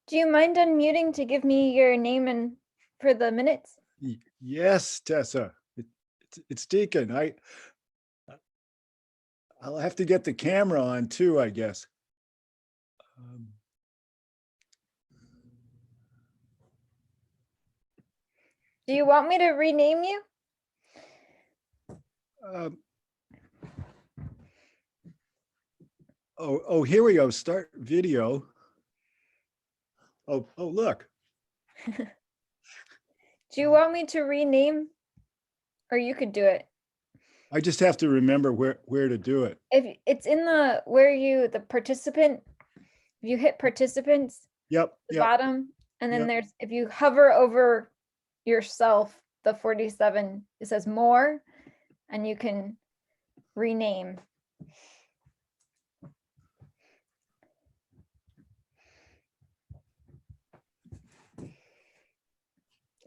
Do you mind unmuting to give me your name and for the minutes? Yes, Tessa. It's Deacon. I'll have to get the camera on too, I guess. Do you want me to rename you? Oh, here we go. Start video. Oh, look. Do you want me to rename? Or you could do it. I just have to remember where to do it. If it's in the participant, if you hit participants, Yep. the bottom, and then there's, if you hover over yourself, the 47, it says more, and you can rename.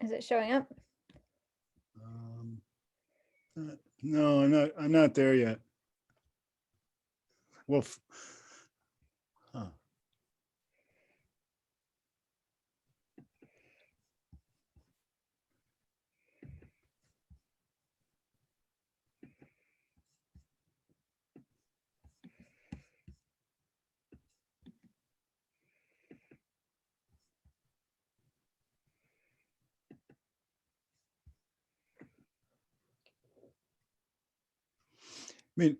Is it showing up? No, I'm not there yet. Well, huh. I mean,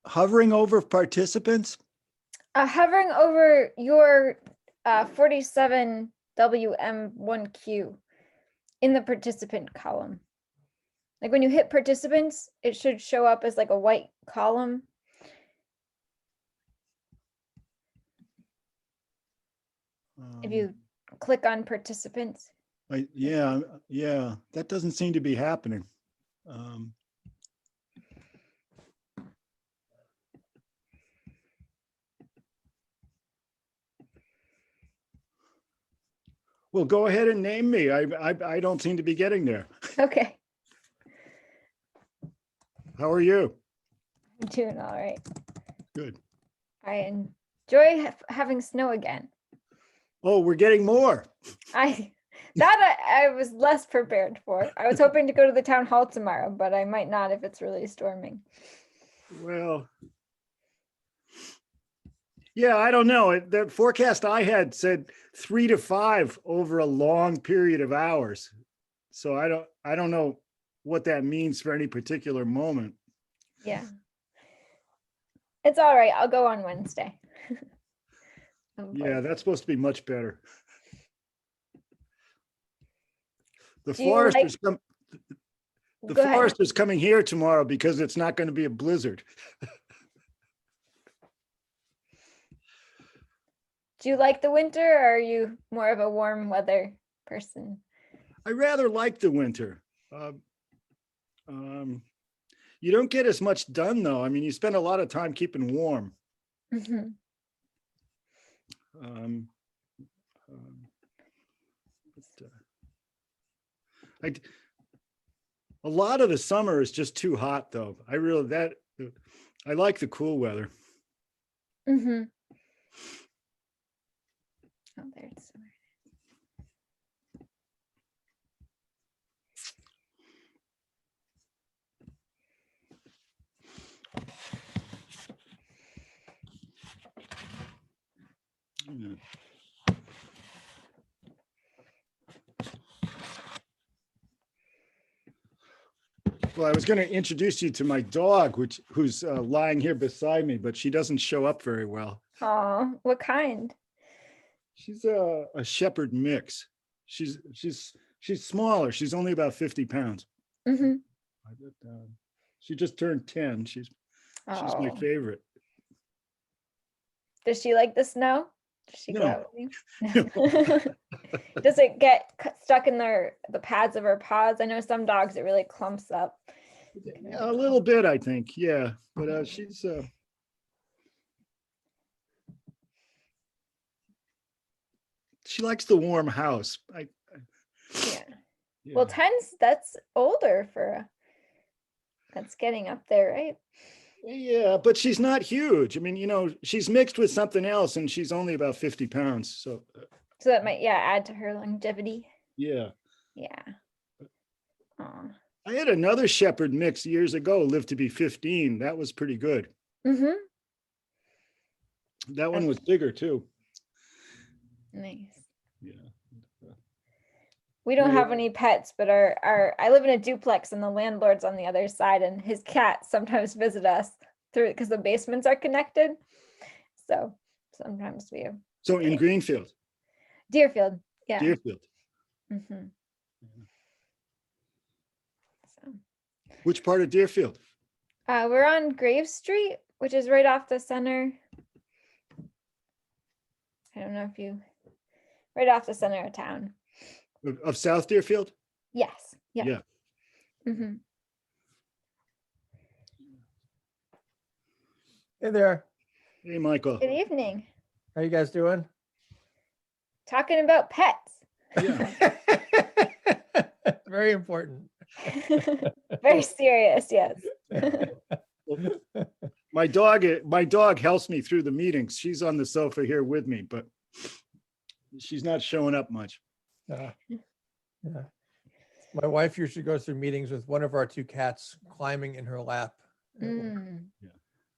hovering over participants? Hovering over your 47 WM1Q in the participant column. Like when you hit participants, it should show up as like a white column. If you click on participants. Yeah, that doesn't seem to be happening. Well, go ahead and name me. I don't seem to be getting there. Okay. How are you? I'm doing all right. Good. I enjoy having snow again. Oh, we're getting more. I was less prepared for. I was hoping to go to the town hall tomorrow, but I might not if it's really storming. Well, yeah, I don't know. The forecast I had said 3 to 5 over a long period of hours. So I don't know what that means for any particular moment. Yeah. It's all right. I'll go on Wednesday. Yeah, that's supposed to be much better. The forester's coming here tomorrow because it's not going to be a blizzard. Do you like the winter, or are you more of a warm weather person? I rather like the winter. You don't get as much done though. I mean, you spend a lot of time keeping warm. Mm-hmm. A lot of the summer is just too hot though. I like the cool weather. Mm-hmm. Oh, there it's somewhere. Yeah. Well, I was going to introduce you to my dog, who's lying here beside me, but she doesn't show up very well. Oh, what kind? She's a shepherd mix. She's smaller. She's only about 50 pounds. Mm-hmm. She just turned 10. She's my favorite. Does she like the snow? Does she No. go out with you? No. Does it get stuck in the pads of her paws? I know some dogs it really clumps up. A little bit, I think. Yeah, but she's she likes the warm house. Yeah. Well, that's older that's getting up there, right? Yeah, but she's not huge. I mean, she's mixed with something else and she's only about 50 pounds. So So that might, yeah, add to her longevity. Yeah. Yeah. Aw. I had another shepherd mix years ago, lived to be 15. That was pretty good. Mm-hmm. That one was bigger too. Nice. Yeah. We don't Yeah. have any pets, but I live in a duplex and the landlord's on the other side, and his cats sometimes visit us through because the basements are connected. So sometimes we have So in Greenfield, Deerfield. Yeah. Deerfield, Mm-hmm. So which part of Deerfield? we're on Grave Street, which is right off the center. I don't know if you right off the center of town. Of South Deerfield? Yes. Yeah. Yeah. Mm-hmm. Hey there. Hey, Michael. Good evening. How you guys doing? Talking about pets. Yeah. Very important. Very serious, yes. My dog helps me through the meetings. She's on the sofa here with me, but she's not showing up much. Yeah. My wife usually goes through meetings with one of our two cats climbing in her lap. Mm.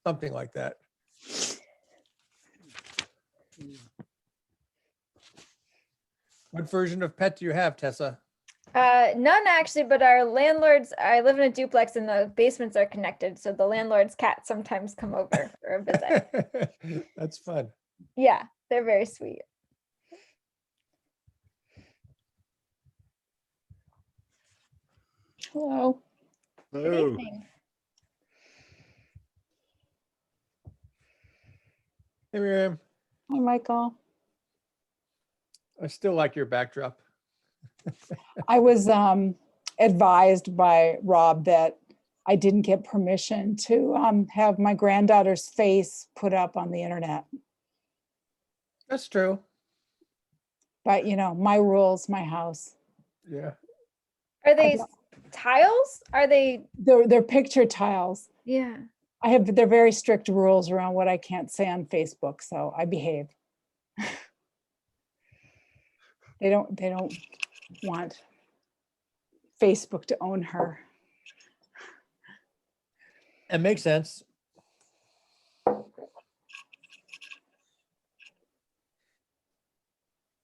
Something like that. What version of pet do you have, Tessa? None actually, but our landlords, I live in a duplex and the basements are connected. So the landlord's cats sometimes come over for a visit. That's fun. Yeah, they're very sweet. Hello. Good Oh, evening. Hey, Miriam. Hi, Michael. I still like your backdrop. I was advised by Rob that I didn't get permission to have my granddaughter's face put up on the internet. That's true. But my rules, my house. Yeah. Are they don't- tiles? Are they? They're picture tiles. Yeah. They're very strict rules around what I can't say on Facebook, so I behave. They don't want Facebook to own her. It makes sense.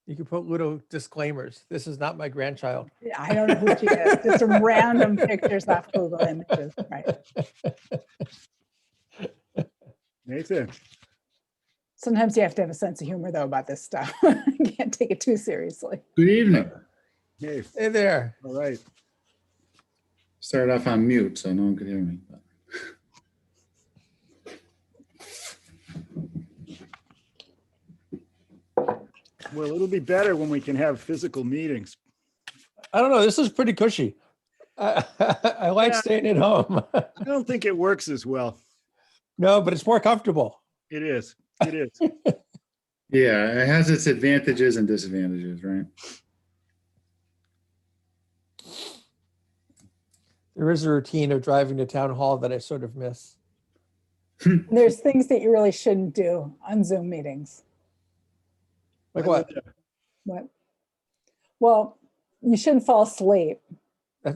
You can put little disclaimers. This is not my grandchild. I don't know who she is. Just some random pictures off Google Images, right? Nathan. Sometimes you have to have a sense of humor though about this stuff. You can't take it too seriously. Good evening. Hey, Hey there. all right. Started off on mute, so no one could hear me. But Well, it'll be better when we can have physical meetings. I don't know. This is pretty cushy. I like Yeah. staying at home. I don't think it works as well. No, but it's more comfortable. It is. It is. yeah, it has its advantages and disadvantages, right? There is a routine of driving to town hall that I sort of miss. There's things that you really shouldn't do on Zoom meetings. Like I what? lived there. What? Well, you shouldn't fall asleep.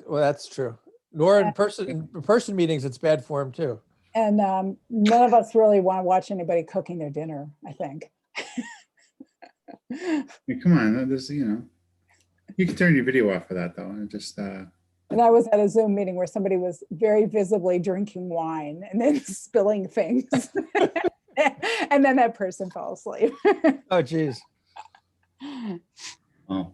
Well, that's true. Nor in person meetings, it's bad form too. And none of us really want to watch anybody cooking their dinner, I think. Hey, come on, this you can turn your video off for that though. And just And I was at a Zoom meeting where somebody was very visibly drinking wine and then spilling things. And then that person fell asleep. Oh, geez. oh,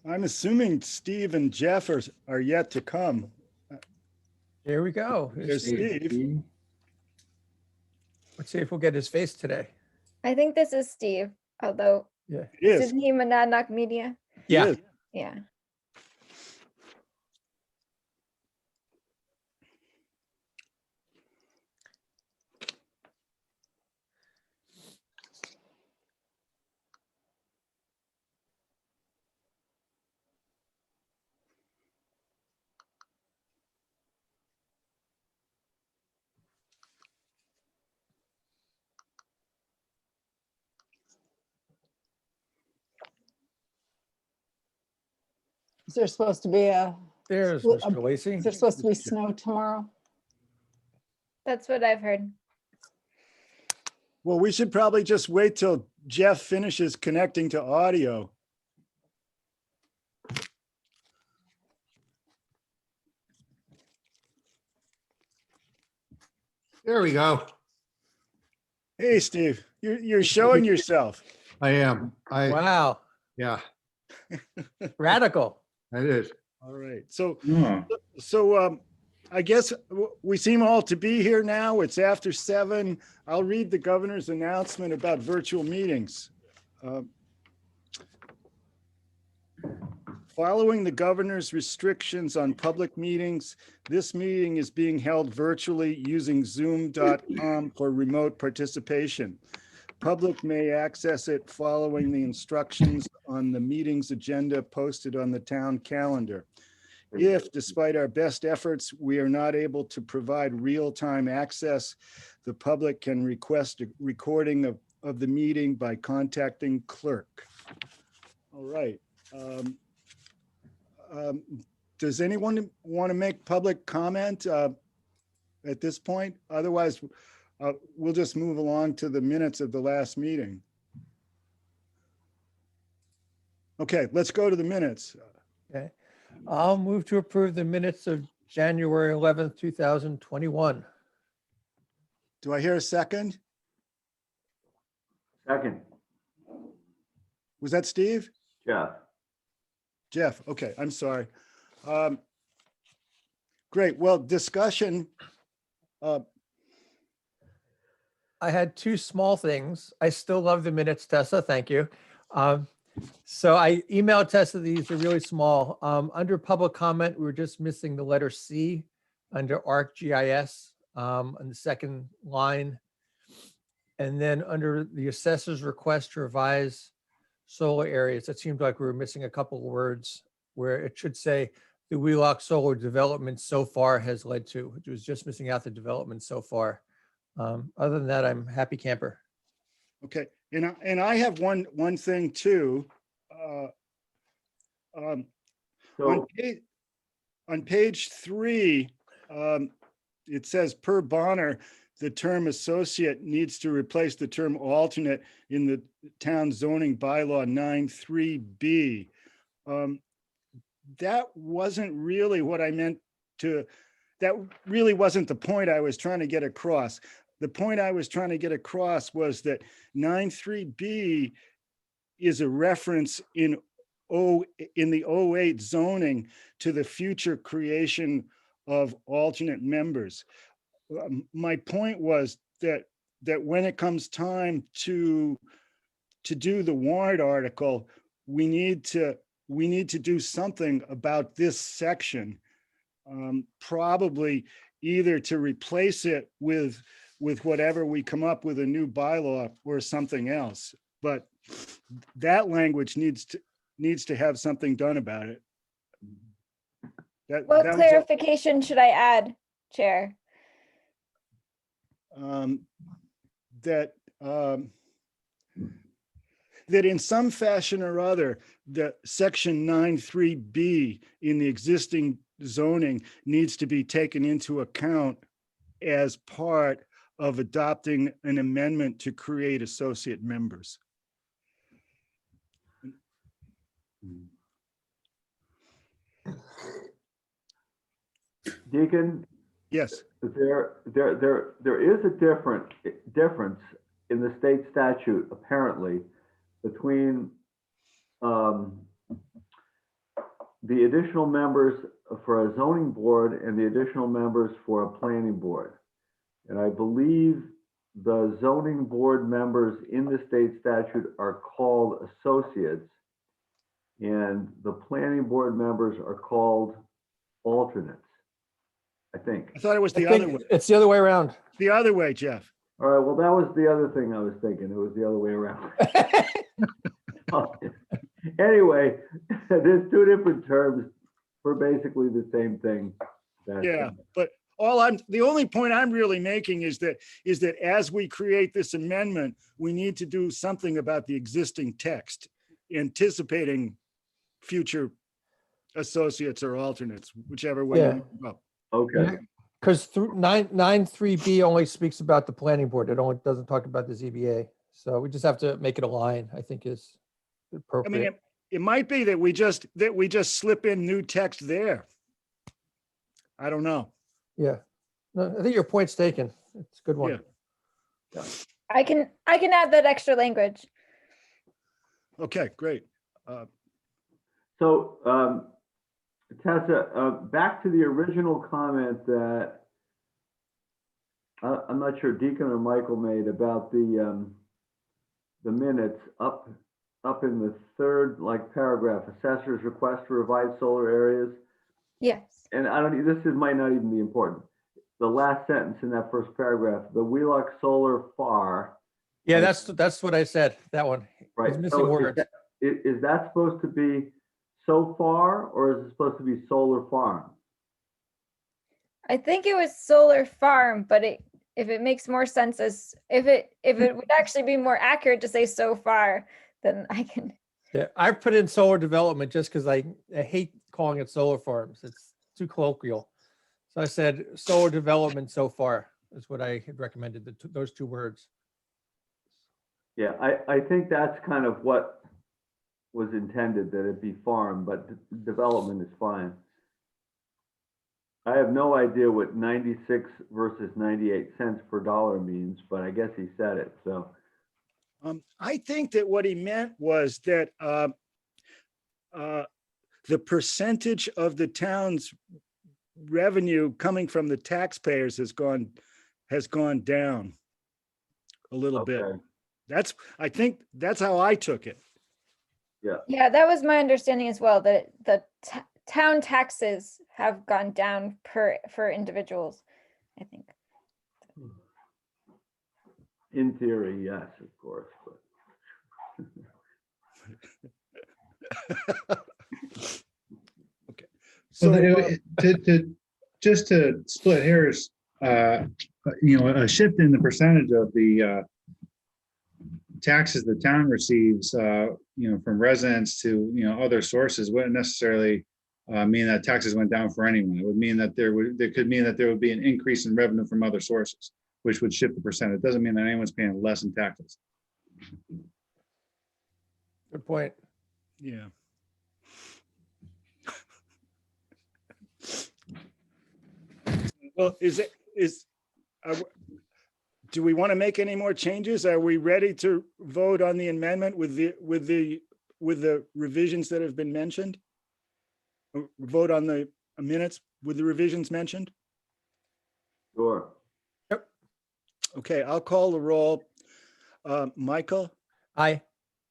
I'm assuming Steve and Jeff are yet to come. Here we go. There's Steve. Let's see if we'll get his face today. I think this is Steve, although It is. isn't he Monadnock Media? Yeah. It is. Yeah. Is there supposed to be There's Well, Mr. Lacy. is there supposed to be snow tomorrow? That's what I've heard. Well, we should probably just wait till Jeff finishes connecting to audio. There we go. Hey, Steve, you're showing yourself. I am. Wow, Yeah, radical. it is. All right. So Oh, I guess we seem all to be here now. It's after 7. I'll read the governor's announcement about virtual meetings. Following the governor's restrictions on public meetings, this meeting is being held virtually using zoom.com for remote participation. Public may access it following the instructions on the meeting's agenda posted on the town calendar. If, despite our best efforts, we are not able to provide real-time access, the public can request a recording of the meeting by contacting clerk. All right. Does anyone want to make public comment at this point? Otherwise, we'll just move along to the minutes of the last meeting. Okay, let's go to the minutes. Okay. I'll move to approve the minutes of January 11th, 2021. Do I hear a second? Second, Was that Steve? Jeff. Jeff, okay, I'm sorry. Great, well, discussion. I had 2 small things. I still love the minutes, Tessa. Thank you. So I emailed Tessa. These are really small. Under public comment, we were just missing the letter C under ArcGIS on the second line. And then under the assessor's request to revise solar areas, it seemed like we were missing a couple of words where it should say the Wheelock solar development so far has led to. It was just missing out the development so far. Other than that, I'm happy camper. Okay, and I have one thing too. So, On page 3, it says per Bonner, the term associate needs to replace the term alternate in the town zoning bylaw 9.3B. That wasn't really what I meant to, that really wasn't the point I was trying to get across. The point I was trying to get across was that 9.3B is a reference in the 08 zoning to the future creation of alternate members. My point was that when it comes time to do the warrant article, we need to do something about this section, probably either to replace it with whatever we come up with a new bylaw or something else. But that language needs to have something done about it. What that was all. clarification should I add, Chair? That in some fashion or other, the section 9.3B in the existing zoning needs to be taken into account as part of adopting an amendment to create associate members. Deacon, Yes, there is a difference in the state statute, apparently, between the additional members for a zoning board and the additional members for a planning board. And I believe the zoning board members in the state statute are called associates, and the planning board members are called alternates, I think. I thought it was I the other think way. it's the other way around. The other way, Jeff. All right, well, that was the other thing I was thinking. It was the other way around. Anyway, there's 2 different terms for basically the same thing. Yeah, but the only point I'm really making is that as we create this amendment, we need to do something about the existing text, anticipating future associates or alternates, whichever way Yeah. you go. Okay, Because 9.3B only speaks about the planning board. It only doesn't talk about the ZBA. So we just have to make it a line, I think is I mean, appropriate. it might be that we just slip in new text there. I don't know. Yeah. No, I think your point's taken. It's a good one. Yeah. I can add that extra language. Okay, great. so, Tessa, back to the original comment that I'm not sure Deacon or Michael made about the minutes up in the third paragraph, assessor's request to revise solar areas. Yes. And might not even be important. The last sentence in that first paragraph, the Wheelock Solar FAR. Yeah, that's what I said. That one. Right. It's missing So words. is that supposed to be so far, or is it supposed to be solar farm? I think it was solar farm, but if it makes more sense as if it would actually be more accurate to say so far, then I can. Yeah, I put in solar development just because I hate calling it solar farms. It's too colloquial. So I said solar development so far is what I had recommended, those two words. Yeah, I think that's kind of what was intended, that it be farm, but development is fine. I have no idea what 96 versus 98 cents per dollar means, but I guess he said it, so. I think that what he meant was that the percentage of the town's revenue coming from the taxpayers has gone down a little bit. Okay. I think that's how I took it. Yeah, that was my understanding as well, that the town taxes have gone down for individuals, I think. In theory, yes, of course, but. Okay. So So just to split hairs, a shift in the percentage of the taxes the town receives, from residents to, other sources wouldn't necessarily mean that taxes went down for anyone. It would mean that there could mean that there would be an increase in revenue from other sources, which would shift the percent. It doesn't mean that anyone's paying less in taxes. Good point. yeah. Well, do we want to make any more changes? Are we ready to vote on the amendment with the revisions that have been mentioned? Or vote on the minutes with the revisions mentioned? Sure. Okay, I'll call the roll. Michael? Aye.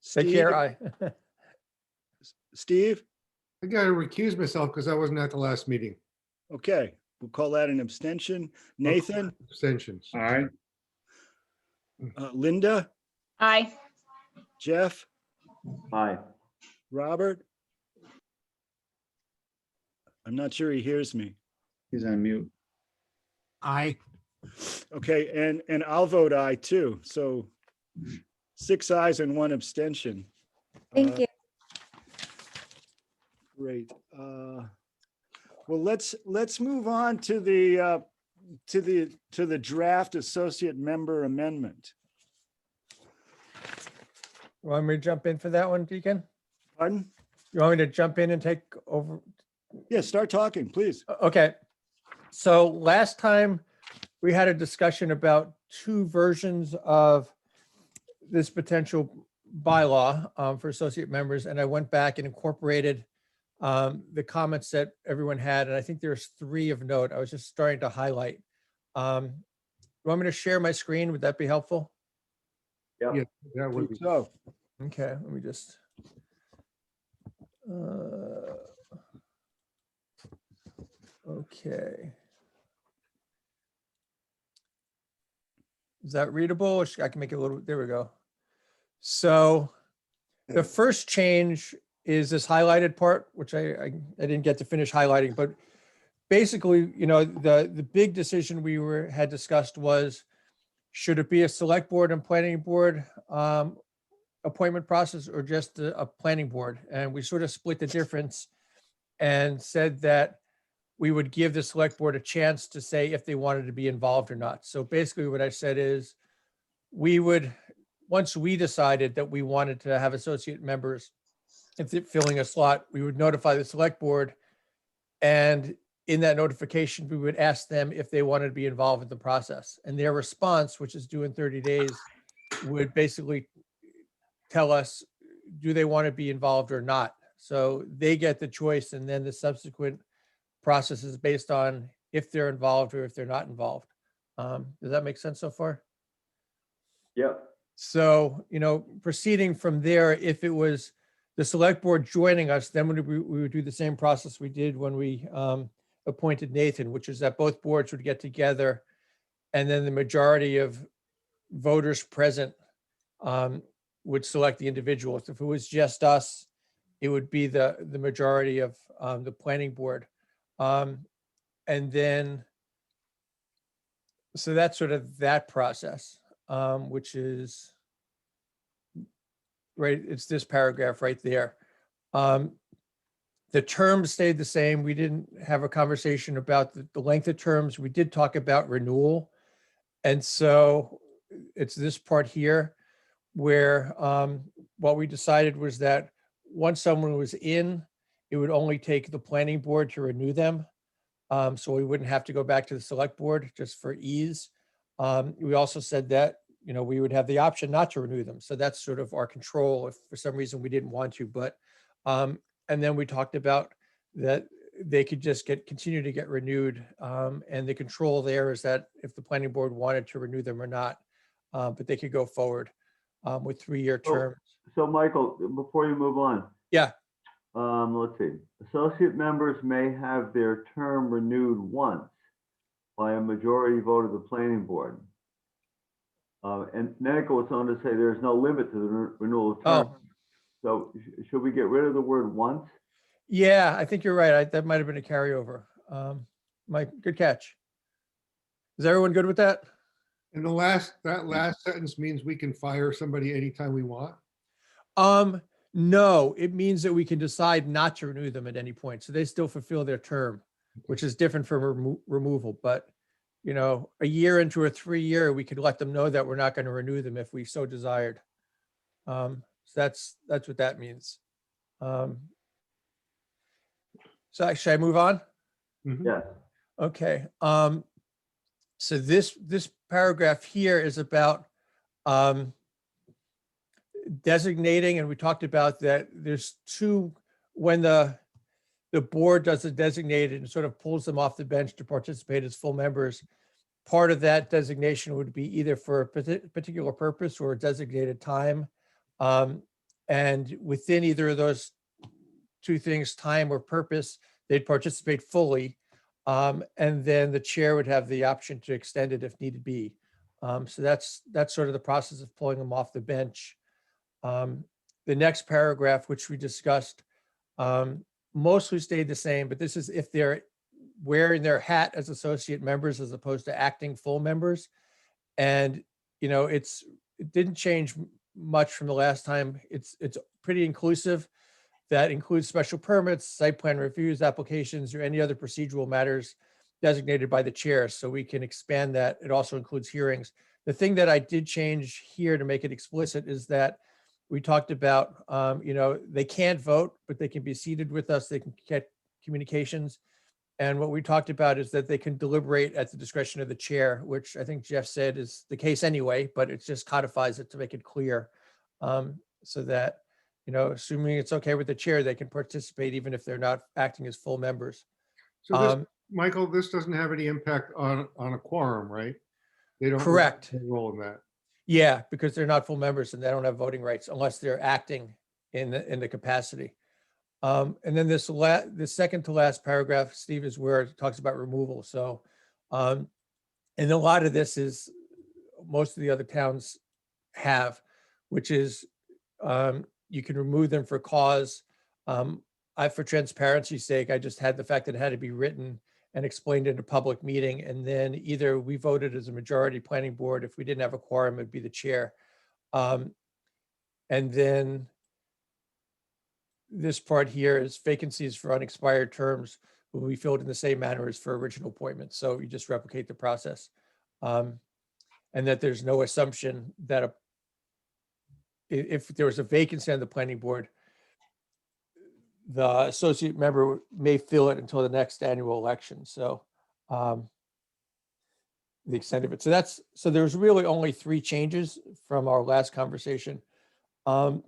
Take Steve? care. Aye. Steve? I got to recuse myself because I wasn't at the last meeting. Okay, we'll call that an abstention. Nathan? Abstentions. All right. Linda? Aye. Jeff? Aye. Robert? I'm not sure he hears me. He's on mute. Aye. Okay, and I'll vote aye too. So 6 ayes and 1 abstention. Thank you. Great. Well, let's move on to the draft associate member amendment. You want me to jump in for that one, Deacon? Pardon? You want me to jump in and take over? Yeah, start talking, please. Okay. So last time we had a discussion about two versions of this potential bylaw for associate members, and I went back and incorporated the comments that everyone had, and I think there's 3 of note. I was just starting to highlight. You want me to share my screen? Would that be helpful? Yep. Yeah, that would be. So, Okay, let me just. Okay. Is that readable? Or I can make it a little, there we go. So the first change is this highlighted part, which I didn't get to finish highlighting, but basically, the big decision we had discussed was, should it be a select board and planning board appointment process or just a planning board? And we sort of split the difference and said that we would give the select board a chance to say if they wanted to be involved or not. So basically what I said is we would, once we decided that we wanted to have associate members, if they're filling a slot, we would notify the select board. And in that notification, we would ask them if they wanted to be involved in the process. And their response, which is due in 30 days, would basically tell us, do they want to be involved or not? So they get the choice, and then the subsequent process is based on if they're involved or if they're not involved. Does that make sense so far? Yep. So, proceeding from there, if it was the select board joining us, then we would do the same process we did when we appointed Nathan, which is that both boards would get together, and then the majority of voters present would select the individuals. If it was just us, it would be the majority of the planning board. And then, so that's sort of that process, which is, right, it's this paragraph right there. The terms stayed the same. We didn't have a conversation about the length of terms. We did talk about renewal. And so it's this part here where what we decided was that once someone was in, it would only take the planning board to renew them. So we wouldn't have to go back to the select board just for ease. We also said that, we would have the option not to renew them. So that's sort of our control if for some reason we didn't want to, but, and then we talked about that they could just continue to get renewed. And the control there is that if the planning board wanted to renew them or not, but they could go forward with 3-year terms. So Michael, before you move on. Yeah. Let's see. Associate members may have their term renewed once by a majority vote of the planning board. And then it goes on to say there's no limit to the renewal of terms. Oh. So should we get rid of the word once? Yeah, I think you're right. That might have been a carryover. Mike, good catch. Is everyone good with that? And that last sentence means we can fire somebody anytime we want. No, it means that we can decide not to renew them at any point. So they still fulfill their term, which is different from removal. But, a year into a 3-year, we could let them know that we're not going to renew them if we so desired. So that's what that means. So should I move on? Yes. Okay. So this paragraph here is about designating, and we talked about that there's two, when the board does a designated and sort of pulls them off the bench to participate as full members, part of that designation would be either for a particular purpose or a designated time. And within either of those two things, time or purpose, they'd participate fully. And then the chair would have the option to extend it if needed be. So that's sort of the process of pulling them off the bench. The next paragraph, which we discussed, mostly stayed the same, but this is if they're wearing their hat as associate members as opposed to acting full members. And, it didn't change much from the last time. It's pretty inclusive. That includes special permits, site plan reviews, applications, or any other procedural matters designated by the chair. So we can expand that. It also includes hearings. The thing that I did change here to make it explicit is that we talked about, they can't vote, but they can be seated with us. They can get communications. And what we talked about is that they can deliberate at the discretion of the chair, which I think Jeff said is the case anyway, but it just codifies it to make it clear, so that, assuming it's okay with the chair, they can participate even if they're not acting as full members. So this, Michael, this doesn't have any impact on a quorum, right? They don't Correct. have a role in that. Yeah, because they're not full members and they don't have voting rights unless they're acting in the capacity. And then the second to last paragraph, Steve, is where it talks about removal. So, and a lot of this is most of the other towns have, which is you can remove them for cause. For transparency's sake, I just had the fact that it had to be written and explained in a public meeting. And then either we voted as a majority planning board. If we didn't have a quorum, it'd be the chair. And then this part here is vacancies for unexpired terms will be filled in the same manner as for original appointments. So you just replicate the process. And that there's no assumption that if there was a vacancy on the planning board, the associate member may fill it until the next annual election. So the extent of it. So there's really only 3 changes from our last conversation. And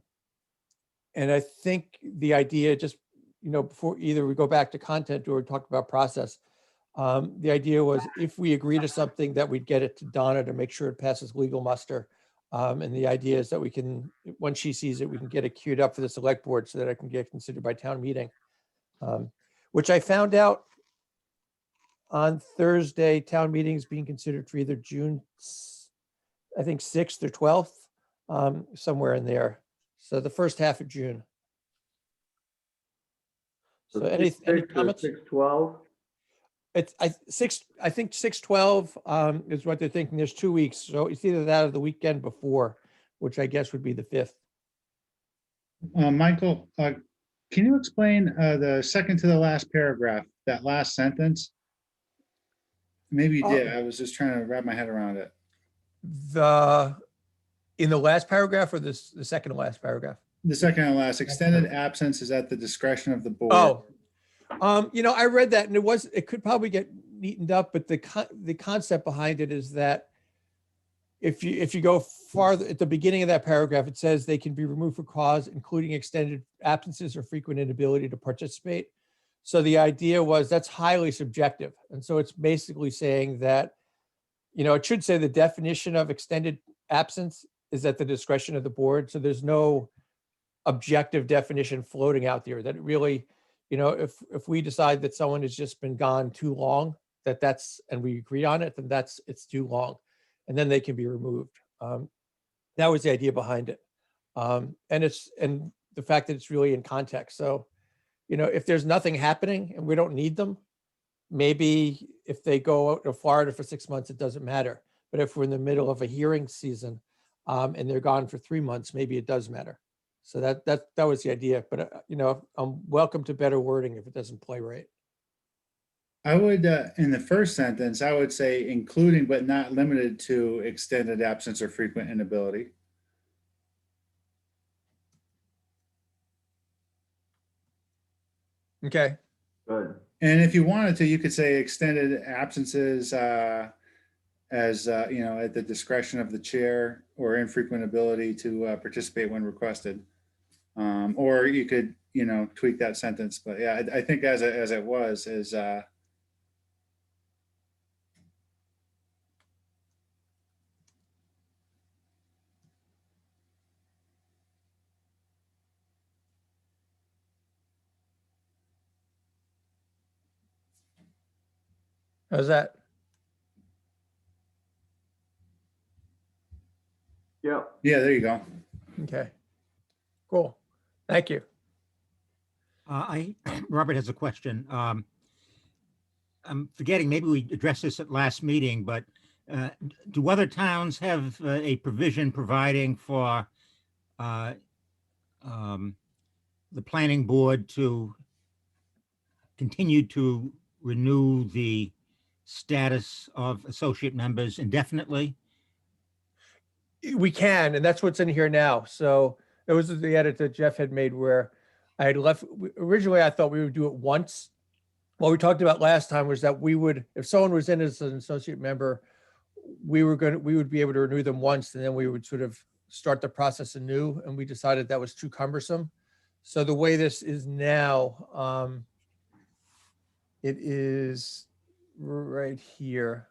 I think the idea just, before either we go back to content or talk about process, the idea was if we agree to something that we'd get it to Donna to make sure it passes legal muster. And the idea is that we can, once she sees it, we can get it queued up for the select board so that it can get considered by town meeting. Which I found out on Thursday, town meeting is being considered for either June, I think 6th or 12th, somewhere in there. So the first half of June. So any comments? 6/12? I think 6/12 is what they're thinking. There's 2 weeks. So it's either that or the weekend before, which I guess would be the 5th. Michael, can you explain the second to the last paragraph, that last sentence? Maybe you did. I was just trying to wrap my head around it. In the last paragraph or the second to last paragraph? The second and last, extended absence is at the discretion of the board. Oh, I read that and it could probably get neatened up, but the concept behind it is that if you go farther at the beginning of that paragraph, it says they can be removed for cause, including extended absences or frequent inability to participate. So the idea was that's highly subjective. And so it's basically saying that, it should say the definition of extended absence is at the discretion of the board. So there's no objective definition floating out there that it really, if we decide that someone has just been gone too long, and we agree on it, then it's too long. And then they can be removed. That was the idea behind it. And the fact that it's really in context. So, if there's nothing happening and we don't need them, maybe if they go out to Florida for 6 months, it doesn't matter. But if we're in the middle of a hearing season and they're gone for 3 months, maybe it does matter. So that was the idea. But, I'm welcome to better wording if it doesn't play right. I would, in the first sentence, I would say including but not limited to extended absence or frequent inability. Okay. Good. And if you wanted to, you could say extended absences as, at the discretion of the chair or infrequent ability to participate when requested. Or you could, tweak that sentence. But yeah, I think as it was is, How's that? Yep. yeah, there you go. Okay. Cool. Thank you. Robert has a question. I'm forgetting, maybe we addressed this at last meeting, but do other towns have a provision providing for the planning board to continue to renew the status of associate members indefinitely? We can, and that's what's in here now. So it was the edit that Jeff had made where I had left. Originally, I thought we would do it once. What we talked about last time was that we would, if someone was in as an associate member, we would be able to renew them once, and then we would sort of start the process anew. And we decided that was too cumbersome. So the way this is now, it is right here.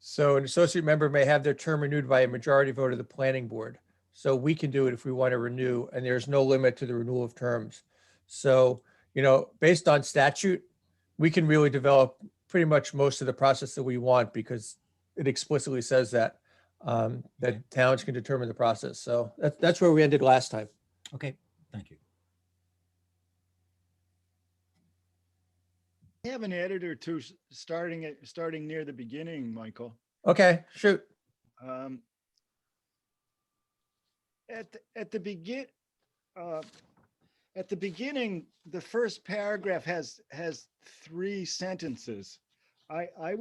So an associate member may have their term renewed by a majority vote of the planning board. So we can do it if we want to renew, and there's no limit to the renewal of terms. So, based on statute, we can really develop pretty much most of the process that we want because it explicitly says that towns can determine the process. So that's where we ended last time. Okay, thank you. I have an edit or two starting near the beginning, Michael. Okay, shoot. at the begin, at the beginning, the first paragraph has 3 sentences. I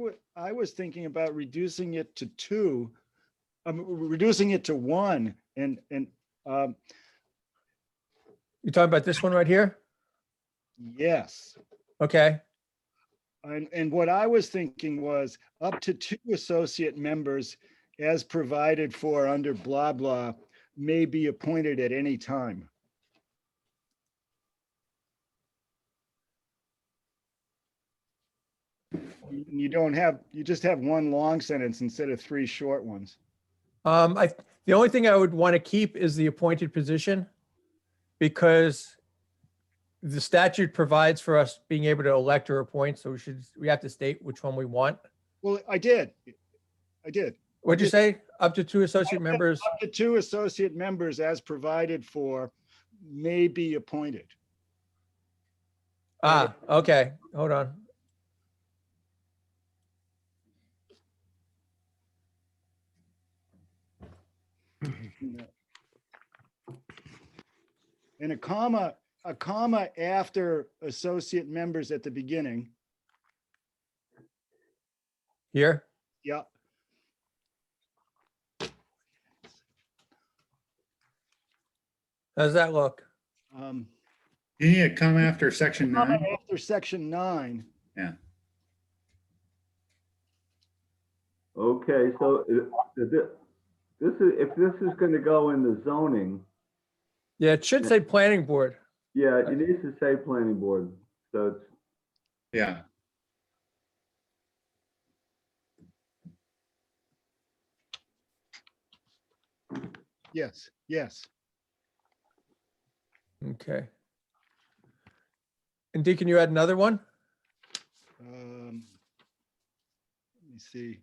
was thinking about reducing it to 2, reducing it to 1, and You talking about this one right here? yes. Okay. And what I was thinking was up to 2 associate members as provided for under blah, blah, may be appointed at any time. You just have 1 long sentence instead of 3 short ones. The only thing I would want to keep is the appointed position, because the statute provides for us being able to elect or appoint, so we have to state which one we want. Well, I did. What'd you say? Up to 2 associate members? Up to 2 associate members as provided for may be appointed. Ah, okay, hold on. And a comma after associate members at the beginning. Here? Yeah. How's that look? Um, You need to come after section comma 9. after section 9. Okay, so this is, if this is gonna go in the zoning, Yeah, it should say planning board. yeah, it needs to say planning board, so it's, Yeah. Yes, yes. Okay. And Dee, can you add another one? Let me see.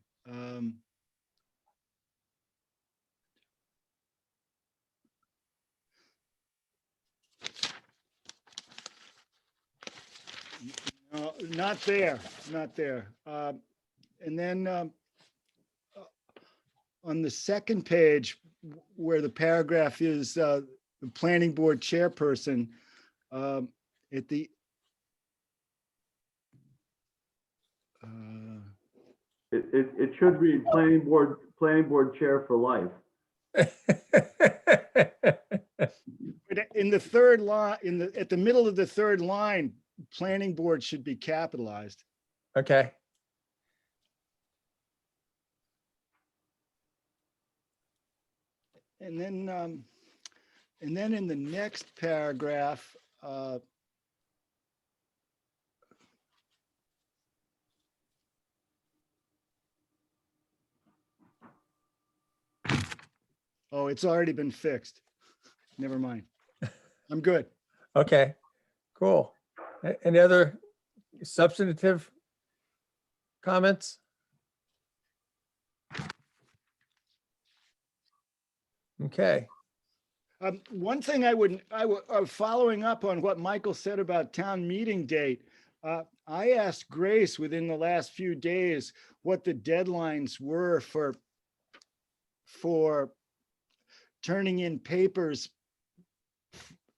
No, not there, not there. And then on the second page, where the paragraph is the planning board chairperson, at the it should read planning board chair for life. but in the third line, at the middle of the third line, planning board should be capitalized. Okay. And then in the next paragraph, oh, it's already been fixed. Never mind. I'm good. Okay, cool. Any other substantive comments? Okay, One thing following up on what Michael said about town meeting date, I asked Grace within the last few days what the deadlines were for turning in papers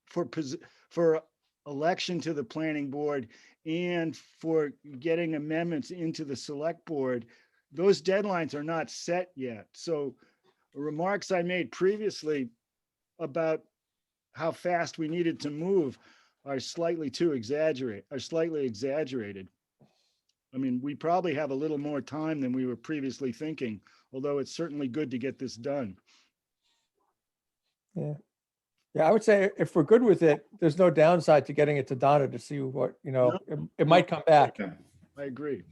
for election to the planning board and for getting amendments into the select board. Those deadlines are not set yet. So remarks I made previously about how fast we needed to move are slightly exaggerated. I mean, we probably have a little more time than we were previously thinking, although it's certainly good to get this done. yeah. Yeah, I would say if we're good with it, there's no downside to getting it to Donna to see what, it might come back. Okay. I agree.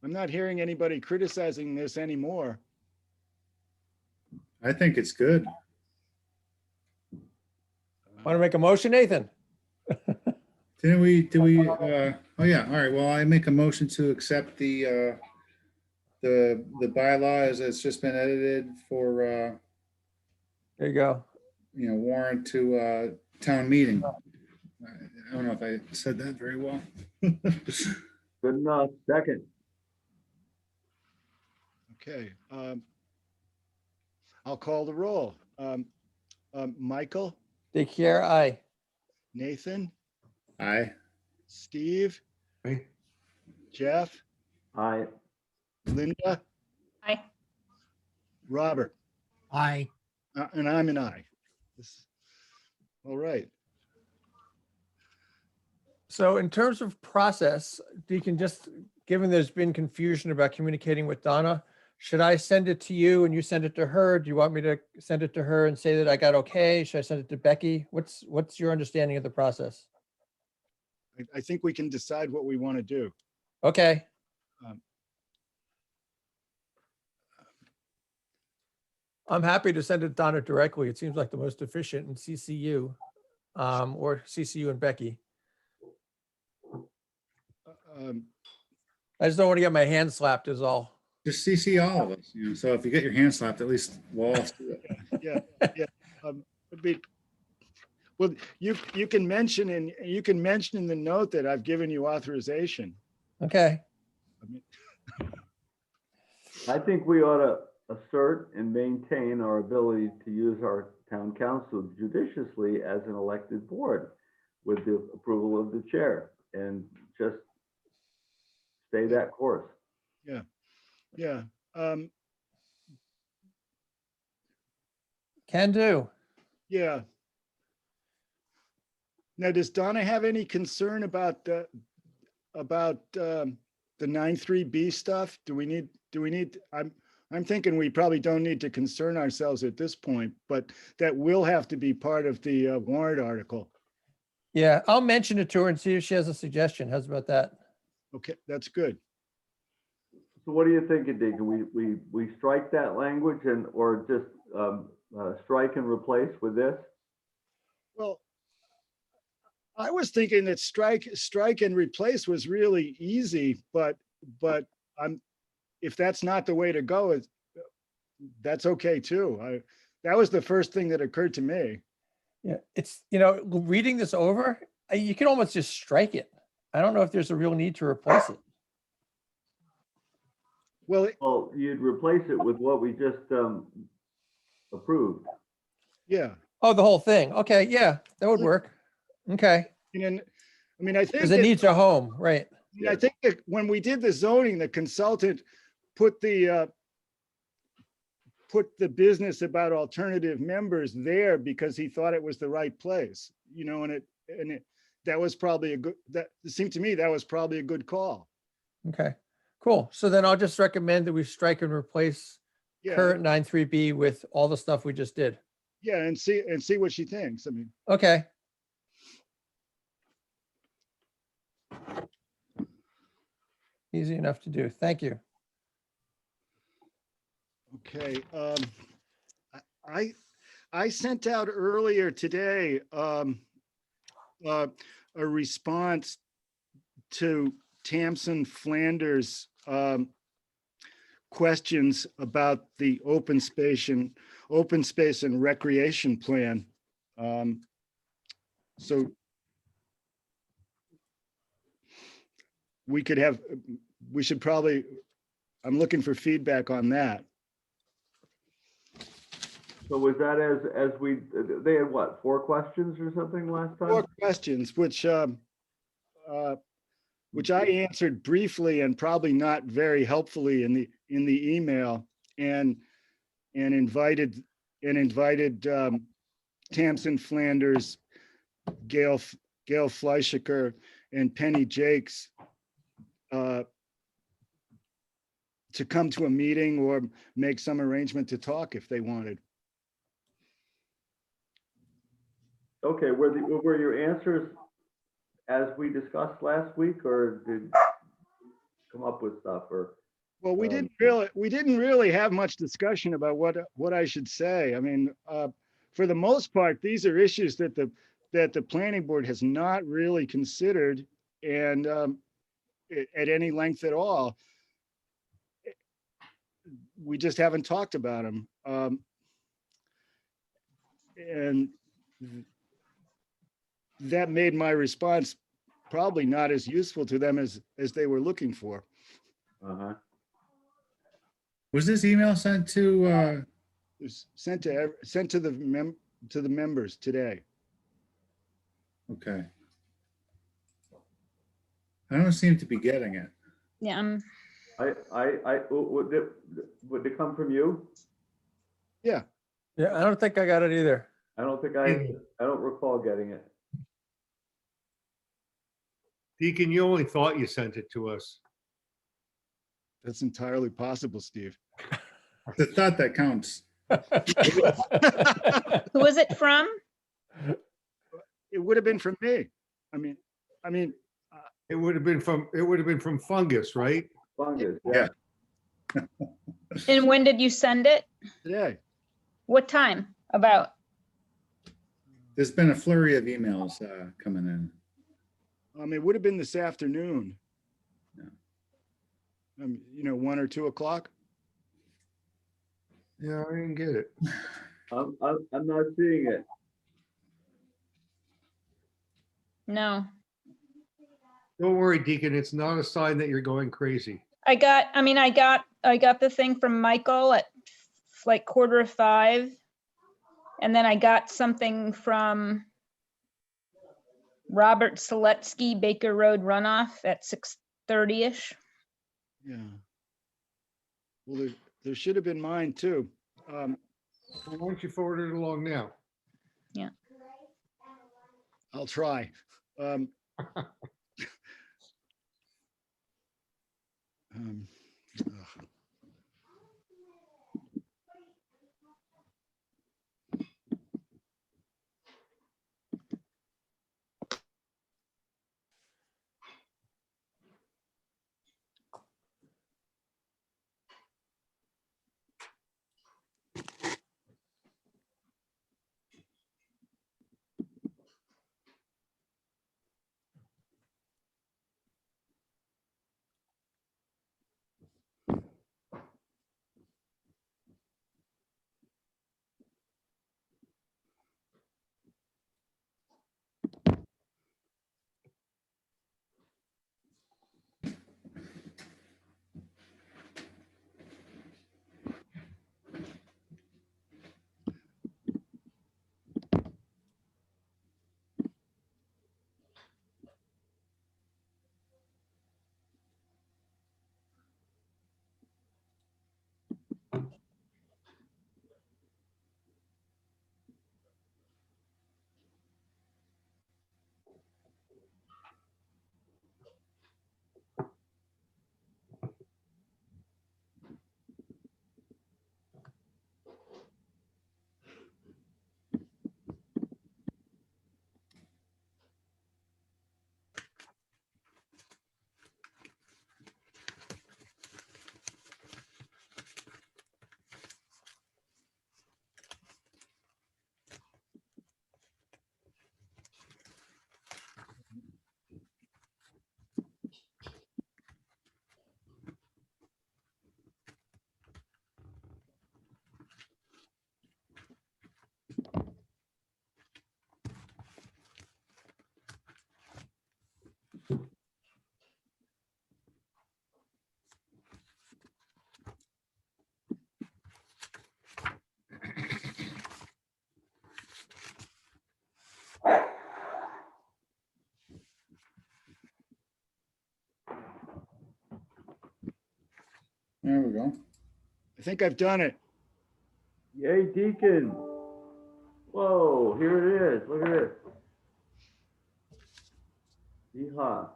I'm not hearing anybody criticizing this anymore. I think it's good. Want to make a motion, Nathan? Did we, oh yeah, all right, well, I make a motion to accept the bylaw as it's just been edited for, There you go. warrant to town meeting. I don't know if I said that very well. Good enough, second. Okay, I'll call the roll. Michael, Take care. Aye. Nathan, Aye. Steve, Right? Jeff, Aye. Linda, Aye. Robert, Aye. and I'm an aye. All right. So in terms of process, you can just, given there's been confusion about communicating with Donna, should I send it to you and you send it to her? Do you want me to send it to her and say that I got okay? Should I send it to Becky? What's your understanding of the process? I think we can decide what we want to do. Okay, I'm happy to send it to Donna directly. It seems like the most efficient and CCU, or CCU and Becky. Um, I just don't want to get my hand slapped is all. Just CC all of us, so if you get your hand slapped, at least we'll all see it. Yeah, yeah. It'd be- Well, you can mention in the note that I've given you authorization. Okay, I mean, I think we ought to assert and maintain our ability to use our town council judiciously as an elected board with the approval of the chair, and just stay that course. Yeah. can do. Yeah. Now, does Donna have any concern about the 9.3B stuff? Do we need, I'm thinking we probably don't need to concern ourselves at this point, but that will have to be part of the warrant article. Yeah, I'll mention it to her and see if she has a suggestion. How's about that? Okay, that's good. So what are you thinking, Deacon? We strike that language or just strike and replace with this? Well, I was thinking that strike and replace was really easy, but if that's not the way to go, that's okay too. That was the first thing that occurred to me. Yeah, it's, reading this over, you can almost just strike it. I don't know if there's a real need to replace it. Well, Well, you'd replace it with what we just approved. yeah. Oh, the whole thing. Okay, yeah, that would work. Okay, And I mean, I think because it needs a home, right? I think that when we did the zoning, the consultant put the business about alternative members there because he thought it was the right place, that was probably it seemed to me that was probably a good call. Okay, cool. So then I'll just recommend that we strike and replace Yeah, current 9.3B with all the stuff we just did. yeah, and see what she thinks. I mean, Okay, easy enough to do. Thank you. okay. I sent out earlier today a response to Tamsin Flanders' questions about the open space and recreation plan. So we should probably, I'm looking for feedback on that. So was that they had what, 4 questions or something last time? 4 questions, which I answered briefly and probably not very helpfully in the email, and invited Tamsin Flanders, Gail Fleischiker, and Penny Jakes to come to a meeting or make some arrangement to talk if they wanted. Okay, were your answers as we discussed last week, or did you come up with stuff, or? Well, we didn't really have much discussion about what I should say. I mean, for the most part, these are issues that the planning board has not really considered, and at any length at all. We just haven't talked about them, and that made my response probably not as useful to them as they were looking for. Uh-huh. Was this email sent to, It was sent to the members today. okay. I don't seem to be getting it. Yeah, Would it come from you? Yeah, Yeah, I don't think I got it either. I don't think Mhm. I don't recall getting it. Deacon, you only thought you sent it to us. that's entirely possible, Steve. The thought that counts. who was it from? It would have been from me. I mean, It would have been from Fungus, right? Fungus, Yeah. yeah. And when did you send it? today. What time? About? There's been a flurry of emails coming in. It would have been this afternoon. Yeah. 1 or 2 o'clock. Yeah, I didn't get it. I'm not seeing it. No. Don't worry, Deacon, it's not a sign that you're going crazy. I got the thing from Michael at like 4:45. And then I got something from Robert Seletsky, Baker Road runoff at 6:30-ish. Yeah. Well, there should have been mine too. Well, why don't you forward it along now? I'll try. Ugh. There we go. I think I've done it. Yay, Deacon. Whoa, here it is. Look at this. Yeehaw.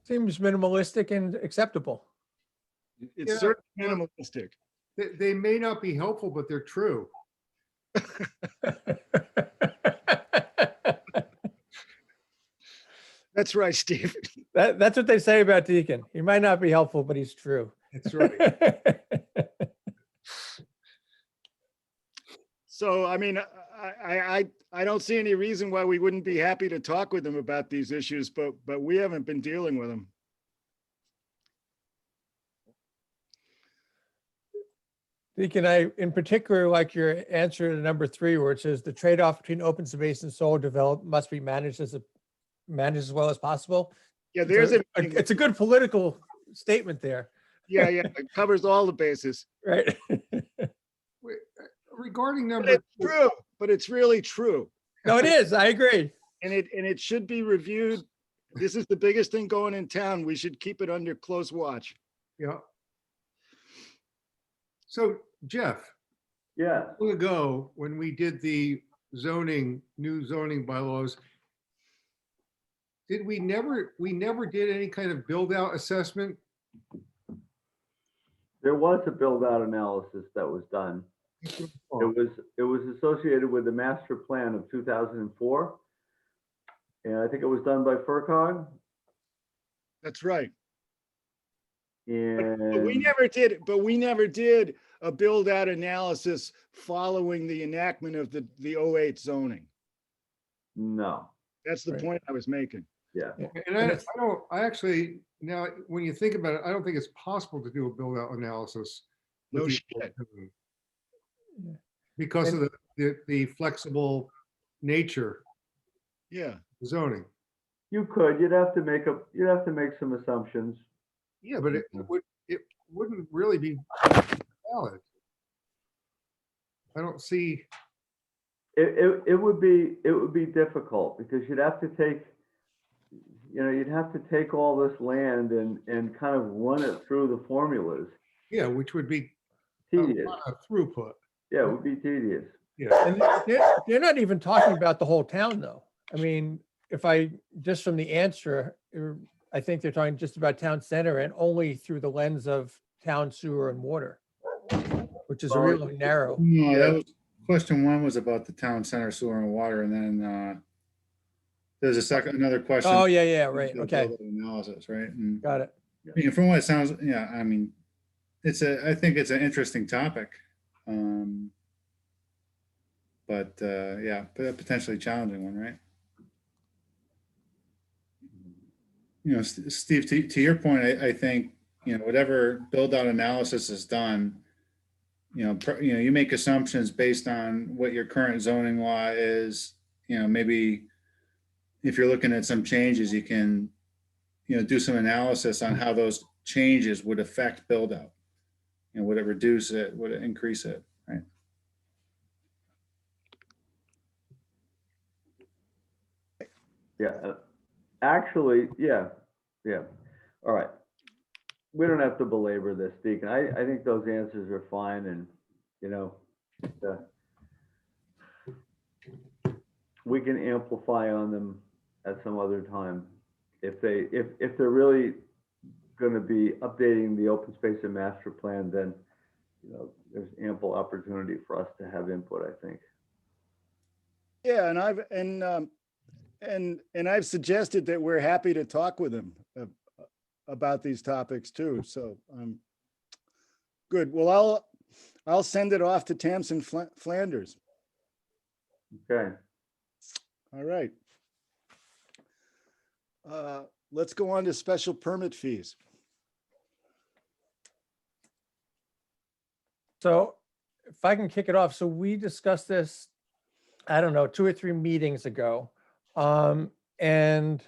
Seems minimalistic and acceptable. It's Yeah, certainly well- minimalistic. They may not be helpful, but they're true. That's right, Steve. That's what they say about Deacon. He might not be helpful, but he's true. That's right. So, I mean, I don't see any reason why we wouldn't be happy to talk with them about these issues, but we haven't been dealing with them. Deacon, I in particular like your answer to number 3, where it says the trade-off between open space and solar development must be managed as well as possible. Yeah, there's It's a good political statement there, yeah, it covers all the bases. right? Wait, regarding But number it's true, but it's really true. No, it is. I agree. And it should be reviewed. This is the biggest thing going in town. We should keep it under close watch. yeah. So Jeff, Yeah, long ago, when we did the new zoning bylaws, we never did any kind of build out assessment? there was a build-out analysis that was done. It was associated with the master plan of 2004. And I think it was done by FERCog. That's right. And But we never did a build out analysis following the enactment of the 08 zoning. no, That's the Right. point I was making. yeah. And I actually, now, when you think about it, I don't think it's possible to do a build out analysis. with No the shit. old code Because of the flexible nature Yeah. of zoning. You could, you'd have to make some assumptions. Yeah, but it wouldn't really be valid. I don't see, It would be difficult because you'd have to take all this land and kind of run it through the formulas. yeah, which would be a Tedious. lot of throughput. Yeah, it would be tedious. Yeah, And they're not even talking about the whole town, though. I mean, just from the answer, I think they're talking just about town center and only through the lens of town sewer and water, which is Well, really narrow. No, that was, question 1 was about the town center sewer and water, and then there's another question. Oh, yeah, right. the Okay, build-out Analysis, right? And, got it. from what it sounds, yeah, I mean, I think it's an interesting topic. But yeah, potentially challenging one, right? Steve, to your point, I think, whatever build out analysis is done, you make assumptions based on what your current zoning law is. Maybe if you're looking at some changes, you can, do some analysis on how those changes would affect build out. Would it reduce it? Would it increase it? Right. Yeah, actually, yeah. All right. We don't have to belabor this, Deacon. I think those answers are fine, and we can amplify on them at some other time. If they're really going to be updating the open space and master plan, then there's ample opportunity for us to have input, I think. Yeah, and I've suggested that we're happy to talk with them about these topics too. So good. Well, I'll send it off to Tamsin Flanders. Okay. All right. Let's go on to special permit fees. So if I can kick it off, so we discussed this, I don't know, 2 or 3 meetings ago. And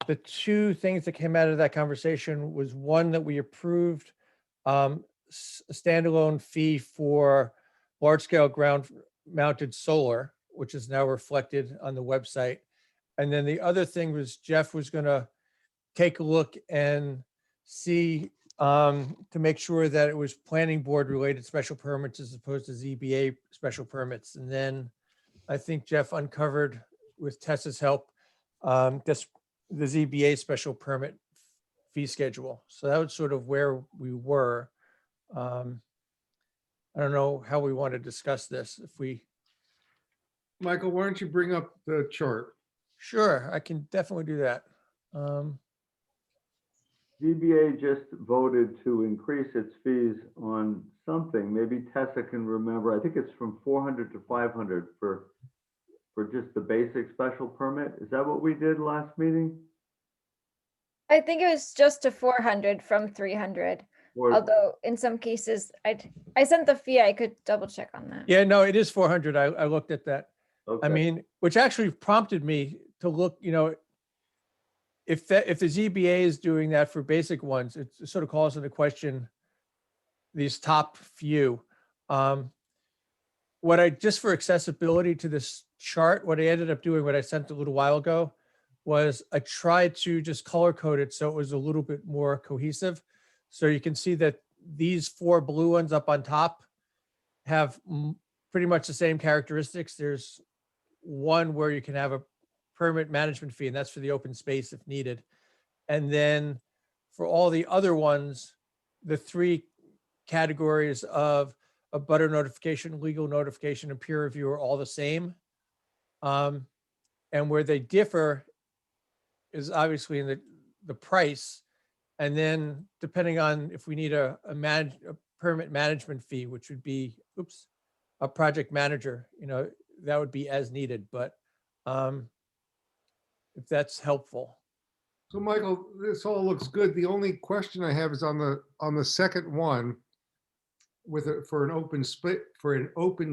the 2 things that came out of that conversation was, one, that we approved a standalone fee for large scale ground mounted solar, which is now reflected on the website. And then the other thing was Jeff was going to take a look and see to make sure that it was planning board related special permits as opposed to ZBA special permits. And then I think Jeff uncovered, with Tessa's help, the ZBA special permit fee schedule. So that was sort of where we were. I don't know how we want to discuss this. If we Michael, why don't you bring up the chart? Sure, I can definitely do that. Um, ZBA just voted to increase its fees on something. Maybe Tessa can remember. I think it's from 400 to 500 for just the basic special permit. Is that what we did last meeting? I think it was just to 400 from 300. Or, Although in some cases, I sent the fee. I could double check on that. Yeah, no, it is 400. I looked at that. I okay, mean, which actually prompted me to look, if the ZBA is doing that for basic ones, it sort of calls into question these top few. Just for accessibility to this chart, what I ended up doing, what I sent a little while ago, was I tried to just color code it so it was a little bit more cohesive. So you can see that these 4 blue ones up on top have pretty much the same characteristics. There's one where you can have a permit management fee, and that's for the open space if needed. And then for all the other ones, the 3 categories of a butter notification, legal notification, and peer review are all the same. And where they differ is obviously in the price. And then depending on if we need a permit management fee, which would be, a project manager, that would be as needed, but if that's helpful. So Michael, this all looks good. The only question I have is on the second one for an open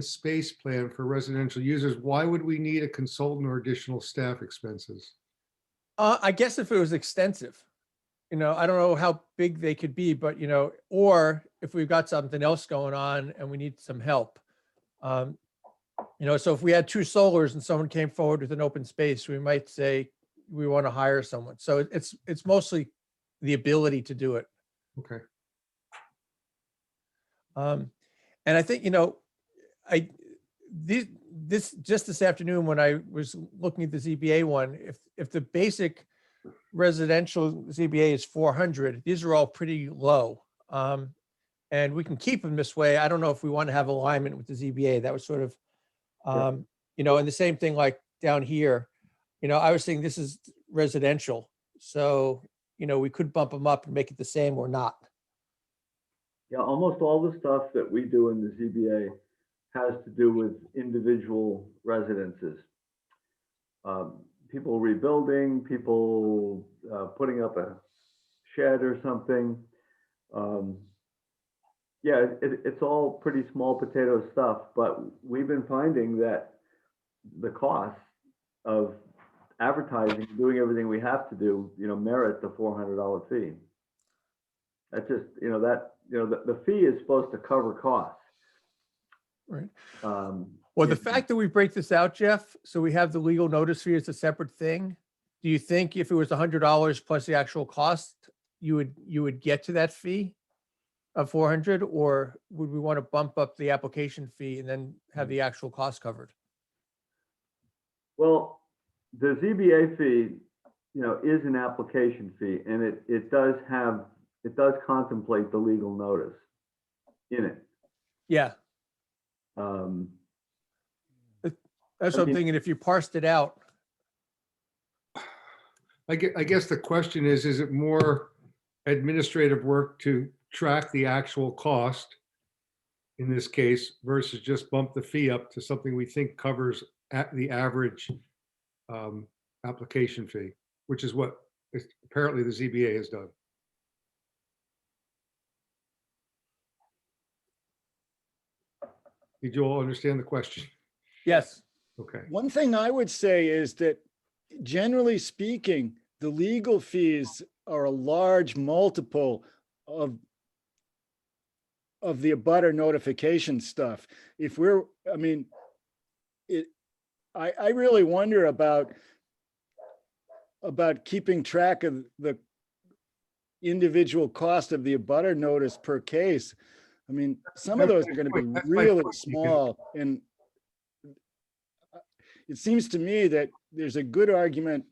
space plan for residential users. Why would we need a consultant or additional staff expenses? I guess if it was extensive, I don't know how big they could be, but, or if we've got something else going on and we need some help. So if we had 2 solars and someone came forward with an open space, we might say we want to hire someone. So it's mostly the ability to do it. Okay. And I think, this afternoon when I was looking at the ZBA one, if the basic residential ZBA is 400, these are all pretty low. And we can keep them this way. I don't know if we want to have alignment with the ZBA. That was sort of, and the same thing like down here, I was saying this is residential. So, we could bump them up and make it the same or not. yeah, almost all the stuff that we do in the ZBA has to do with individual residences. People rebuilding, people putting up a shed or something. Yeah, it's all pretty small potato stuff, but we've been finding that the cost of advertising, doing everything we have to do, merit the $400 fee. That's just, the fee is supposed to cover costs. Right. Well, The fact that we break this out, Jeff, so we have the legal notice fee as a separate thing. Do you think if it was $100 plus the actual cost, you would get to that fee of 400, or would we want to bump up the application fee and then have the actual cost covered? Well, the ZBA fee, is an application fee, and it does contemplate the legal notice in it. Yeah, that's what I'm thinking. If you parsed it out, I guess the question is it more administrative work to track the actual cost in this case versus just bump the fee up to something we think covers at the average application fee, which is what apparently the ZBA has done. Did you all understand the question? yes. Okay. One thing I would say is that generally speaking, the legal fees are a large multiple of the abutter notification stuff. If we're, I really wonder about keeping track of the individual cost of the abutter notice per case. Some of those are going to be That's my really point. small, and it seems to me that there's a good argument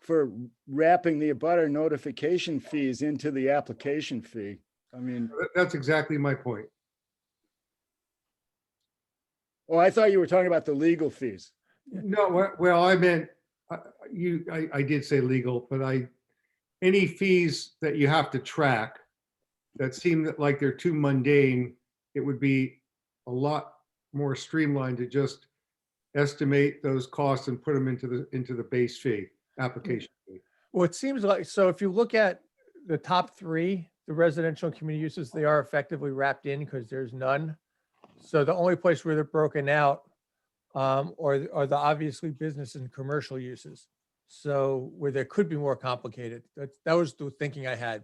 for wrapping the abutter notification fees into the application fee. That's exactly my point. Oh, I thought you were talking about the legal fees. No, well, I meant, I did say legal, but any fees that you have to track that seem like they're too mundane, it would be a lot more streamlined to just estimate those costs and put them into the base fee, application fee. Well, it seems like, so if you look at the top three, the residential and community uses, they are effectively wrapped in because there's none. So the only place where they're broken out are the obviously business and commercial uses. So where there could be more complicated. That was the thinking I had,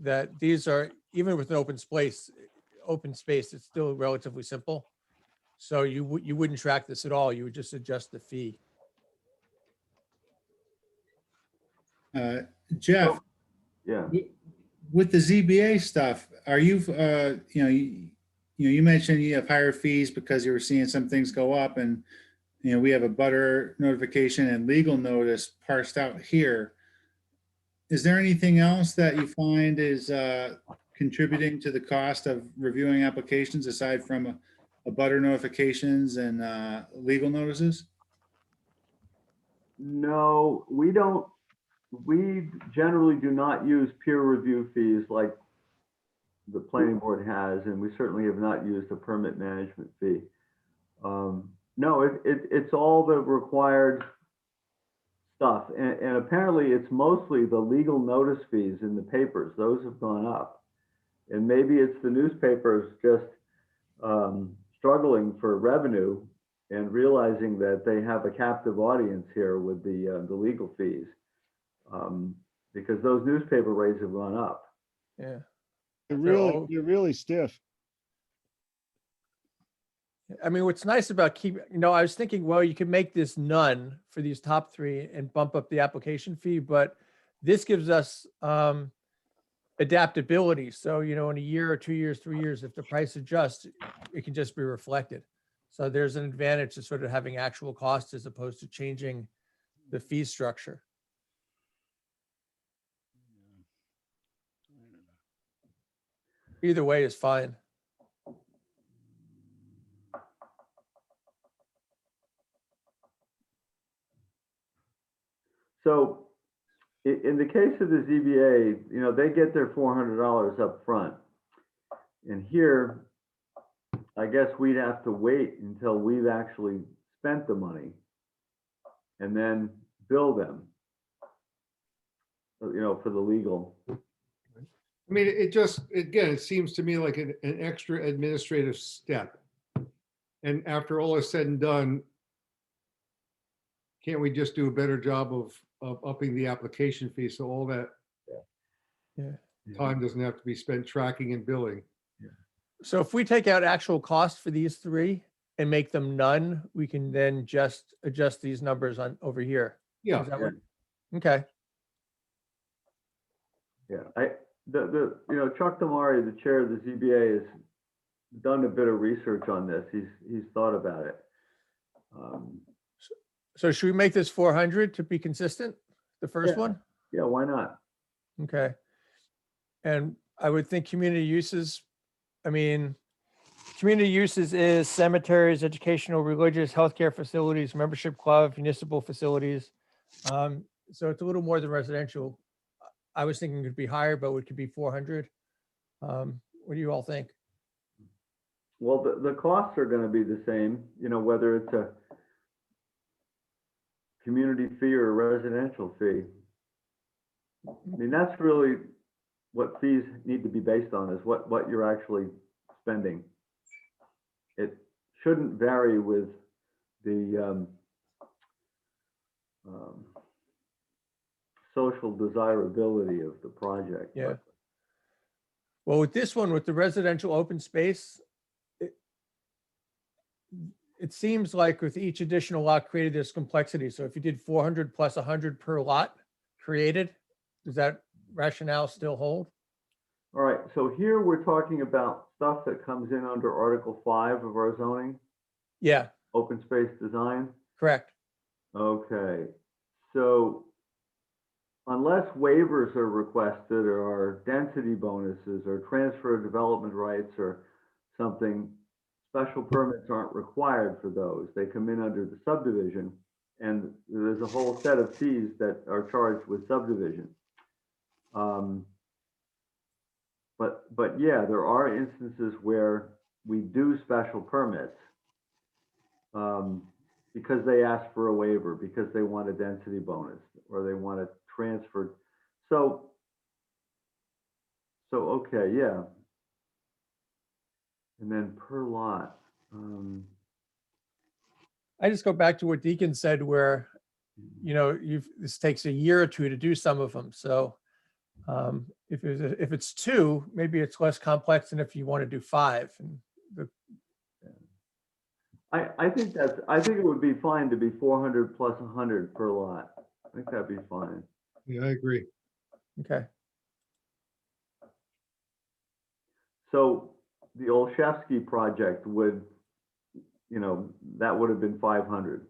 that these are, even with an open space, it's still relatively simple. So you wouldn't track this at all. You would just adjust the fee. Jeff, Yeah. with the ZBA stuff, are you, you mentioned you have higher fees because you were seeing some things go up, and, we have a butter notification and legal notice parsed out here. Is there anything else that you find is contributing to the cost of reviewing applications aside from a butter notifications and legal notices? No, we don't. We generally do not use peer review fees like the planning board has, and we certainly have not used a permit management fee. No, it's all the required stuff. And apparently it's mostly the legal notice fees in the papers. Those have gone up. And maybe it's the newspapers just struggling for revenue and realizing that they have a captive audience here with the legal fees. Because those newspaper rates have gone up. Yeah. You're really stiff. I mean, what's nice about I was thinking, well, you could make this none for these top three and bump up the application fee, but this gives us adaptability. So, in a year or 2 years, 3 years, if the price adjusts, it can just be reflected. So there's an advantage to sort of having actual costs as opposed to changing the fee structure. Either way is fine. So in the case of the ZBA, they get their $400 up front. And here, I guess we'd have to wait until we've actually spent the money and then bill them, for the legal. I mean, it seems to me like an extra administrative step. And after all is said and done, can't we just do a better job of upping the application fee so all that time doesn't have to be spent tracking and billing? So if we take out actual costs for these three and make them none, we can then just adjust these numbers on over here. Yeah. Is that what- Okay. Yeah, Chuck Damari, the chair of the ZBA, has done a bit of research on this. He's thought about it. So should we make this 400 to be consistent? The first Yeah. one? Yeah, why not? Okay. And I would think community uses, community uses is cemeteries, educational, religious, healthcare facilities, membership club, municipal facilities. So it's a little more than residential. I was thinking it could be higher, but it could be 400. What do you all think? Well, the costs are going to be the same, whether it's a community fee or a residential fee. I mean, that's really what fees need to be based on, is what you're actually spending. It shouldn't vary with the social desirability of the project. Yeah. Well, with this one, with the residential open space, it seems like with each additional lot created, there's complexity. So if you did 400 plus 100 per lot created, does that rationale still hold? All right, so here we're talking about stuff that comes in under Article 5 of our zoning, Yeah, open space design. correct. Okay, so unless waivers are requested or density bonuses or transfer of development rights or something special permits aren't required for those. They come in under the subdivision, and there's a whole set of fees that are charged with subdivision. But yeah, there are instances where we do special permits because they ask for a waiver, because they want a density bonus, or they want to transfer. So okay, yeah. And then per lot. I just go back to what Deacon said, where, you know, this takes a year or two to do some of them. So if it's two, maybe it's less complex than if you want to do five. And I think it would be fine to be 400 plus 100 per lot. I think that'd be fine. Yeah, I agree. okay. So the Olszewski project would, you know, that would have been 500.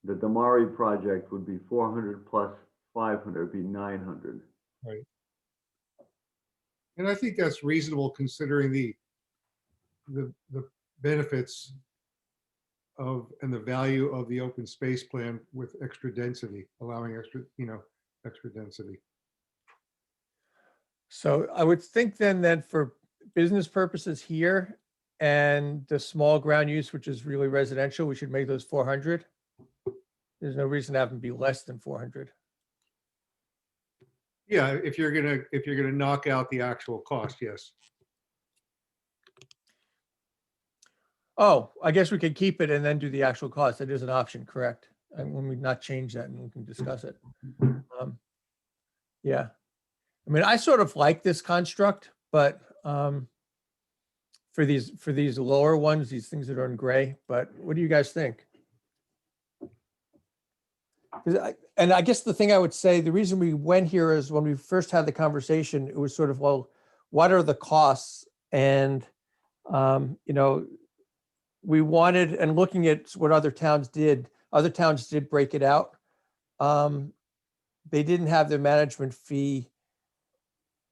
The Damari project would be 400 plus 500, be 900. Right. And I think that's reasonable considering the benefits of and the value of the open space plan with extra density, allowing extra density. So I would think then that for business purposes here and the small ground use, which is really residential, we should make those 400. There's no reason to have them be less than 400. Yeah, if you're gonna knock out the actual cost, yes. Oh, I guess we could keep it and then do the actual cost. That is an option, correct? And when we not change that, and we can discuss it. Yeah. I mean, I sort of like this construct, but for these lower ones, these things that are in gray, but what do you guys think? And I guess the thing I would say, the reason we went here is when we first had the conversation, it was sort of, well, what are the costs? And, you know, we wanted, and looking at what other towns did break it out. They didn't have their management fee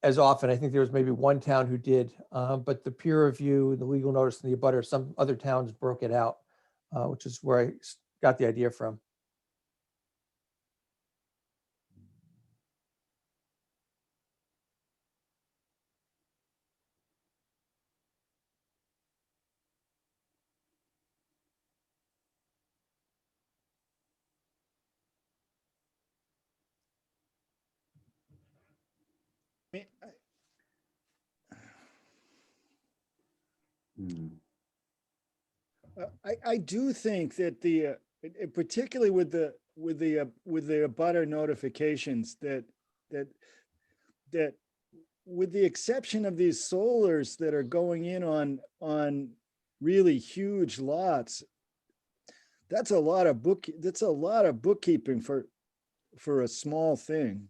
as often. I think there was maybe one town who did, but the peer review, the legal notice, and the abutter, some other towns broke it out, which is where I got the idea from. I do think that particularly with the abutter notifications that with the exception of these solars that are going in on really huge lots, that's a lot of bookkeeping for a small thing.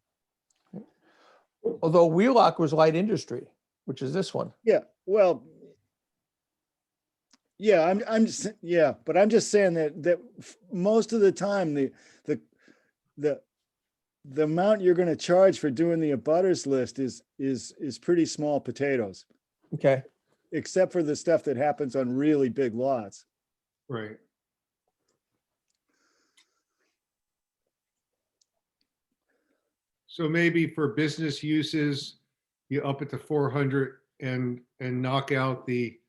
Although Wheelock was light industry, which is this one. Yeah, well, yeah, but I'm just saying that most of the time the amount you're going to charge for doing the abutters list is pretty small potatoes. Okay. Except for the stuff that happens on really big lots. Right. So maybe for business uses, you up it to 400 and knock out the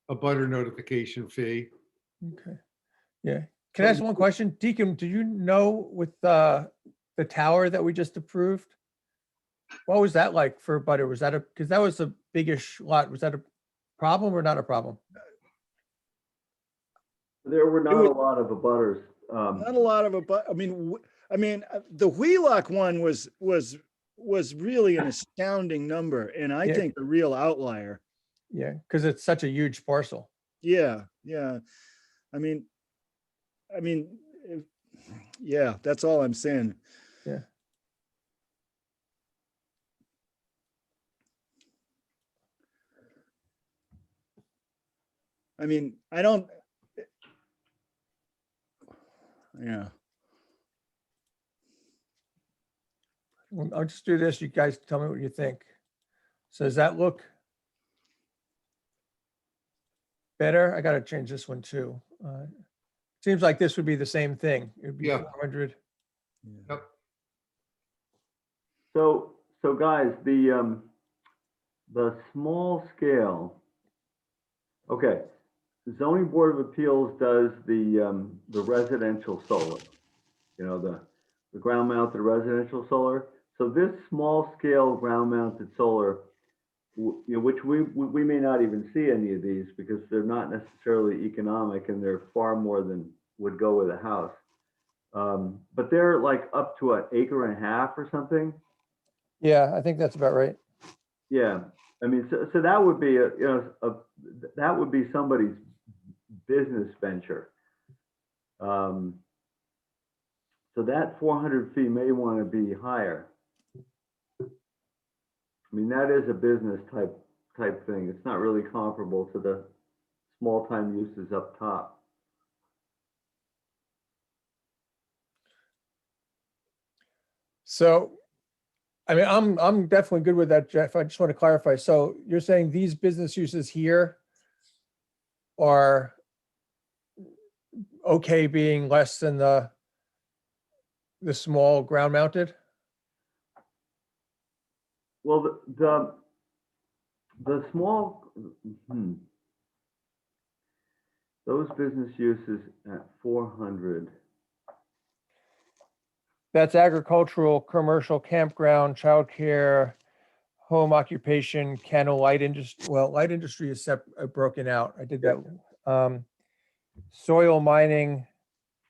abutter notification fee. Okay. Yeah. Can I ask one question? Deacon, do you know with the tower that we just approved? What was that like for abutter? Was that because that was a biggish lot. Was that a problem or not a problem? There were not a lot of abutters. Not a lot of I mean, the Wheelock one was really an astounding number, and I think a real outlier. Yeah, because it's such a huge parcel. Yeah. I mean, yeah, that's all I'm saying. Yeah. I mean, I don't. Yeah. I'll just do this. You guys tell me what you think. So does that look better? I gotta change this one too. Seems like this would be the same thing. It would be Yeah. 400. Yep. So guys, the small scale. Okay, the zoning board of appeals does the residential solar. You know, the ground mounted residential solar. So this small scale ground mounted solar, you know, which we may not even see any of these because they're not necessarily economic and they're far more than would go with a house. But they're like up to an acre and a half or something. Yeah, I think that's about right. Yeah, I mean, so that would be that would be somebody's business venture. So that 400 feet may want to be higher. I mean, that is a business type thing. It's not really comparable to the small time uses up top. So, I mean, I'm definitely good with that, Jeff. I just want to clarify. So you're saying these business uses here are okay being less than the small ground mounted? Well, the small, those business uses at 400. That's agricultural, commercial, campground, childcare, home occupation, kennel, light industry. Well, light industry is broken out. I did that. Soil mining,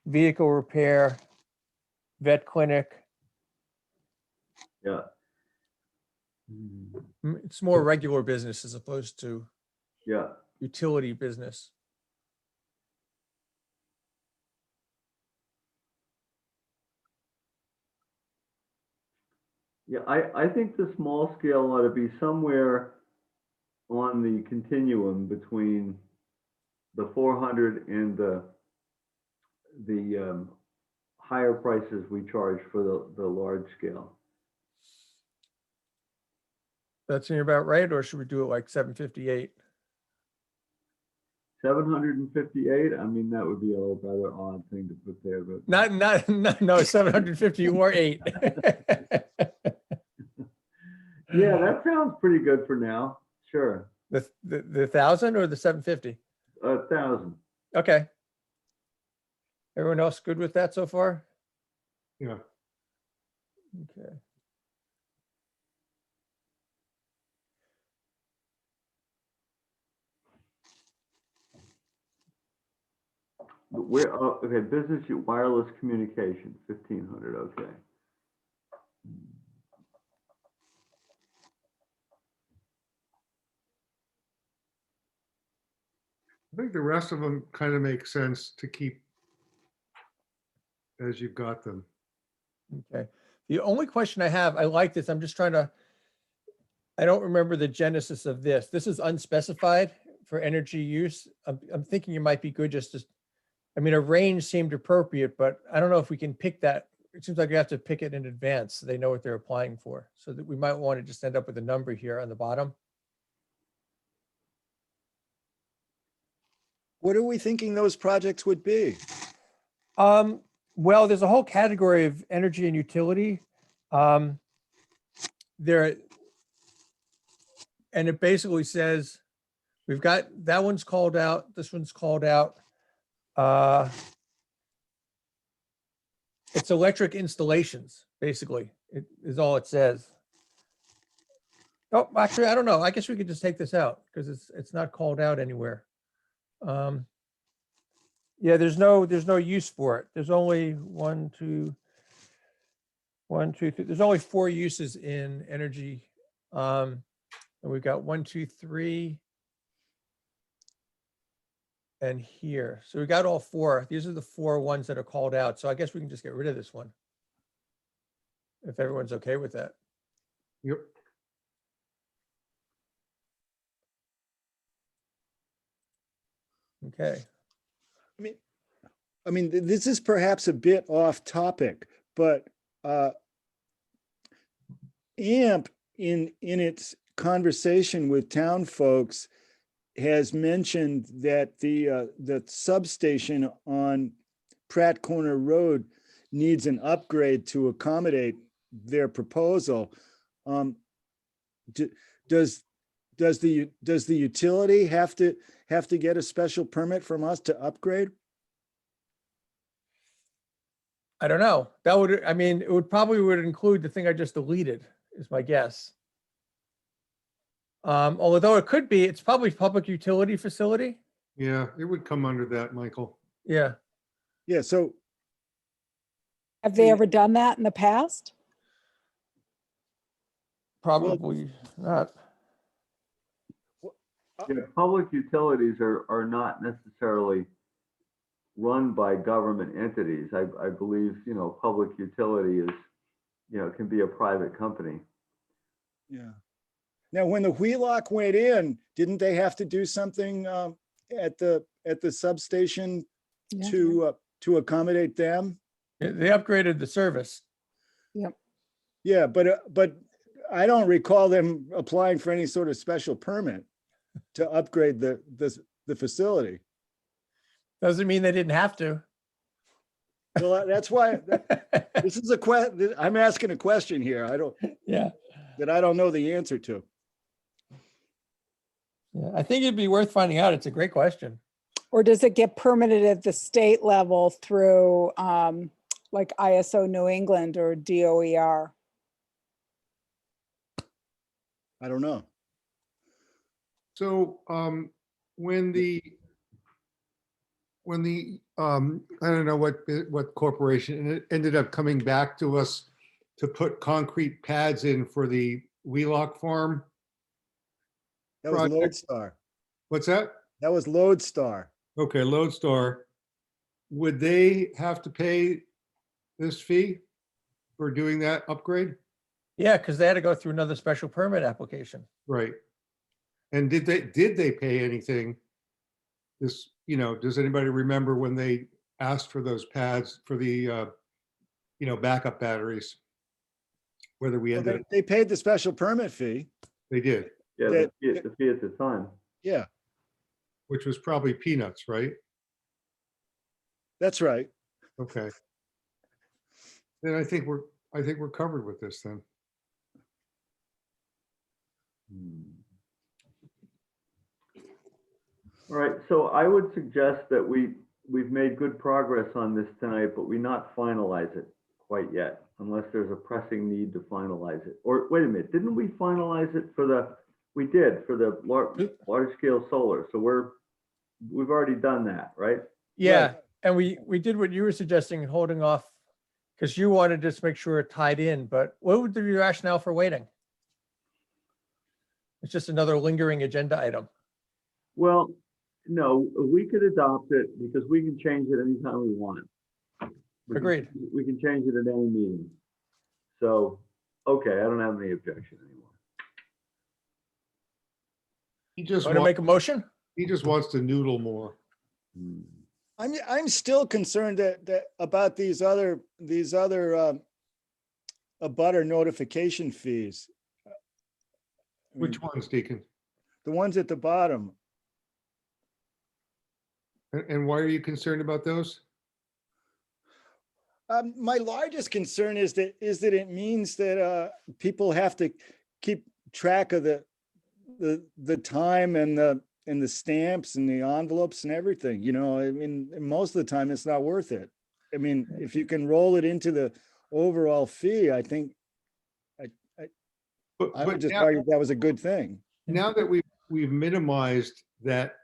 vehicle repair, vet clinic. Yeah. It's more regular business as opposed to Yeah. utility business. Yeah, I think the small scale ought to be somewhere on the continuum between the 400 and the higher prices we charge for the large scale. That seem about right, or should we do it like 758? 758, I mean, that would be a little rather odd thing to put there, but. No, 750 or 8. Yeah, that sounds pretty good for now. Sure. The 1,000 or the 750? 1,000. Okay. Everyone else good with that so far? Yeah. Okay. Where, okay, business wireless communication, 1,500, okay. I think the rest of them kind of make sense to keep as you've got them. Okay. The only question I have, I like this. I'm just trying to, I don't remember the genesis of this. This is unspecified for energy use. I'm thinking it might be good just to, I mean, a range seemed appropriate, but I don't know if we can pick that. It seems like you have to pick it in advance so they know what they're applying for. So that we might want to just end up with a number here on the bottom. What are we thinking those projects would be? Well, there's a whole category of energy and utility. There, and it basically says, we've got, that one's called out, this one's called out. It's electric installations, basically, it is all it says. Oh, actually, I don't know. I guess we could just take this out because it's not called out anywhere. Yeah, there's no use for it. There's only one, two, three. There's only 4 uses in energy. And we've got 1, 2, 3. And here. So we got all 4. These are the 4 ones that are called out. So I guess we can just get rid of this one. If everyone's okay with that. Yep. Okay. I mean, this is perhaps a bit off topic, but AMP in its conversation with town folks has mentioned that the substation on Pratt Corner Road needs an upgrade to accommodate their proposal. Does the utility have to get a special permit from us to upgrade? I don't know. That would, I mean, it would probably would include the thing I just deleted, is my guess. Although it could be, it's probably public utility facility. Yeah, it would come under that, Michael. Yeah. Yeah, so Have they ever done that in the past? Probably not. Yeah, public utilities are not necessarily run by government entities. I believe, public utility is, can be a private company. yeah. Now, when the Wheelock went in, didn't they have to do something at the substation Yeah. to accommodate them? They upgraded the service. Yeah, but I don't recall them applying for any sort of special permit to upgrade the facility. Doesn't mean they didn't have to. Well, that's why this is I'm asking a question here. Yeah. That I don't know the answer to. Yeah. I think it'd be worth finding out. It's a great question. Or does it get permitted at the state level through like ISO New England or DOER? I don't know. So when the I don't know what corporation, and it ended up coming back to us to put concrete pads in for the Wheelock farm. That was Project. Lodestar. What's that? That was Lodestar. Okay, Lodestar. Would they have to pay this fee for doing that upgrade? Yeah, because they had to go through another special permit application. Right. And did they pay anything? This, does anybody remember when they asked for those pads for the, backup batteries? Whether we Well, ended up, they paid the special permit fee. they did, Yeah, That- the fee at the time. Yeah, which was probably peanuts, right? that's right. Okay. Then I think we're covered with this then. All right, so I would suggest that we've made good progress on this tonight, but we not finalize it quite yet, unless there's a pressing need to finalize it. Or wait a minute, didn't we finalize it we did for the large scale solar. So we've already done that, right? Yeah. Right. And we did what you were suggesting, holding off, because you wanted to just make sure it tied in, but what would be the rationale for waiting? It's just another lingering agenda item. Well, no, we could adopt it because we can change it anytime we want. Agreed. We can change it at any meeting. So, okay, I don't have any objection anymore. He just Want to make wants, a motion? he just wants to noodle more. I'm still concerned that about these other abutter notification fees. Which ones, Deacon? The ones at the bottom. And why are you concerned about those? My largest concern is that it means that people have to keep track of the time and the stamps and the envelopes and everything. I mean, most of the time it's not worth it. I mean, if you can roll it into the overall fee, I think I would just argue that was a good thing. Now that we've minimized that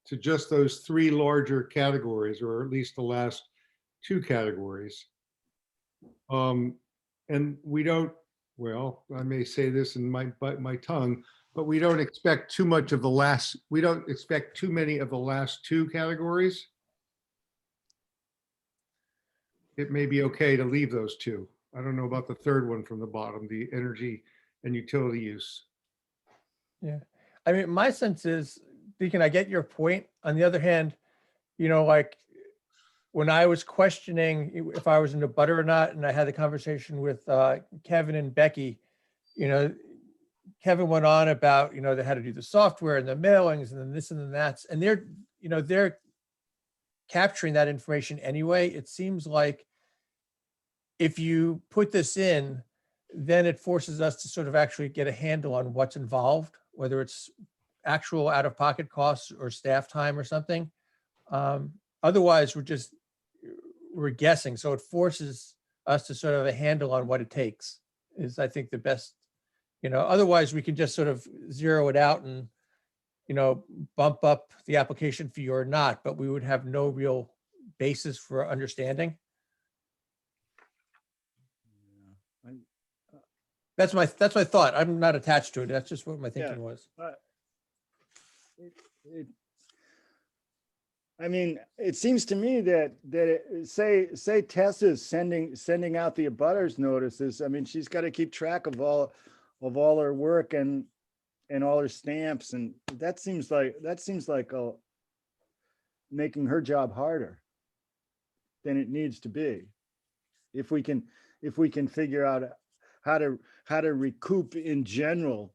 to just those three larger categories, or at least the last two categories. And we don't, well, I may say this and might bite my tongue, but we don't expect too many of the last two categories. It may be okay to leave those two. I don't know about the third one from the bottom, the energy and utility use. Yeah. I mean, my sense is, Deacon, I get your point. On the other hand, like when I was questioning if I was in a butter or not, and I had the conversation with Kevin and Becky, Kevin went on about, they had to do the software and the mailings and then this and then that, and they're capturing that information anyway. It seems like if you put this in, then it forces us to sort of actually get a handle on what's involved, whether it's actual out-of-pocket costs or staff time or something. Otherwise, we're guessing. So it forces us to sort of have a handle on what it takes is, I think, the best, otherwise we can just sort of zero it out and, bump up the application fee or not, but we would have no real basis for understanding. That's my thought. I'm not attached to it. That's just what my thinking was. I mean, it seems to me that say Tessa's sending out the abutters notices. I mean, she's got to keep track of all her work and all her stamps, and that seems like making her job harder than it needs to be. If we can figure out how to recoup in general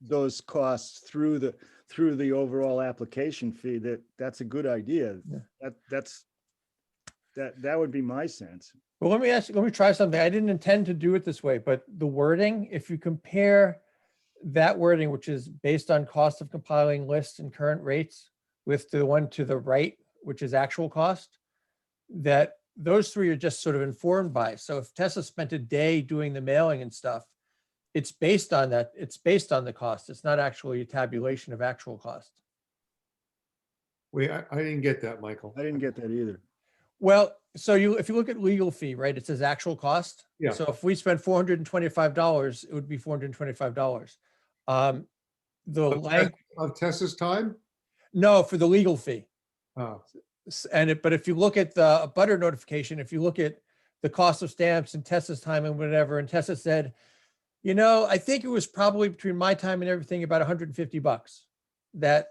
those costs through the overall application fee, that's a good idea. Yeah. That would be my sense. Well, let me try something. I didn't intend to do it this way, but the wording, if you compare that wording, which is based on cost of compiling lists and current rates, with the one to the right, which is actual cost, that those three are just sort of informed by. So if Tessa spent a day doing the mailing and stuff, it's based on that. It's based on the cost. It's not actually a tabulation of actual cost. Wait, I didn't get that, Michael. I didn't get that either. Well, so if you look at legal fee, right, it says actual cost. Yeah. So if we spent $425, it would be $425. The length, Of Tessa's time? no, for the legal fee. Oh, But if you look at the butter notification, if you look at the cost of stamps and Tessa's time and whatever, and Tessa said, I think it was probably between my time and everything about $150 that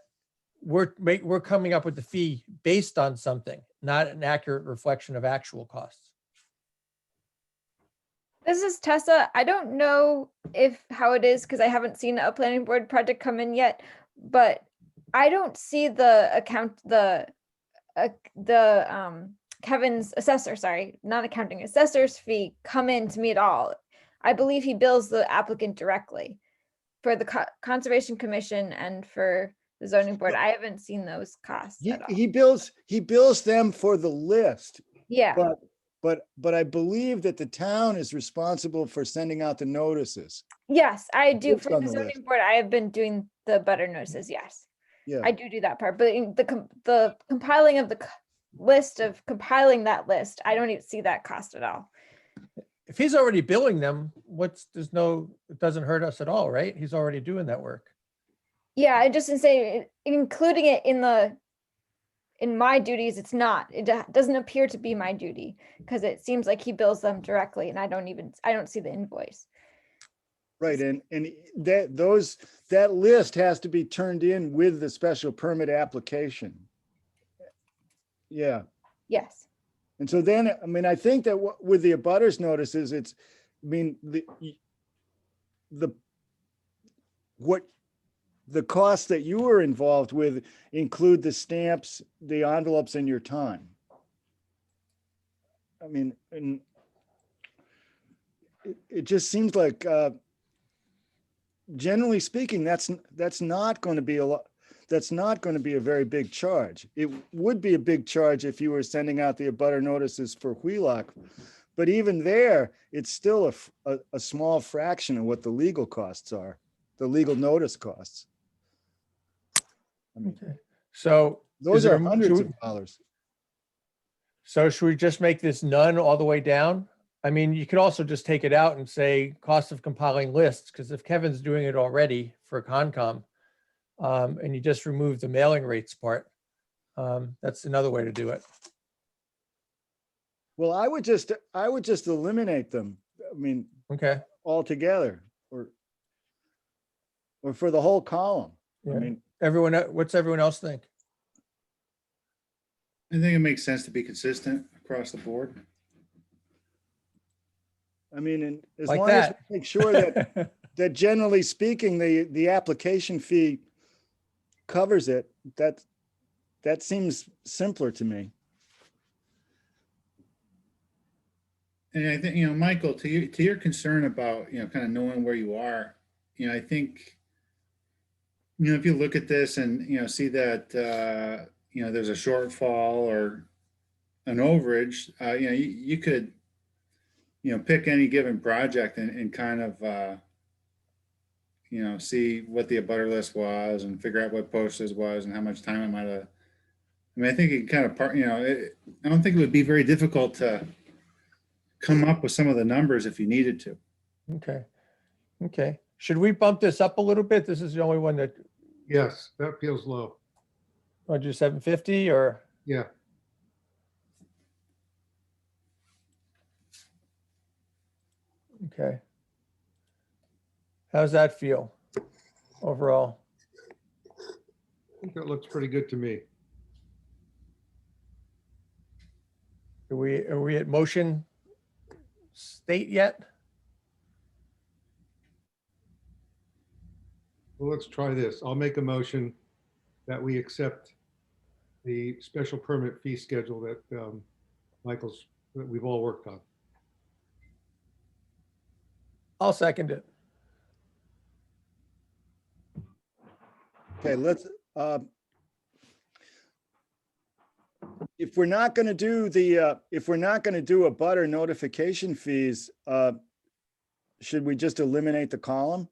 we're coming up with the fee based on something, not an accurate reflection of actual costs. This is Tessa. I don't know how it is because I haven't seen a planning board project come in yet, but I don't see the account, Kevin's assessor's fee come in to me at all. I believe he bills the applicant directly for the Conservation Commission and for the zoning board. I haven't seen those costs at all. He bills them for the list, Yeah, but I believe that the town is responsible for sending out the notices. yes, I do. It's For on the the zoning list. board, I have been doing the butter notices, yes. Yeah. I do that part, but in the compiling of the list of compiling that list, I don't even see that cost at all. If he's already billing them, it doesn't hurt us at all, right? He's already doing that work. Yeah, I just didn't say including it in my duties. It doesn't appear to be my duty because it seems like he bills them directly, and I don't see the invoice. Right, and that list has to be turned in with the special permit application. Yeah, Yes. and so then, I mean, I think that with the abutters notices, the costs that you were involved with include the stamps, the envelopes, and your time. I mean, and it just seems like, generally speaking, that's not going to be a lot. That's not going to be a very big charge. It would be a big charge if you were sending out the abutter notices for Wheelock, but even there, it's still a small fraction of what the legal costs are, the legal notice costs. I mean, Okay. So those is there are a- hundreds should of dollars. So should we just make this none all the way down? I mean, you could also just take it out and say cost of compiling lists, because if Kevin's doing it already for Concom, and you just remove the mailing rates part, that's another way to do it. Well, I would just eliminate them. I mean, Okay. altogether, or for the whole column. I Yeah. mean, What's everyone else think? I think it makes sense to be consistent across the board. I mean, and as Like long as that. we make sure that, that generally speaking, the application fee covers it, that seems simpler to me. And I think, Michael, to your concern about, kind of knowing where you are, I think, if you look at this and, see that, there's a shortfall or an overage, you could, pick any given project and kind of, see what the abutter list was and figure out what postage was and how much time it might have. I mean, I think it kind of I don't think it would be very difficult to come up with some of the numbers if you needed to. Okay. Okay. Should we bump this up a little bit? This is the only one that, Yes, that feels low. want to do 750 or? Yeah. Okay. How's that feel overall? I think that looks pretty good to me. Are we at motion state yet? Well, let's try this. I'll make a motion that we accept the special permit fee schedule that that we've all worked on. I'll second it. Okay, let's, if we're not gonna do the, if we're not gonna do a butter notification fees, should we just eliminate the column?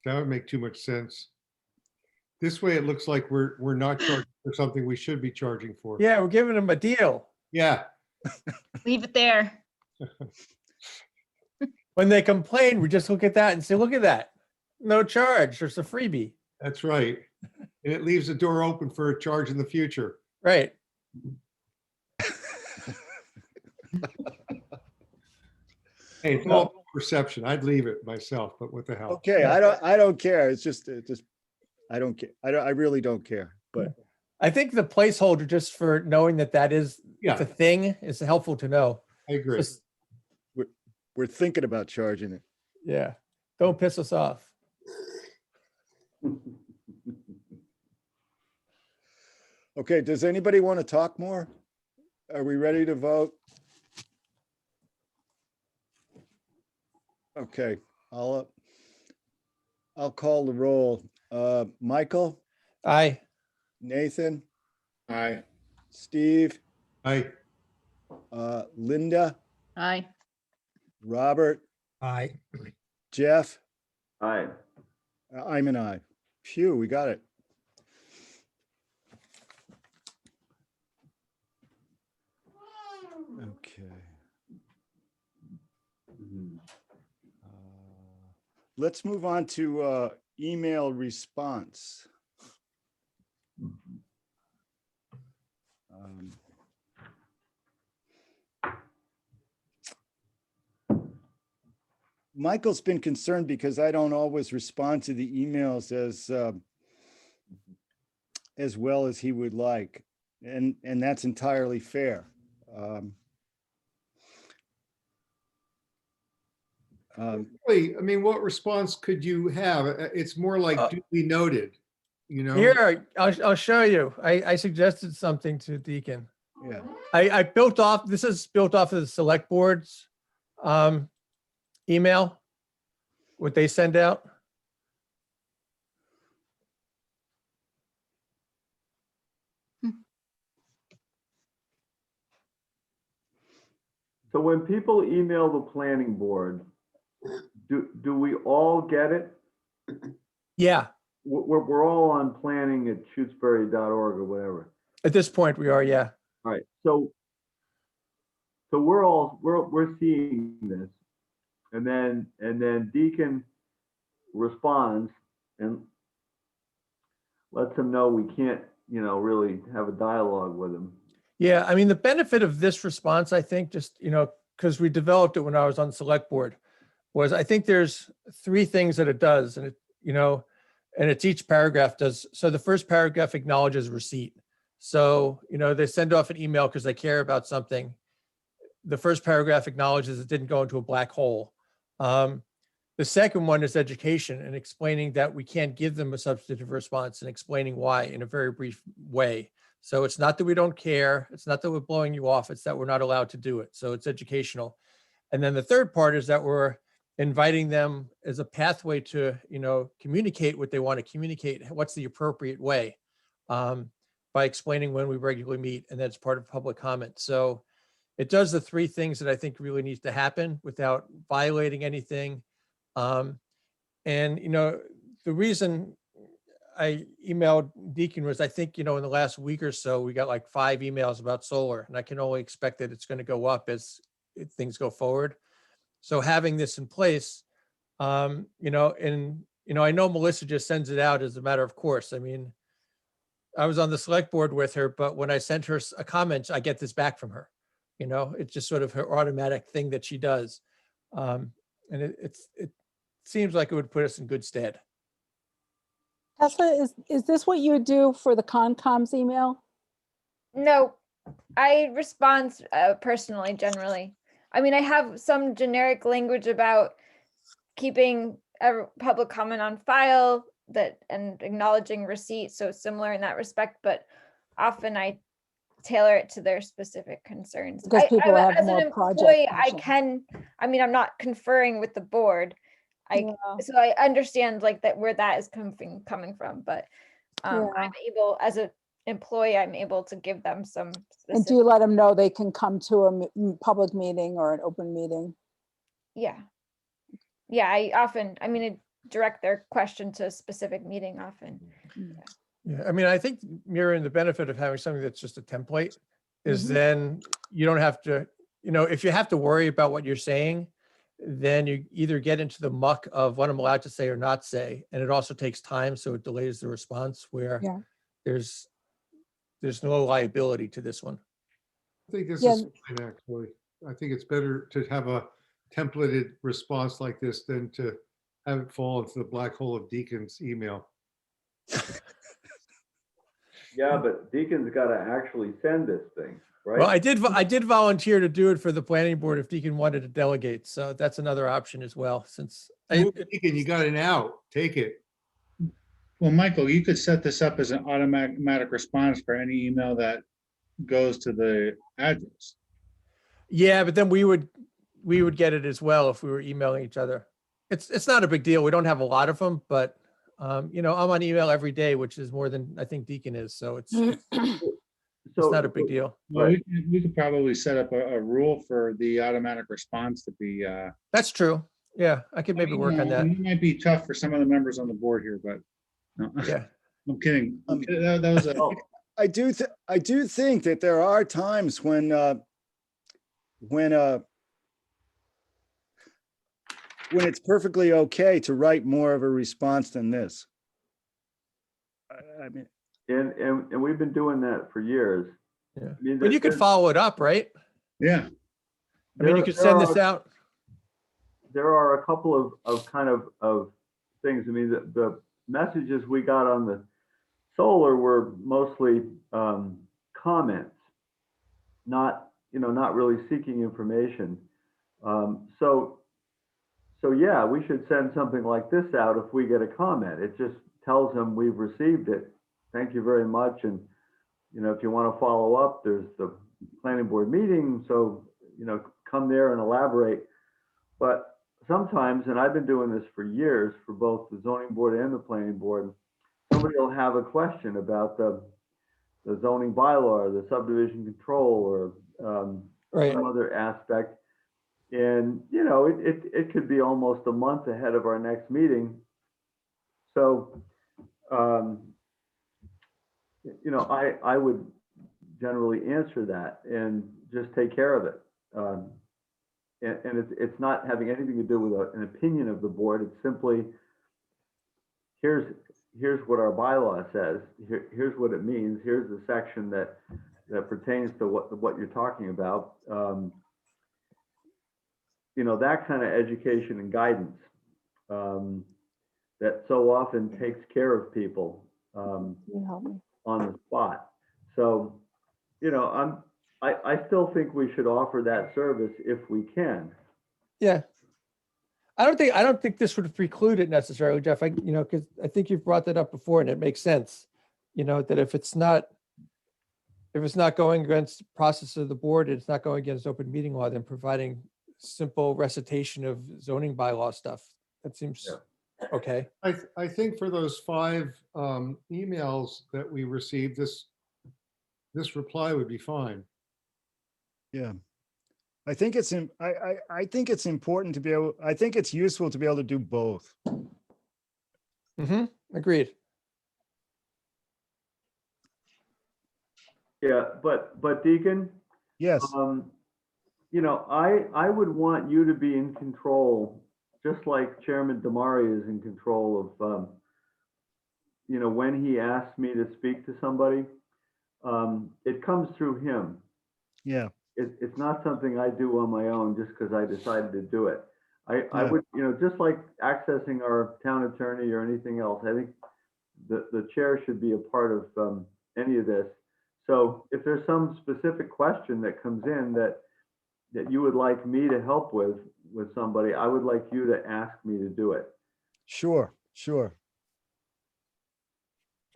That would make too much sense. This way, it looks like we're not charging for something we should be charging for. Yeah, we're giving them a deal. Yeah, Leave it there. When they complain, we just look at that and say, look at that. No charge. There's a freebie. that's right. And it leaves the door open for a charge in the future. Right. Hey, it's all perception. I'd leave it myself, but what the hell? Okay, I don't care. It's just, I don't care. I really don't care, but I think the placeholder just for knowing that that is Yeah, the thing is helpful to know. I agree. Just, we're thinking about charging it. yeah. Don't piss us off. Okay, does anybody want to talk more? Are we ready to vote? Okay, I'll call the roll. Michael, Aye. Nathan, Aye. Steve, I, Linda, Aye. Robert, Aye. Jeff, Aye. I'm an aye. Phew, we got it. Okay. Let's move on to email response. Um, Michael's been concerned because I don't always respond to the emails as well as he would like, and that's entirely fair. Really, I mean, what response could you have? It's more like duly noted, you know? Here, I'll show you. I suggested something to Deacon. Yeah. I built off, this is built off of the select board's email, what they send out. So when people email the planning board, do we all get it? Yeah, We're all on planning@shutesbury.org or whatever. at this point we are, yeah. All right, so we're seeing this, and then Deacon responds and lets him know we can't, really have a dialogue with him. Yeah, I mean, the benefit of this response, I think, just, because we developed it when I was on select board, was I think there's 3 things that it does, and and it's each paragraph does. So the first paragraph acknowledges receipt. So, they send off an email because they care about something. the first paragraph acknowledges it didn't go into a black hole. The second one is education and explaining that we can't give them a substantive response and explaining why in a very brief way. So it's not that we don't care. It's not that we're blowing you off. It's that we're not allowed to do it. So it's educational. And then the third part is that we're inviting them as a pathway to, communicate what they want to communicate. What's the appropriate way, by explaining when we regularly meet, and that's part of public comment. So it does the three things that I think really needs to happen without violating anything. And the reason I emailed Deacon was I think, in the last week or so, we got like 5 emails about solar, and I can only expect that it's going to go up as things go forward. So having this in place, I know Melissa just sends it out as a matter of course. I mean, I was on the select board with her, but when I sent her a comment, I get this back from her. It's just sort of her automatic thing that she does. And it seems like it would put us in good stead. Tessa, is this what you would do for the Concom's email? No, I respond personally, generally. I mean, I have some generic language about keeping a public comment on file and acknowledging receipt, so similar in that respect, but often I tailor it to their specific concerns. Because people have as more an project employee, passion. I'm not conferring with the board. Yeah. So I understand like that where that is coming from, but Yeah. I'm able, as an employee, I'm able to give them some And specific. do you let them know they can come to a public meeting or an open meeting? Yeah. Yeah, I direct their question to a specific meeting often. Yeah, I mean, I think mirroring the benefit of having something that's just a template is then you don't have to, if you have to worry about what you're saying, then you either get into the muck of what I'm allowed to say or not say. And it also takes time, so it delays the response where Yeah. there's no liability to this one. I think this Yeah. is fine, actually. I think it's better to have a templated response like this than to have it fall into the black hole of Deacon's email. Yeah, but Deacon's got to actually send this thing, right? Well, I did volunteer to do it for the planning board if Deacon wanted to delegate. So that's another option as well, since Deacon, you got an out. Take it. Well, Michael, you could set this up as an automatic response for any email that goes to the address. yeah, but then we would get it as well if we were emailing each other. It's not a big deal. We don't have a lot of them, but I'm on email every day, which is more than I think Deacon is. So it's not a big deal. Well, we could probably set up a rule for the automatic response to be. That's true. Yeah, I could maybe work on that. It might be tough for some of the members on the board here, but no, Yeah. I'm kidding. That was a. I do think that there are times when it's perfectly okay to write more of a response than this. I mean, And we've been doing that for years. Yeah. I mean, But you could follow it up, right? Yeah. I mean, you could send this out. There are a couple of kind of things. I mean, the messages we got on the solar were mostly comments, not really seeking information. So yeah, we should send something like this out if we get a comment. It just tells them we've received it. Thank you very much. And, if you want to follow up, there's the planning board meeting. So, come there and elaborate. But sometimes, and I've been doing this for years for both the zoning board and the planning board, somebody will have a question about the zoning bylaw or the subdivision control or Right. some other aspect. And, it could be almost a month ahead of our next meeting. So, I would generally answer that and just take care of it. And it's not having anything to do with an opinion of the board. It's simply, here's what our bylaw says. Here's what it means. Here's the section that pertains to what you're talking about. That kind of education and guidance that so often takes care of people You help me. on the spot. So, I still think we should offer that service if we can. Yeah. I don't think this would preclude it necessarily, Jeff. Because I think you've brought that up before and it makes sense. That if it's not going against the process of the board, it's not going against open meeting law, then providing simple recitation of zoning bylaw stuff. That seems okay. I think for those 5 emails that we received, this reply would be fine. Yeah. I think it's, I think it's important to be able, I think it's useful to be able to do both. Agreed. Yeah, but Deacon, Yes, I would want you to be in control, just like Chairman Damari is in control of, when he asks me to speak to somebody, it comes through him. yeah, It's not something I do on my own just because I decided to do it. I Yeah. would, just like accessing our town attorney or anything else, I think the chair should be a part of any of this. So if there's some specific question that comes in that you would like me to help with somebody, I would like you to ask me to do it. sure.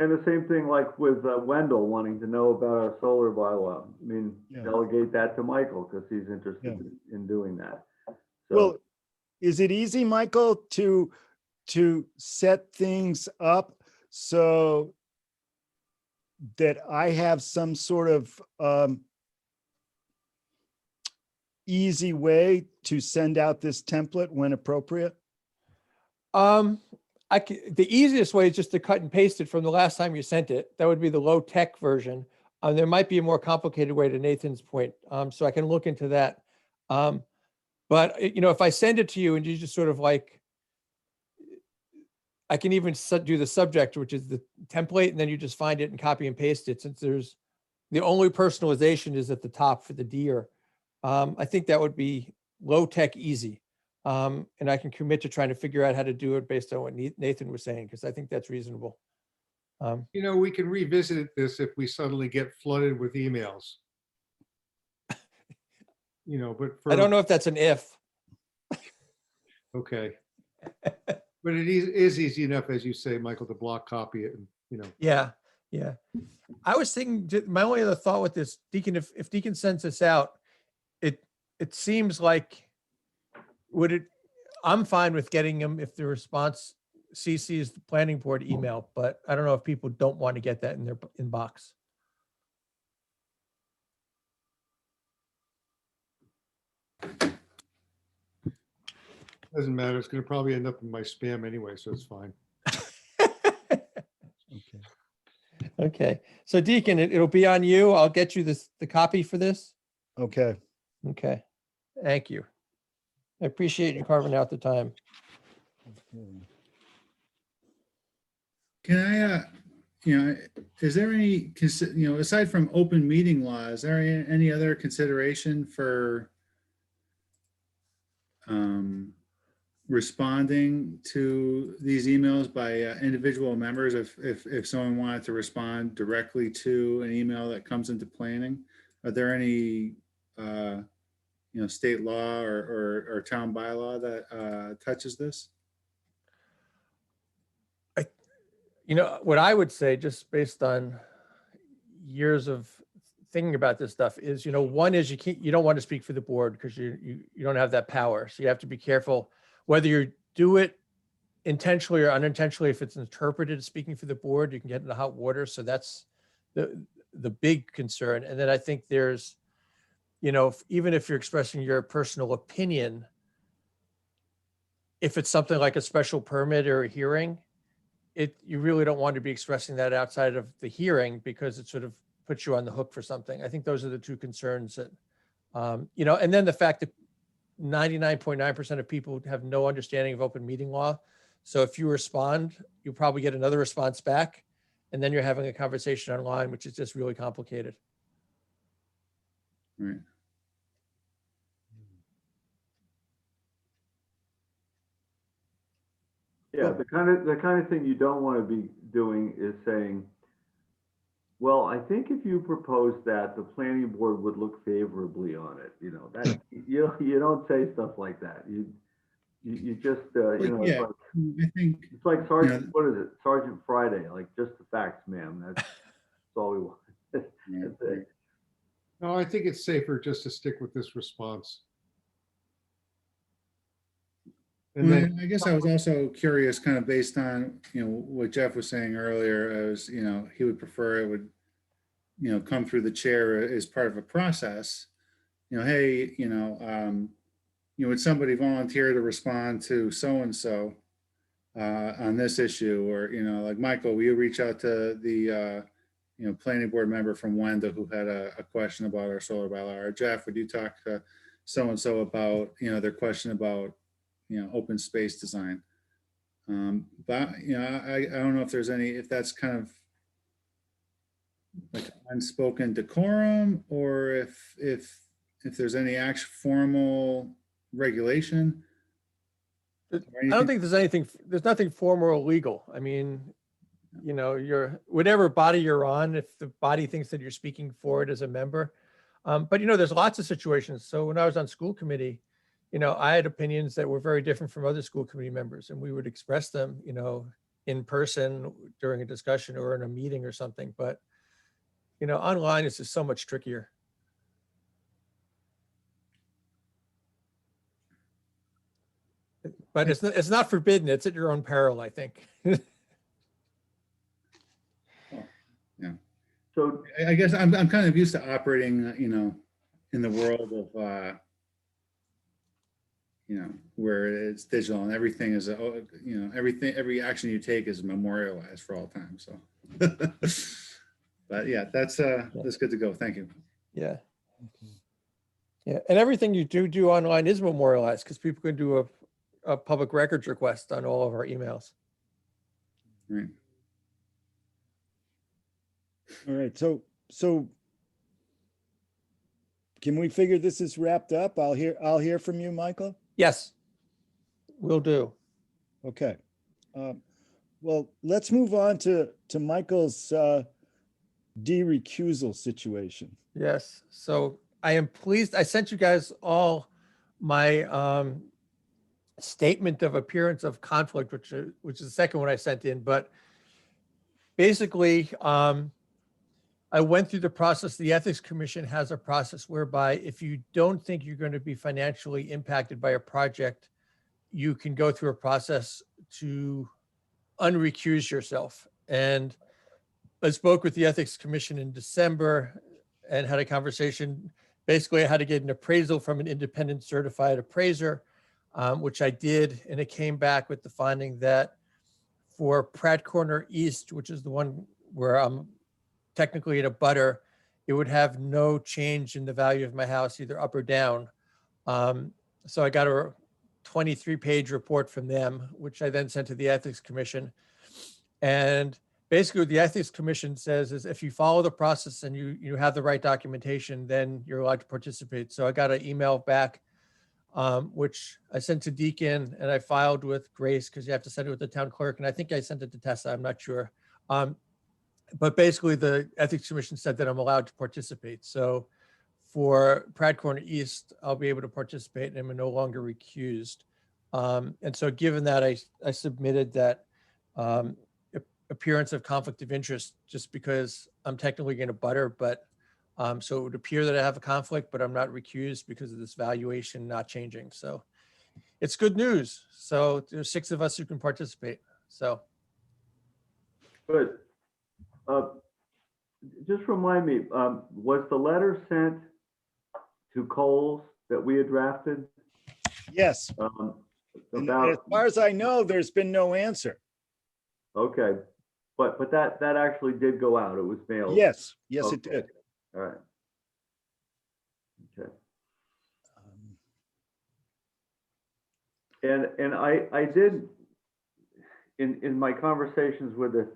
And the same thing like with Wendell wanting to know about our solar bylaw. I mean, Yeah. delegate that to Michael because he's interested Yeah. in doing that. So, Well, is it easy, Michael, to set things up so that I have some sort of easy way to send out this template when appropriate? The easiest way is just to cut and paste it from the last time you sent it. That would be the low tech version. There might be a more complicated way, to Nathan's point. So I can look into that. But if I send it to you and you just sort of like, I can even do the subject, which is the template, and then you just find it and copy and paste it, since the only personalization is at the top for the deer. I think that would be low tech easy. And I can commit to trying to figure out how to do it based on what Nathan was saying, because I think that's reasonable. We can revisit this if we suddenly get flooded with emails. But I don't know if that's an if. Okay. But it is easy enough, as you say, Michael, to block copy it and, Yeah. I was thinking, my only other thought with this, Deacon, if Deacon sends this out, it seems like, I'm fine with getting them if the response CCs the planning board email, but I don't know if people don't want to get that in their inbox. doesn't matter. It's going to probably end up in my spam anyway, so it's fine. Okay. Okay. So Deacon, it'll be on you. I'll get you the copy for this. Okay. Okay. Thank you. I appreciate you carving out the time. Can I, is there any, aside from open meeting law, is there any other consideration for responding to these emails by individual members if someone wanted to respond directly to an email that comes into planning? Are there any state law or town bylaw that touches this? What I would say, just based on years of thinking about this stuff, is, one is you don't want to speak for the board because you don't have that power. So you have to be careful whether you do it intentionally or unintentionally. If it's interpreted as speaking for the board, you can get into hot water. So that's the big concern. And then I think there's, even if you're expressing your personal opinion, if it's something like a special permit or a hearing, you really don't want to be expressing that outside of the hearing, because it sort of puts you on the hook for something. I think those are the two concerns that, and then the fact that 99.9% of people have no understanding of open meeting law. So if you respond, you'll probably get another response back, and then you're having a conversation online, which is just really complicated. Right. yeah, the kind of thing you don't want to be doing is saying, Well, I think if you propose that, the planning board would look favorably on it, you know, that, you don't say stuff like that. You just, you know, Yeah, I think, it's like you Sergeant, know, what is it? Sergeant Friday, like just the facts, ma'am. That's all we want. That's it. No, I think it's safer just to stick with this response. And then, I guess I was also curious, kind of based on, you know, what Jeff was saying earlier, as, you know, he would prefer it would, you know, come through the chair as part of a process. You know, hey, would somebody volunteer to respond to so-and-so on this issue? Or, you know, like, Michael, will you reach out to the, planning board member from Wenda who had a question about our solar bylaw? Or Jeff, would you talk to so-and-so about, you know, their question about, you know, open space design? But, you know, I don't know if there's any, if that's kind of like unspoken decorum, or if there's any actual formal regulation. I don't think there's nothing formal or legal. I mean, you know, whatever body you're on, if the body thinks that you're speaking for it as a member. But, you know, there's lots of situations. So when I was on school committee, you know, I had opinions that were very different from other school committee members, and we would express them, you know, in person during a discussion or in a meeting or something. But, you know, online is just so much trickier. But it's not forbidden. It's at your own peril, I think. Yeah. So, I guess I'm kind of used to operating, you know, in the world of, where it's digital and everything is, every action you take is memorialized for all time. So, but yeah, that's good to go. Thank you. Yeah. Yeah. And everything you do online is memorialized because people can do a public records request on all of our emails. Right. All right, so can we figure this is wrapped up? I'll hear from you, Michael. Yes, will do. Okay. Well, let's move on to Michael's de-recusal situation. Yes. So I am pleased. I sent you guys all my statement of appearance of conflict, which is the second one I sent in. But basically, I went through the process. The Ethics Commission has a process whereby if you don't think you're going to be financially impacted by a project, you can go through a process to unrecuse yourself. And I spoke with the Ethics Commission in December and had a conversation. Basically, I had to get an appraisal from an independent certified appraiser, which I did. And it came back with the finding that for Pratt Corner East, which is the one where I'm technically in a butter, it would have no change in the value of my house, either up or down. So I got a 23-page report from them, which I then sent to the Ethics Commission. And basically what the Ethics Commission says is if you follow the process and you have the right documentation, then you're allowed to participate. So I got an email back, which I sent to Deacon and I filed with Grace because you have to send it with the town clerk. And I think I sent it to Tessa, I'm not sure. But basically the Ethics Commission said that I'm allowed to participate. So for Pratt Corner East, I'll be able to participate and I'm no longer recused. And so given that, I submitted that appearance of conflict of interest just because I'm technically going to butter, but so it would appear that I have a conflict, but I'm not recused because of this valuation not changing. So it's good news. So there's 6 of us who can participate. So. good. Just remind me, was the letter sent to Coles that we had drafted? Yes. And as far as I know, there's been no answer. Okay, but that actually did go out. It was mailed. Yes, yes, Okay. it did. All right. Okay. And I did in my conversations with the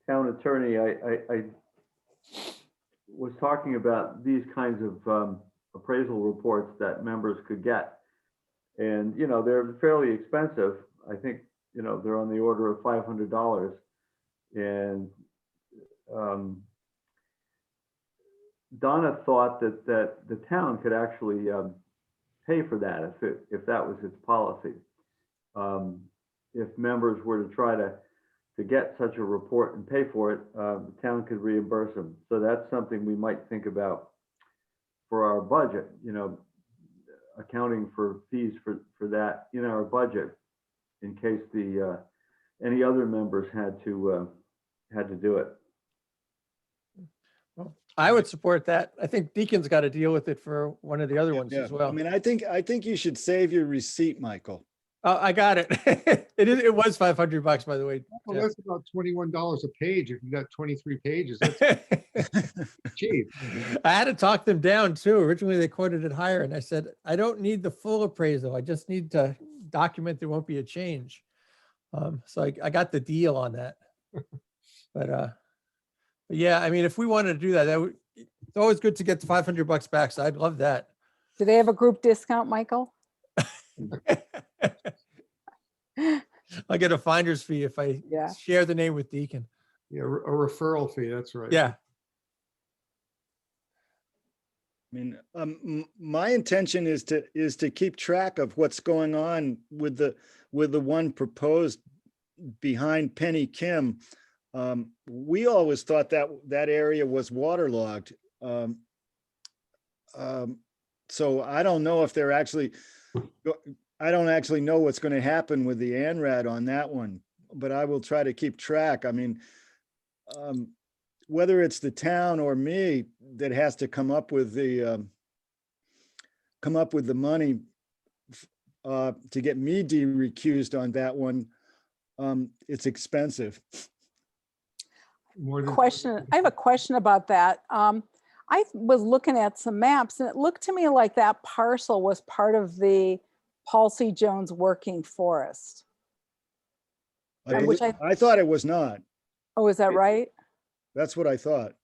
town attorney, I was talking about these kinds of appraisal reports that members could get. And, you know, they're fairly expensive. I think, you know, they're on the order of $500. And Donna thought that the town could actually pay for that if that was its policy. If members were to try to get such a report and pay for it, the town could reimburse them. So that's something we might think about for our budget, accounting for fees for that in our budget in case any other members had to do it. I would support that. I think Deacon's got to deal with it for one of the other ones as I well. mean, I think you should save your receipt, Michael. Oh, I got it. It was $500, by the way. Well, Jeff. that's about $21 a page. If you got 23 pages, that's cheap. I had to talk them down too. Originally, they quoted it higher, and I said, I don't need the full appraisal. I just need to document there won't be a change. So I got the deal on that. But yeah, I mean, if we wanted to do that, it's always good to get the $500 back. So I'd love that. Do they have a group discount, Michael? I'll get a finder's fee if I Yeah. share the name with Deacon. Yeah, a referral fee, that's right. Yeah. I mean, my intention is to keep track of what's going on with the one proposed behind Penny Kim. We always thought that area was waterlogged. So I don't know if they're actually, I don't actually know what's going to happen with the ANRAD on that one, but I will try to keep track. I mean, whether it's the town or me that has to come up with the money to get me de-recused on that one, it's expensive. More than I have a question about that. I was looking at some maps and it looked to me like that parcel was part of the Paul C. Jones working forest. Which I thought it was not. Oh, is that right? That's what I thought.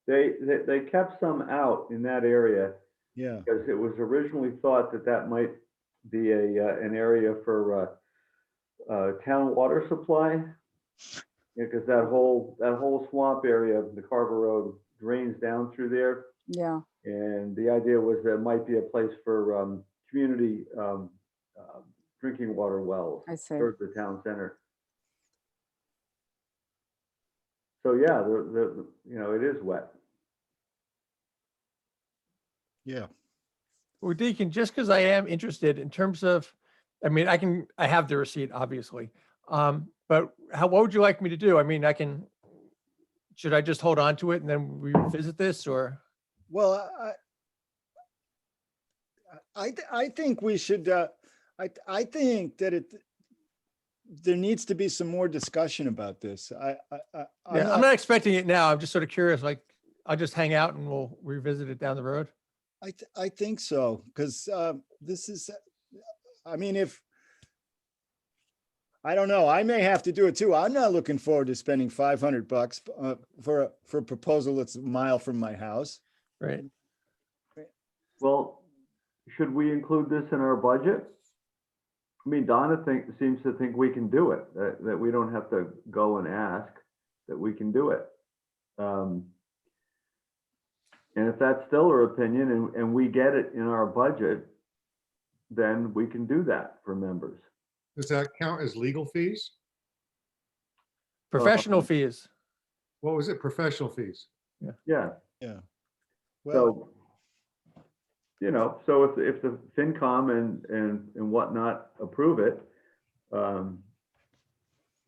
They kept some out in that area Yeah. because it was originally thought that might be an area for town water supply. Because that whole swamp area of the Carver Road drains down through there. Yeah. And the idea was there might be a place for community drinking water wells. I see. Towards the town center. So yeah, it is wet. Yeah. Well, Deacon, just because I am interested in terms of, I mean, I have the receipt, obviously. But what would you like me to do? I mean, should I just hold on to it and then we revisit this, or? Well, I think we should, I think that there needs to be some more discussion about this. I'm not expecting it now. I'm just sort of curious, like, I'll just hang out and we'll revisit it down the road. I think so, because this is, I mean, I don't know, I may have to do it too. I'm not looking forward to spending $500 for a proposal that's a mile from my house. Right. Well, should we include this in our budget? I mean, Donna seems to think we can do it, that we don't have to go and ask, that we can do it. And if that's still her opinion and we get it in our budget, then we can do that for members. Does that count as legal fees? Professional fees. What was it? Professional fees? Yeah. Yeah. So, Well, so if the FinCom and whatnot approve it,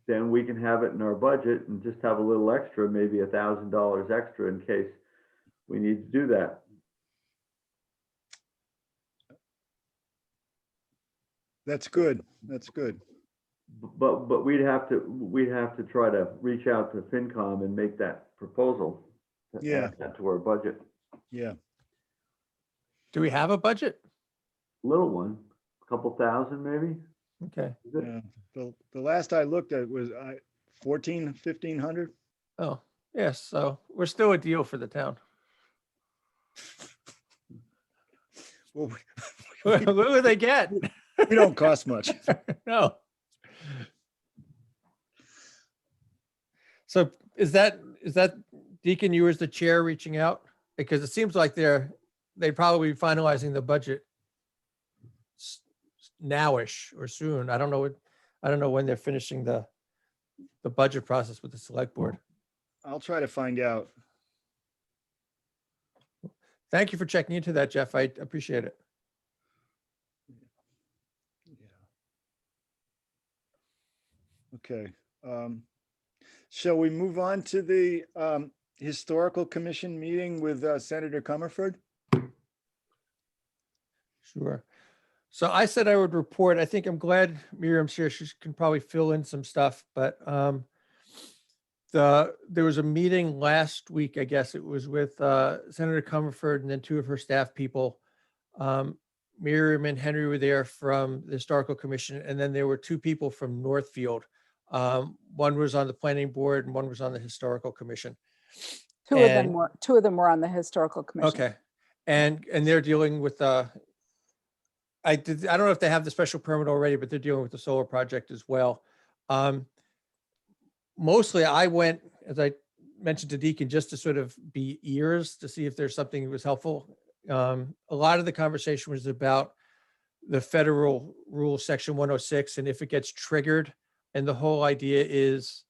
then we can have it in our budget and just have a little extra, maybe $1,000 extra in case we need to do that. that's good. That's good. But we'd have to try to reach out to FinCom and make that proposal. To Yeah. add that to our budget. Yeah. Do we have a budget? Little one, a couple thousand maybe. Okay. Is it? Yeah. The last I looked at was 1,500. Oh, yes. So we're still a deal for the town. Well, What would they get? we don't cost much. No. So is that Deacon, you as the chair reaching out because it seems like they'd probably be finalizing the budget nowish or soon. I don't know when they're finishing the budget process with the select board. I'll try to find out. Thank you for checking into that, Jeff. I appreciate it. Okay. Shall we move on to the Historical Commission meeting with Senator Comerford? Sure. So I said I would report. I think I'm glad Miriam's here. She can probably fill in some stuff, but there was a meeting last week, I guess it was with Senator Comerford and then two of her staff people. Miriam and Henry were there from the Historical Commission, and then there were two people from Northfield. One was on the planning board and one was on the Historical Commission. Two of them were on the Historical Commission. Okay. And they're dealing with I don't know if they have the special permit already, but they're dealing with the solar project as well. Mostly I went, as I mentioned to Deacon, just to sort of be ears to see if there's something that was helpful. A lot of the conversation was about the federal rule section 106 and if it gets triggered. And the whole idea is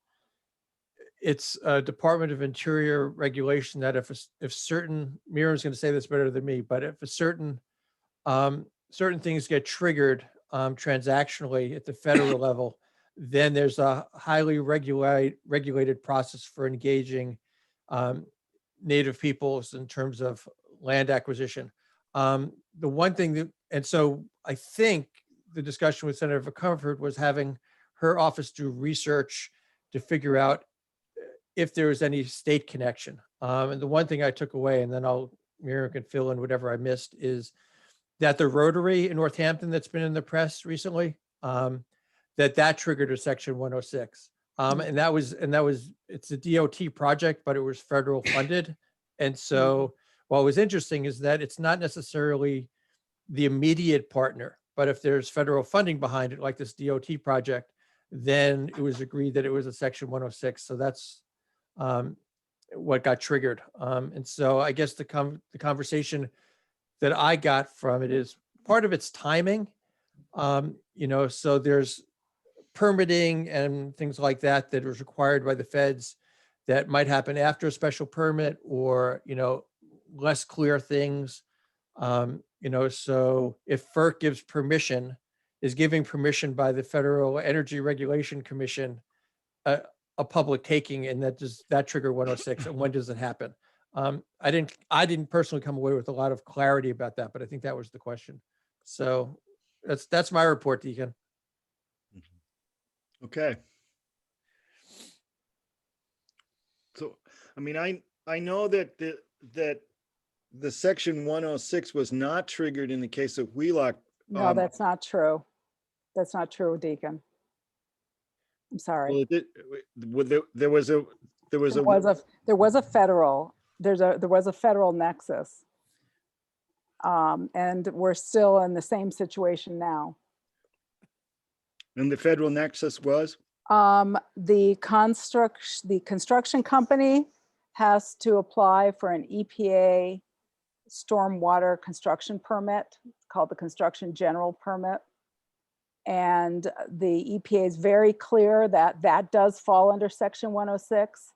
it's a Department of Interior regulation that if certain, Miriam's going to say this better than me, but if a certain things get triggered transactionally at the federal level, then there's a highly regulated process for engaging Native peoples in terms of land acquisition. The one thing that, and so I think the discussion with Senator Comerford was having her office do research to figure out if there was any state connection. And the one thing I took away, and then Miriam can fill in whatever I missed, is that the Rotary in Northampton that's been in the press recently, that triggered a section 106. And that was, it's a DOT project, but it was federal funded. And so what was interesting is that it's not necessarily the immediate partner, but if there's federal funding behind it, like this DOT project, then it was agreed that it was a section 106. So that's what got triggered. And so I guess the conversation that I got from it is part of its timing. So there's permitting and things like that that was required by the feds that might happen after a special permit or, less clear things. So if FERC gives permission, is giving permission by the Federal Energy Regulation Commission, a public taking, and that trigger 106, and when does it happen? I didn't personally come away with a lot of clarity about that, but I think that was the question. So that's my report, Deacon. Okay. So, I mean, I know that the section 106 was not triggered in the case of Wheelock. No, that's not true. That's not true, Deacon. I'm sorry. Well, there was a federal nexus. And we're still in the same situation now. And the federal nexus was? The construction company has to apply for an EPA stormwater construction permit called the construction general permit. And the EPA is very clear that that does fall under section 106.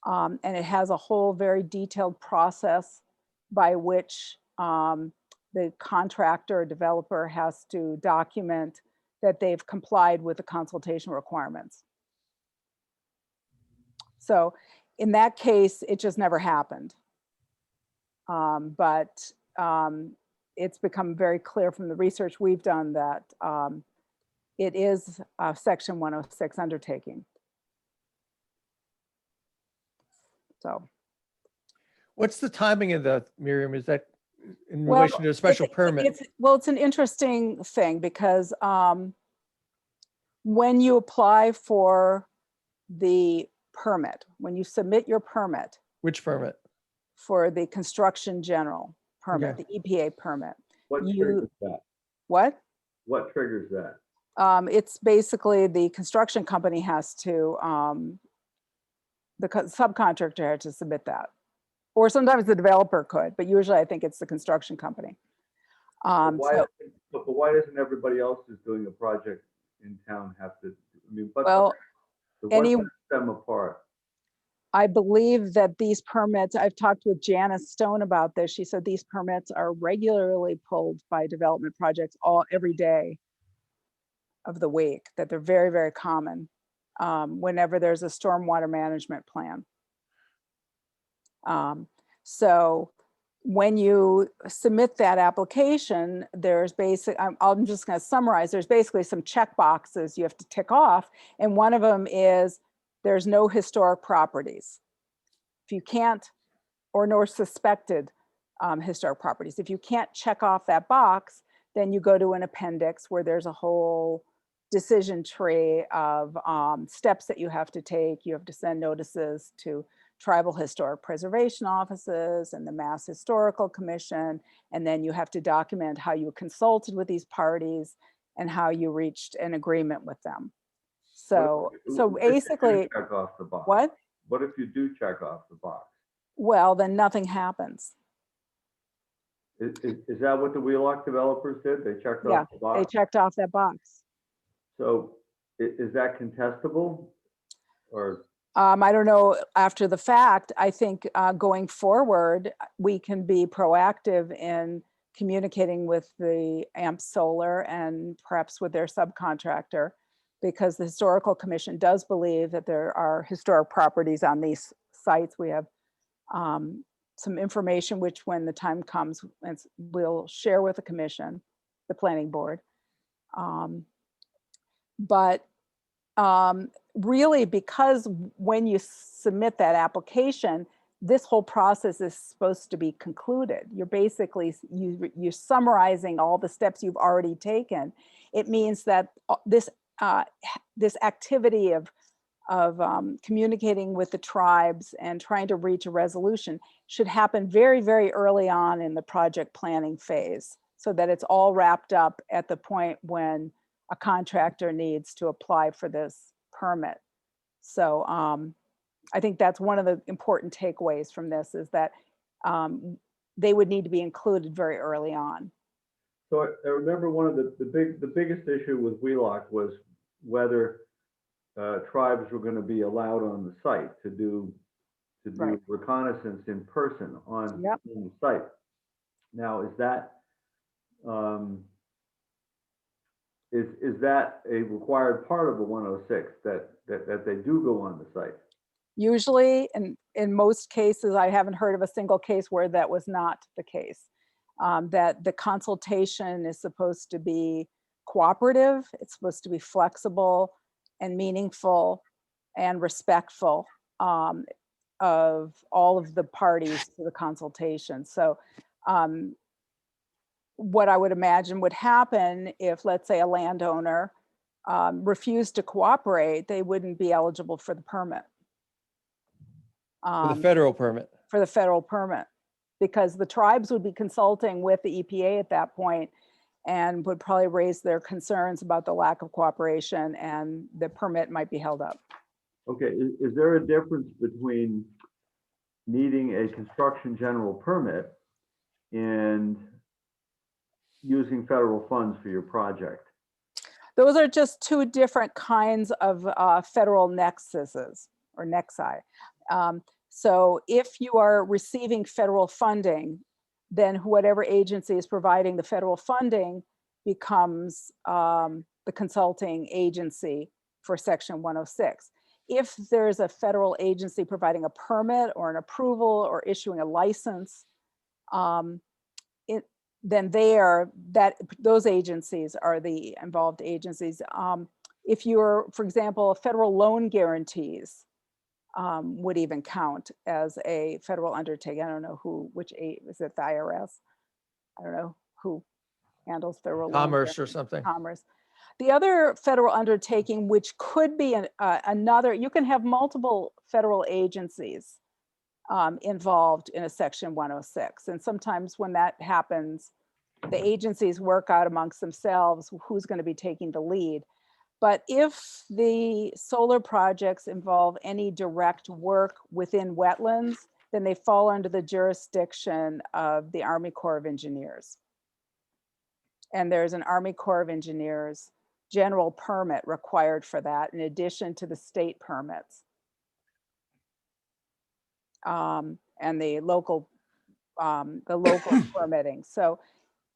And it has a whole very detailed process by which the contractor or developer has to document that they've complied with the consultation requirements. So in that case, it just never happened. But it's become very clear from the research we've done that it is a section 106 undertaking. So. What's the timing of that, Miriam? Is that in relation to a special permit? It's an interesting thing because when you apply for the permit, when you submit your permit. Which permit? For the construction general permit, Okay. the EPA permit. What triggers that? What? What triggers that? It's basically the construction company has to, the subcontractor had to submit that. Or sometimes the developer could, but usually I think it's the construction company. But why, So, but why doesn't everybody else who's doing a project in town have to, I mean, but well, what any- sets them apart? I believe that these permits, I've talked with Janice Stone about this. She said these permits are regularly pulled by development projects every day of the week, that they're very, very common whenever there's a stormwater management plan. So when you submit that application, there's I'm just going to summarize, there's basically some check boxes you have to tick off. And one of them is there's no historic properties. If you can't, or no suspected historic properties. If you can't check off that box, then you go to an appendix where there's a whole decision tree of steps that you have to take. You have to send notices to tribal historic preservation offices and the Mass Historical Commission. And then you have to document how you consulted with these parties and how you reached an agreement with them. So, What if you do basically, check off the box? what? What if you do check off the box? Well, then nothing happens. Is that what the Wheelock developers did? They checked Yeah, off the they box? checked off that box. So is that contestable? Or, I don't know after the fact. I think going forward, we can be proactive in communicating with the AMP Solar and perhaps with their subcontractor, because the Historical Commission does believe that there are historic properties on these sites. We have some information which, when the time comes, we'll share with the commission, the planning board. But really, because when you submit that application, this whole process is supposed to be concluded. You're basically, you're summarizing all the steps you've already taken. It means that this activity of communicating with the tribes and trying to reach a resolution should happen very, very early on in the project planning phase, so that it's all wrapped up at the point when a contractor needs to apply for this permit. So I think that's one of the important takeaways from this, is that they would need to be included very early on. so I remember one of the biggest issue with Wheelock was whether tribes were going to be allowed on the site to do Right. reconnaissance in person on the site. Now, is that is that a required part of the 106 that they do go on the site? Usually, in most cases, I haven't heard of a single case where that was not the case. That the consultation is supposed to be cooperative, it's supposed to be flexible and meaningful and respectful of all of the parties to the consultation. So what I would imagine would happen if, let's say, a landowner refused to cooperate, they wouldn't be eligible for the permit. For the federal permit. For the federal permit, because the tribes would be consulting with the EPA at that point and would probably raise their concerns about the lack of cooperation, and the permit might be held up. Okay, is there a difference between needing a construction general permit and using federal funds for your project? Those are just two different kinds of federal nexuses or nexi. So if you are receiving federal funding, then whatever agency is providing the federal funding becomes the consulting agency for Section 106. If there's a federal agency providing a permit or an approval or issuing a license, then those agencies are the involved agencies. If you're, for example, federal loan guarantees would even count as a federal undertaking. I don't know which is it, the IRS? I don't know who handles federal loan Commerce or guarantees. something. Commerce. The other federal undertaking, which could be another, you can have multiple federal agencies involved in a Section 106. And sometimes when that happens, the agencies work out amongst themselves who's going to be taking the lead. But if the solar projects involve any direct work within wetlands, then they fall under the jurisdiction of the Army Corps of Engineers. And there's an Army Corps of Engineers general permit required for that in addition to the state permits. And the local permitting. So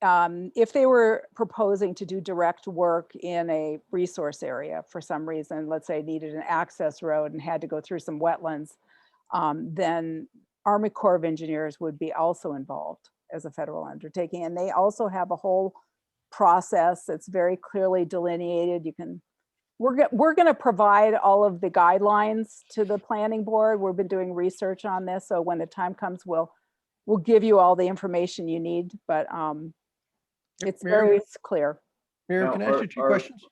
if they were proposing to do direct work in a resource area for some reason, let's say needed an access road and had to go through some wetlands, then Army Corps of Engineers would be also involved as a federal undertaking. And they also have a whole process that's very clearly delineated. We're going to provide all of the guidelines to the planning board. We've been doing research on this, so when the time comes, we'll give you all the information you need. But it's very clear. Miriam, Now, can I ask you two are- questions?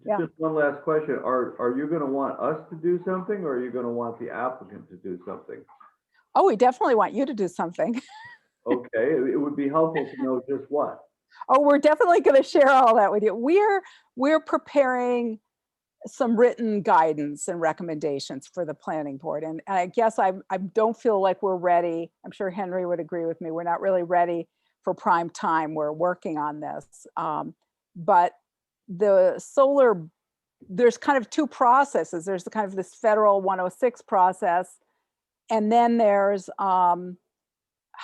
Yeah. Just one last question. Are you going to want us to do something, or are you going to want the applicant to do something? Oh, we definitely want you to do something. Okay, it would be helpful to know just what. Oh, we're definitely going to share all that with you. We're preparing some written guidance and recommendations for the planning board. And I guess I don't feel like we're ready. I'm sure Henry would agree with me. We're not really ready for prime time. We're working on this. But the solar, there's kind of two processes. There's the kind of this federal 106 process. And then there's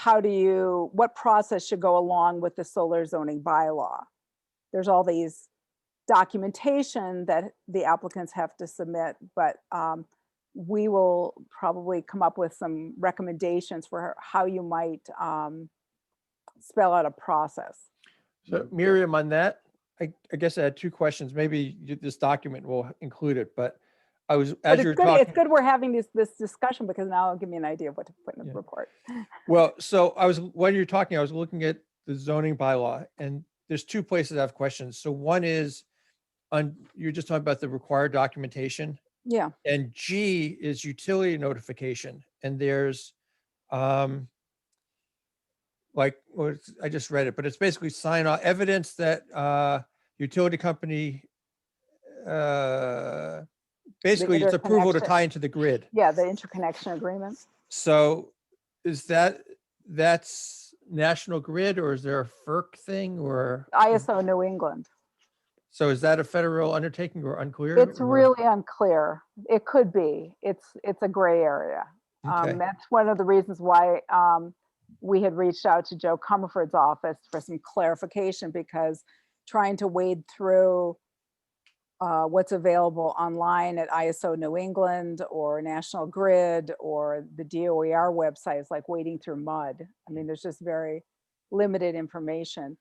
what process should go along with the solar zoning bylaw. There's all these documentation that the applicants have to submit, but we will probably come up with some recommendations for how you might spell out a process. So Miriam, on that, I guess I had two questions. Maybe this document will include it, but But it's good we're having this discussion, because now it'll give me an idea of what to put in the report. Well, so while you're talking, I was looking at the zoning bylaw, and there's two places I have questions. So one is you're just talking about the required documentation, Yeah. and G is utility notification. And there's I just read it, but it's basically sign off evidence that utility company basically it's approval to tie into the grid. Yeah, the interconnection agreement. So is that's National Grid, or is there a FERC thing, or ISO New England. so is that a federal undertaking or unclear? It's really unclear. It could be. It's a gray area. Okay. That's one of the reasons why we had reached out to Joe Comerford's office for some clarification, because trying to wade through what's available online at ISO New England or National Grid or the DOER website is like wading through mud. I mean, there's just very limited information.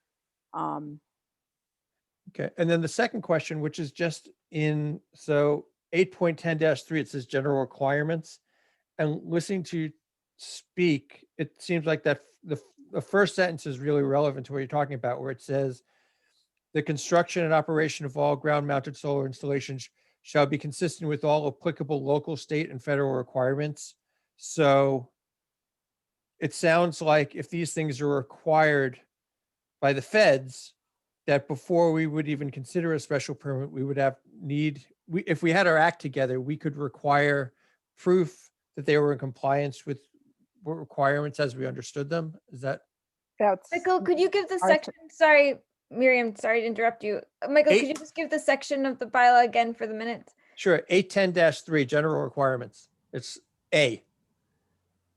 Okay, and then the second question, which is just in, so 8.10-3, it says general requirements. And listening to you speak, it seems like that the first sentence is really relevant to what you're talking about, where it says, the construction and operation of all ground-mounted solar installations shall be consistent with all applicable local, state, and federal requirements. So it sounds like if these things are required by the feds, that before we would even consider a special permit, we would if we had our act together, we could require proof that they were in compliance with requirements as we understood them. Is that? Michael, could you give the section? Sorry, Miriam, sorry to interrupt you. Michael, could you just give the section of the bylaw again for the minutes? Sure. 810-3, general requirements. It's A.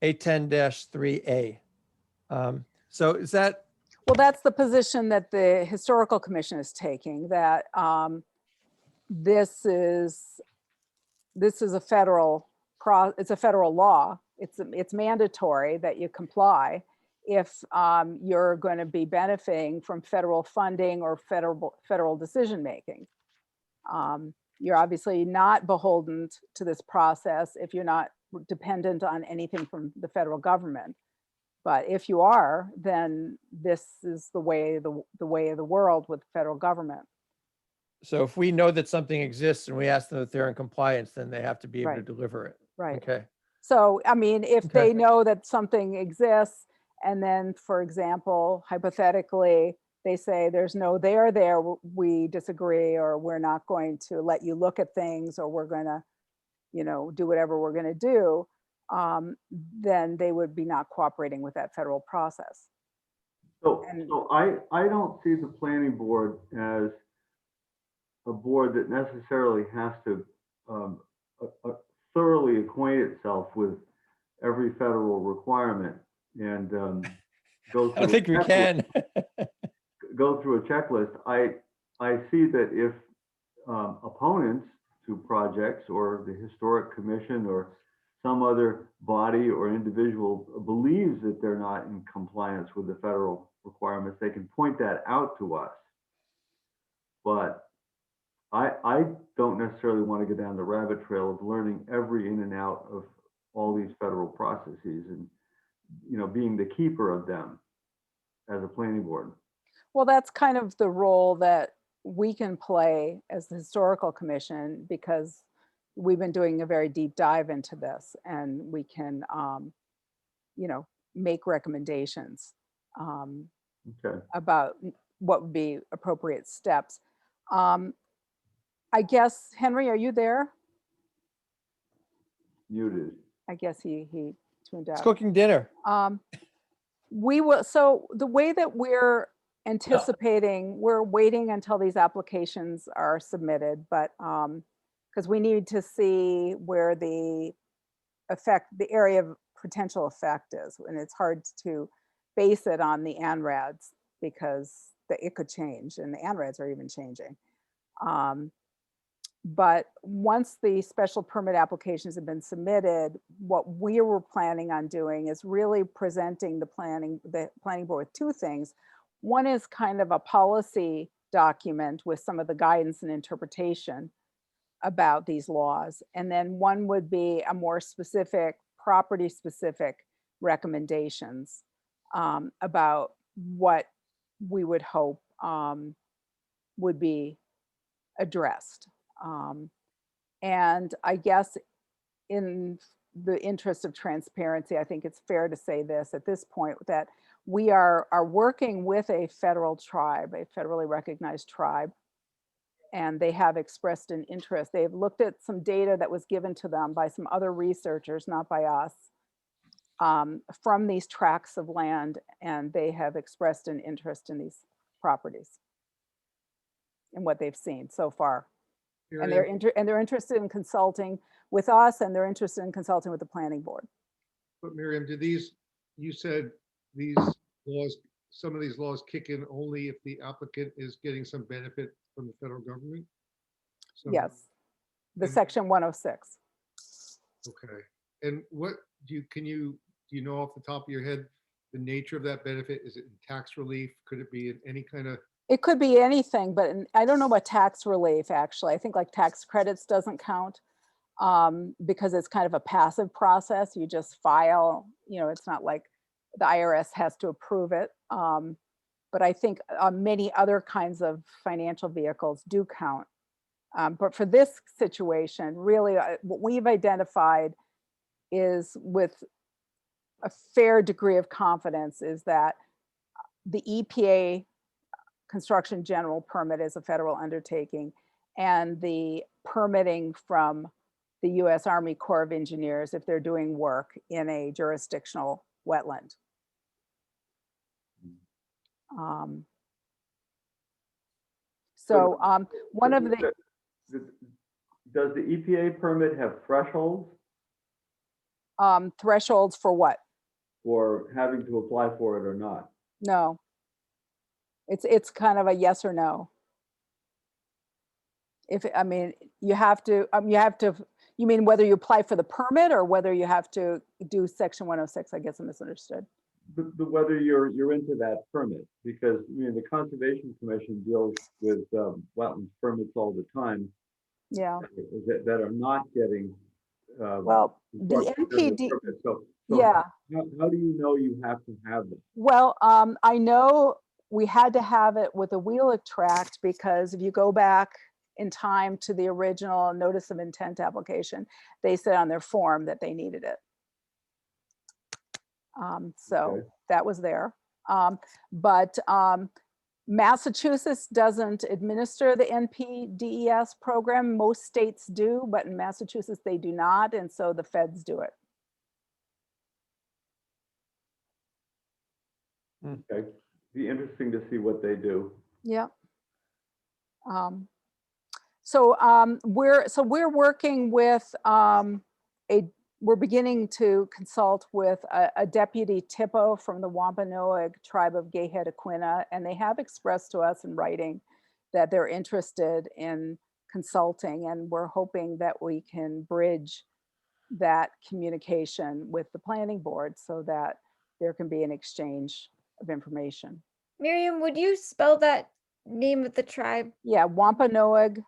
810-3A. So is that? Well, that's the position that the Historical Commission is taking, that this is a federal law. It's mandatory that you comply if you're going to be benefiting from federal funding or federal decision making. You're obviously not beholden to this process if you're not dependent on anything from the federal government. But if you are, then this is the way of the world with the federal government. So if we know that something exists and we ask them if they're in compliance, then they have to be able to Right. deliver it. Right. Okay. So, I mean, if Okay. they know that something exists, and then, for example, hypothetically, they say there's no there, we disagree, or we're not going to let you look at things, or we're going to, do whatever we're going to do. then they would be not cooperating with that federal process. And- So I don't see the planning board as a board that necessarily has to thoroughly acquaint itself with every federal requirement and go I don't through think we can. go through a checklist. I see that if opponents to projects or the historic commission or some other body or individual believes that they're not in compliance with the federal requirements, they can point that out to us. But I don't necessarily want to go down the rabbit trail of learning every in and out of all these federal processes and, you know, being the keeper of them as a planning board. Well, that's kind of the role that we can play as the historical commission, because we've been doing a very deep dive into this, and we can, you know, make recommendations Okay. about what would be appropriate steps. I guess, Henry, are you there? Muted. I guess he tuned It's out. cooking dinner. We will, so the way that we're anticipating, we're waiting until these applications are submitted, but because we need to see where the area of potential effect is, and it's hard to base it on the ANRADs because it could change, and the ANRADs are even changing. But once the special permit applications have been submitted, what we were planning on doing is really presenting the planning board with two things. One is kind of a policy document with some of the guidance and interpretation about these laws. And then one would be a more specific, property specific recommendations about what we would hope would be addressed. And I guess in the interest of transparency, I think it's fair to say this at this point, that we are working with a federal tribe, a federally recognized tribe, and they have expressed an interest. They've looked at some data that was given to them by some other researchers, not by us, from these tracts of land, and they have expressed an interest in these properties and what they've seen so far. And they're interested in consulting with us, and they're interested in consulting with the planning board. But Miriam, you said these laws, some of these laws kick in only if the applicant is getting some benefit from the federal government? Yes, the and- section 106. Okay. And what do you know off the top of your head, the nature of that benefit? Is it in tax relief? Could it be in any kind of? It could be anything, but I don't know about tax relief, actually. I think like tax credits doesn't count because it's kind of a passive process. You just file, you know, it's not like the IRS has to approve it. But I think many other kinds of financial vehicles do count. But for this situation, really what we've identified is with a fair degree of confidence is that the EPA construction general permit is a federal undertaking, and the permitting from the U.S. Army Corps of Engineers if they're doing work in a jurisdictional wetland. One of the Does the EPA permit have thresholds thresholds for what? for having to apply for it or not? No. It's kind of a yes or no. I mean, you have to, you mean whether you apply for the permit or whether you have to do section 106? I guess I misunderstood. Whether you're into that permit, because I mean the Conservation Commission deals with wetlands permits all the time. Yeah. That are not getting. Well, the NPD. So yeah. How do you know you have to have them? Well, I know we had to have it with a Wheelock tract because if you go back in time to the original notice of intent application, they said on their form that they needed it. So that was there. But Massachusetts doesn't administer the NPDES program. Most states do, but in Massachusetts they do not. And so the feds do it. Okay, be interesting to see what they do. Yeah. We're working with we're beginning to consult with a deputy Tippo from the Wampanoag tribe of Gayhead Aquina, and they have expressed to us in writing that they're interested in consulting, and we're hoping that we can bridge that communication with the planning board so that there can be an exchange of information. Miriam, would you spell that name of the tribe? Yeah, Wampanoag Do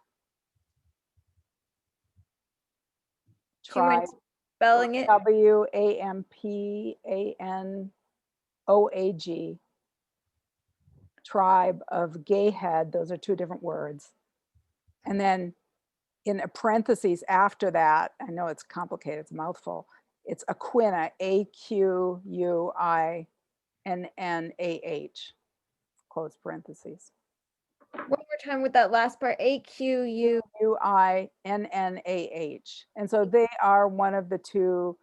you mind tribe. spelling it? Wampanoag, tribe of Gayhead. Those are two different words. And then in a parentheses after that, I know it's complicated, it's a mouthful. It's Aquina, Aquinnah, close parentheses. One more time with that last part. AQU. Uinnah. And so they are one of the two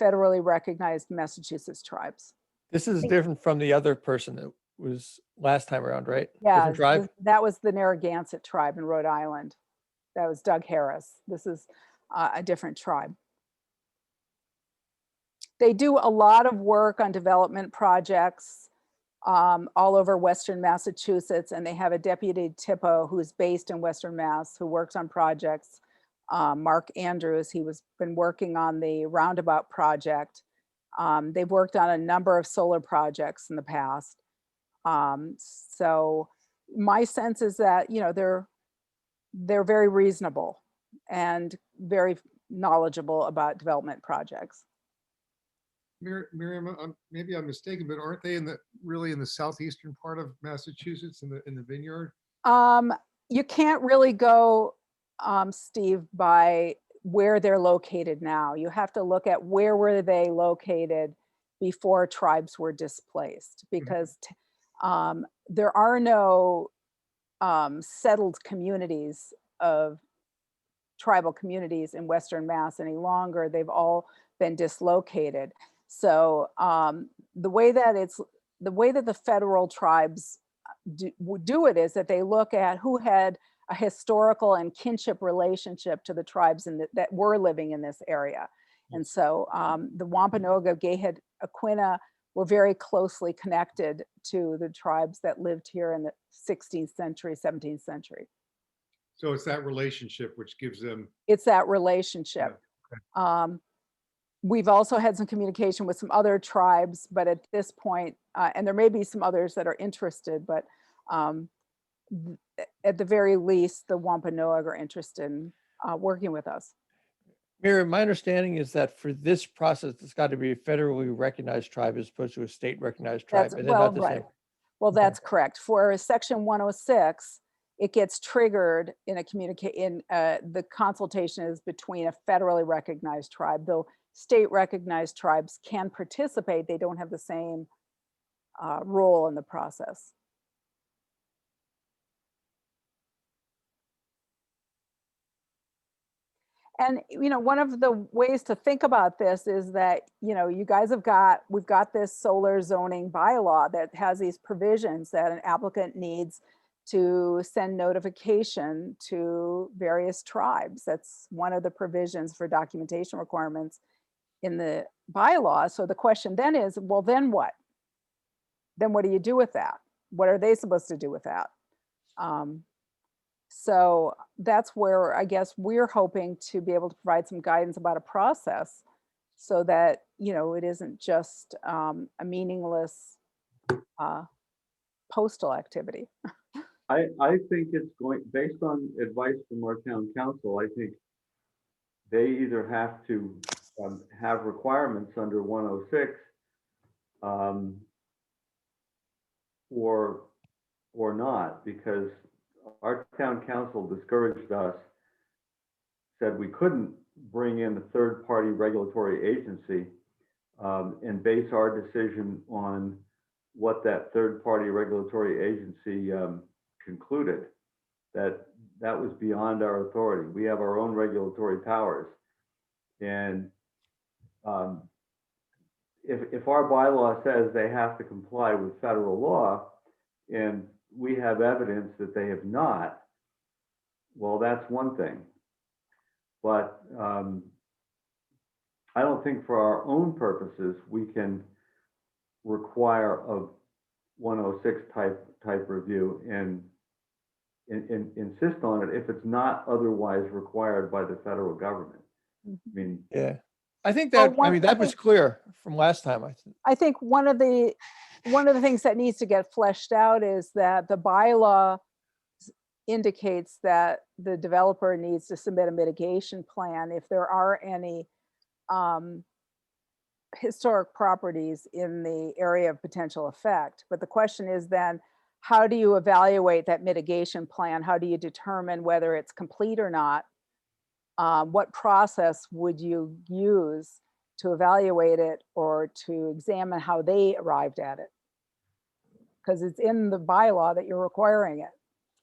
federally recognized Massachusetts tribes. This is different from the other person that was last time around, right? Yeah, Different tribe? that was the Narragansett tribe in Rhode Island. That was Doug Harris. This is a different tribe. They do a lot of work on development projects all over Western Massachusetts, and they have a deputy Tippo who's based in Western Mass who works on projects. Mark Andrews, been working on the roundabout project. They've worked on a number of solar projects in the past. So my sense is that, you know, they're very reasonable and very knowledgeable about development projects. Miriam, maybe I'm mistaken, but aren't they really in the southeastern part of Massachusetts in the vineyard? You can't really go, Steve, by where they're located now. You have to look at where were they located before tribes were displaced, because there are no settled communities of tribal communities in Western Mass any longer. They've all been dislocated. So the way that the federal tribes do it is that they look at who had a historical and kinship relationship to the tribes that were living in this area. And so the Wampanoag of Gayhead Aquina were very closely connected to the tribes that lived here in the 16th century, 17th century. So it's that relationship which gives them. It's that relationship. Yeah, We've also had some communication with some other tribes, but at this point, and there may be some others that are interested, but at the very least, the Wampanoag are interested in working with us. Miriam, my understanding is that for this process, it's got to be a federally recognized tribe as opposed to a state recognized tribe. And they're Well, not the right. same. Well, that's correct. For Section 106, it gets triggered in the consultation is between a federally recognized tribe, though state recognized tribes can participate. They don't have the same role in the process. And, you know, one of the ways to think about this is that, you know, you guys we've got this solar zoning bylaw that has these provisions that an applicant needs to send notification to various tribes. That's one of the provisions for documentation requirements in the bylaw. So the question then is, well, then what? Then what do you do with that? What are they supposed to do with that? So that's where I guess we're hoping to be able to provide some guidance about a process so that, you know, it isn't just a meaningless postal activity. I think it's going, based on advice from our town council, I think they either have to have requirements under 106 or not, because our town council discouraged us, said we couldn't bring in a third-party regulatory agency and base our decision on what that third-party regulatory agency concluded. That was beyond our authority. We have our own regulatory powers. And if our bylaw says they have to comply with federal law, and we have evidence that they have not, well, that's one thing. But I don't think for our own purposes, we can require a 106 type review and insist on it if it's not otherwise required by the federal government. I mean, Yeah. I think Well, that, I mean, that was clear from last time, I think. I think one of the things that needs to get fleshed out is that the bylaw indicates that the developer needs to submit a mitigation plan if there are any historic properties in the area of potential effect. But the question is then, how do you evaluate that mitigation plan? How do you determine whether it's complete or not? What process would you use to evaluate it or to examine how they arrived at it? Because it's in the bylaw that you're requiring it.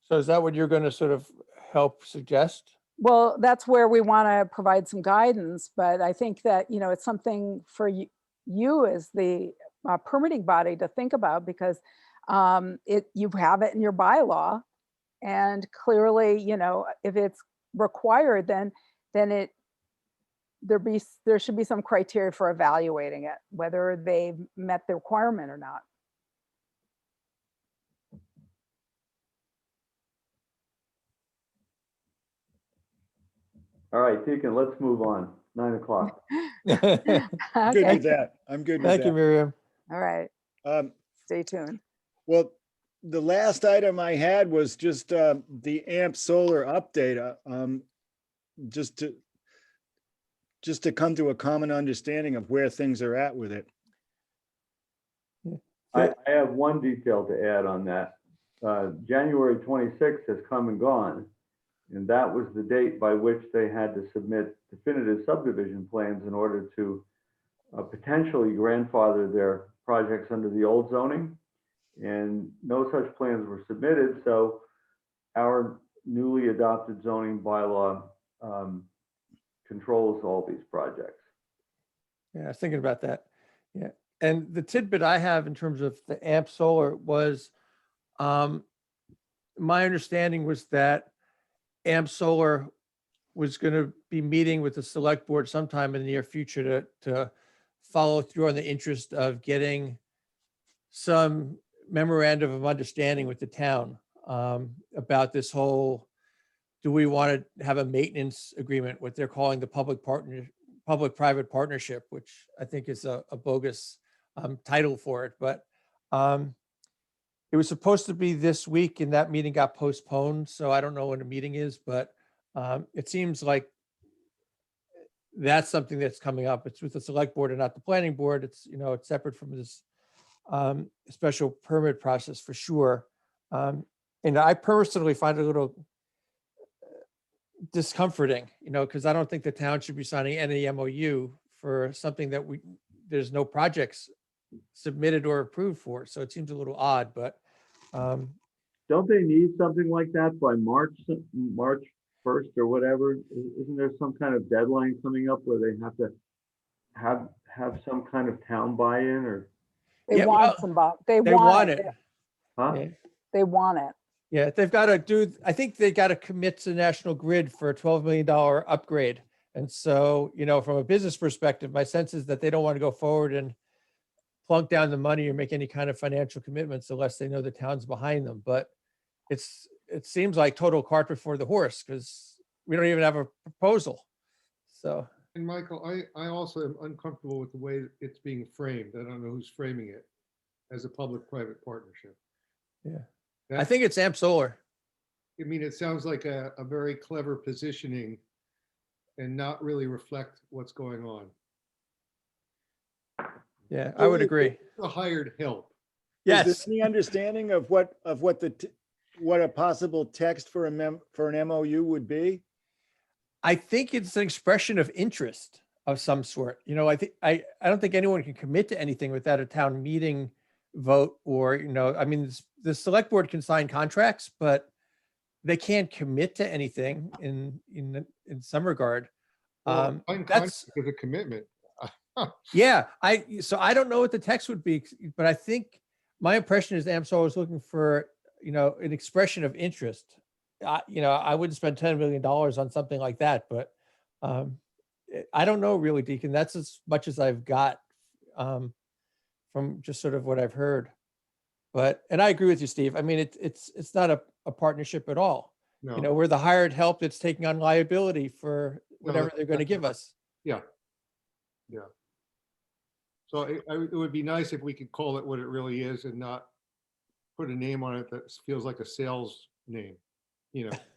So is that what you're going to sort of help suggest? Well, that's where we want to provide some guidance, but I think that, you know, it's something for you as the permitting body to think about, because you have it in your bylaw, and clearly, you know, if it's required, then there should be some criteria for evaluating it, whether they've met the requirement or not. all right, Deacon, let's move on. 9 o'clock. Good Okay, with that. I'm good with Thank you, that. Miriam. all right, stay tuned. Well, the last item I had was just the AMP solar update. Just to come to a common understanding of where things are at with it. I have one detail to add on that. January 26th has come and gone, and that was the date by which they had to submit definitive subdivision plans in order to potentially grandfather their projects under the old zoning. And no such plans were submitted, so our newly adopted zoning bylaw controls all these projects. Yeah, I was thinking about that. Yeah. And the tidbit I have in terms of the AMP solar was, my understanding was that AMP solar was going to be meeting with the select board sometime in the near future to follow through on the interest of getting some memorandum of understanding with the town about this whole, do we want to have a maintenance agreement, what they're calling the public-private partnership, which I think is a bogus title for it. But it was supposed to be this week and that meeting got postponed. So I don't know when the meeting is, but it seems like that's something that's coming up. It's with the select board and not the planning board. It's, you know, it's separate from this special permit process for sure. And I personally find it a little discomforting, you know, because I don't think the town should be signing any MOU for something that there's no projects submitted or approved for. So it seems a little odd, but Don't they need something like that by March 1st or whatever? Isn't there some kind of deadline coming up where they have to have some kind of town buy-in, or? They Yeah, want well, they they want want it. it. Huh? Yeah. They want it. Yeah, they've got to do, I think they got to commit to National Grid for a $12 million upgrade. And so, you know, from a business perspective, my sense is that they don't want to go forward and plunk down the money or make any kind of financial commitments unless they know the town's behind them. But it seems like total cart before the horse, because we don't even have a proposal. So. And Michael, I also am uncomfortable with the way it's being framed. I don't know who's framing it as a public-private partnership. Yeah, I think it's AMP Solar. I mean, it sounds like a very clever positioning and not really reflect what's going on. Yeah, I would agree. The hired help. Yes. Is there any understanding of what a possible text for an MOU would be? I think it's an expression of interest of some sort. You know, I don't think anyone can commit to anything without a town meeting vote, or, you know, I mean, the select board can sign contracts, but they can't commit to anything in some regard. Well, That's a commitment. Yeah, so I don't know what the text would be, but I think my impression is AMSOL was looking for, an expression of interest. I wouldn't spend $10 million on something like that, but I don't know really, Deacon. That's as much as I've got from just sort of what I've heard. And I agree with you, Steve. I mean, it's not a partnership at all. No. We're the hired help that's taking on liability for No, whatever they're going to that's give us. Yeah. So it would be nice if we could call it what it really is and not put a name on it that feels like a sales name,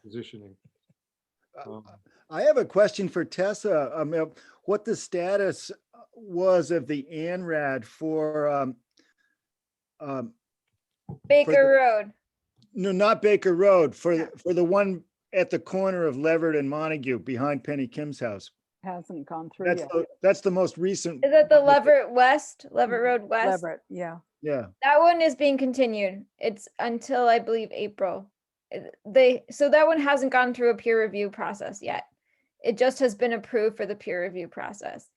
positioning. I have a question for Tessa. What the status was of the ANRAD for Baker Road. no, not Baker Road, for the one at the corner of Leverett and Montague behind Penny Kim's house. Hasn't gone through yet. That's the most recent. Is that the Leverett Road West? Leverett, yeah. Yeah. That one is being continued. It's until I believe April. So that one hasn't gone through a peer review process yet. It just has been approved for the peer review process.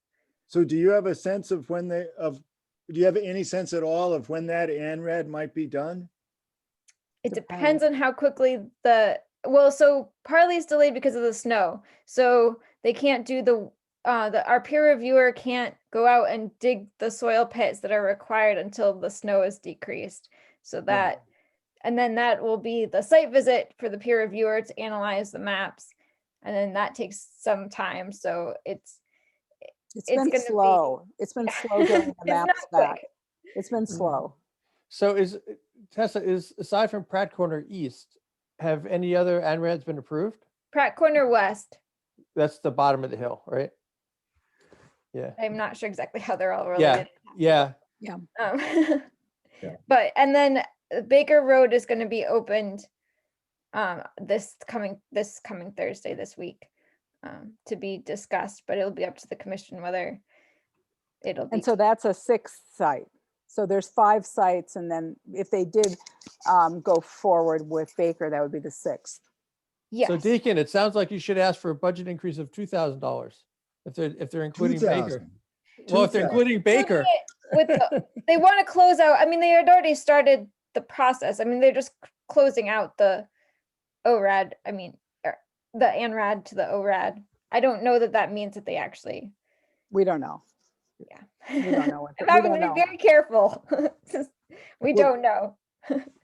So do you have a sense of do you have any sense at all of when that ANRAD might be done? It depends on how quickly so partly it's delayed because of the snow. So they can't do our peer reviewer can't go out and dig the soil pits that are required until the snow is decreased. So that, and then that will be the site visit for the peer reviewer to analyze the maps. And then that takes some time. So it's been slow. It's been slow getting the maps back. It's been slow. So Tessa, aside from Pratt Corner East, have any other ANRADs been approved? Pratt Corner West. That's the bottom of the hill, right? Yeah. I'm not sure exactly how they're all related. Yeah. But and then Baker Road is going to be opened this coming Thursday this week to be discussed, but it'll be up to the commission whether it'll be. And so that's a 6th site. So there's 5 sites, and then if they did go forward with Baker, that would be the 6th. Yes. So Deacon, it sounds like you should ask for a budget increase of $2,000 if they're including Baker. Well, if they're including Baker. They want to close out. I mean, they had already started the process. I mean, they're just closing out the ORAD. I mean, the ANRAD to the ORAD. I don't know that means that they actually. We don't know. Yeah. We don't know. I'm having to be very careful. We don't know.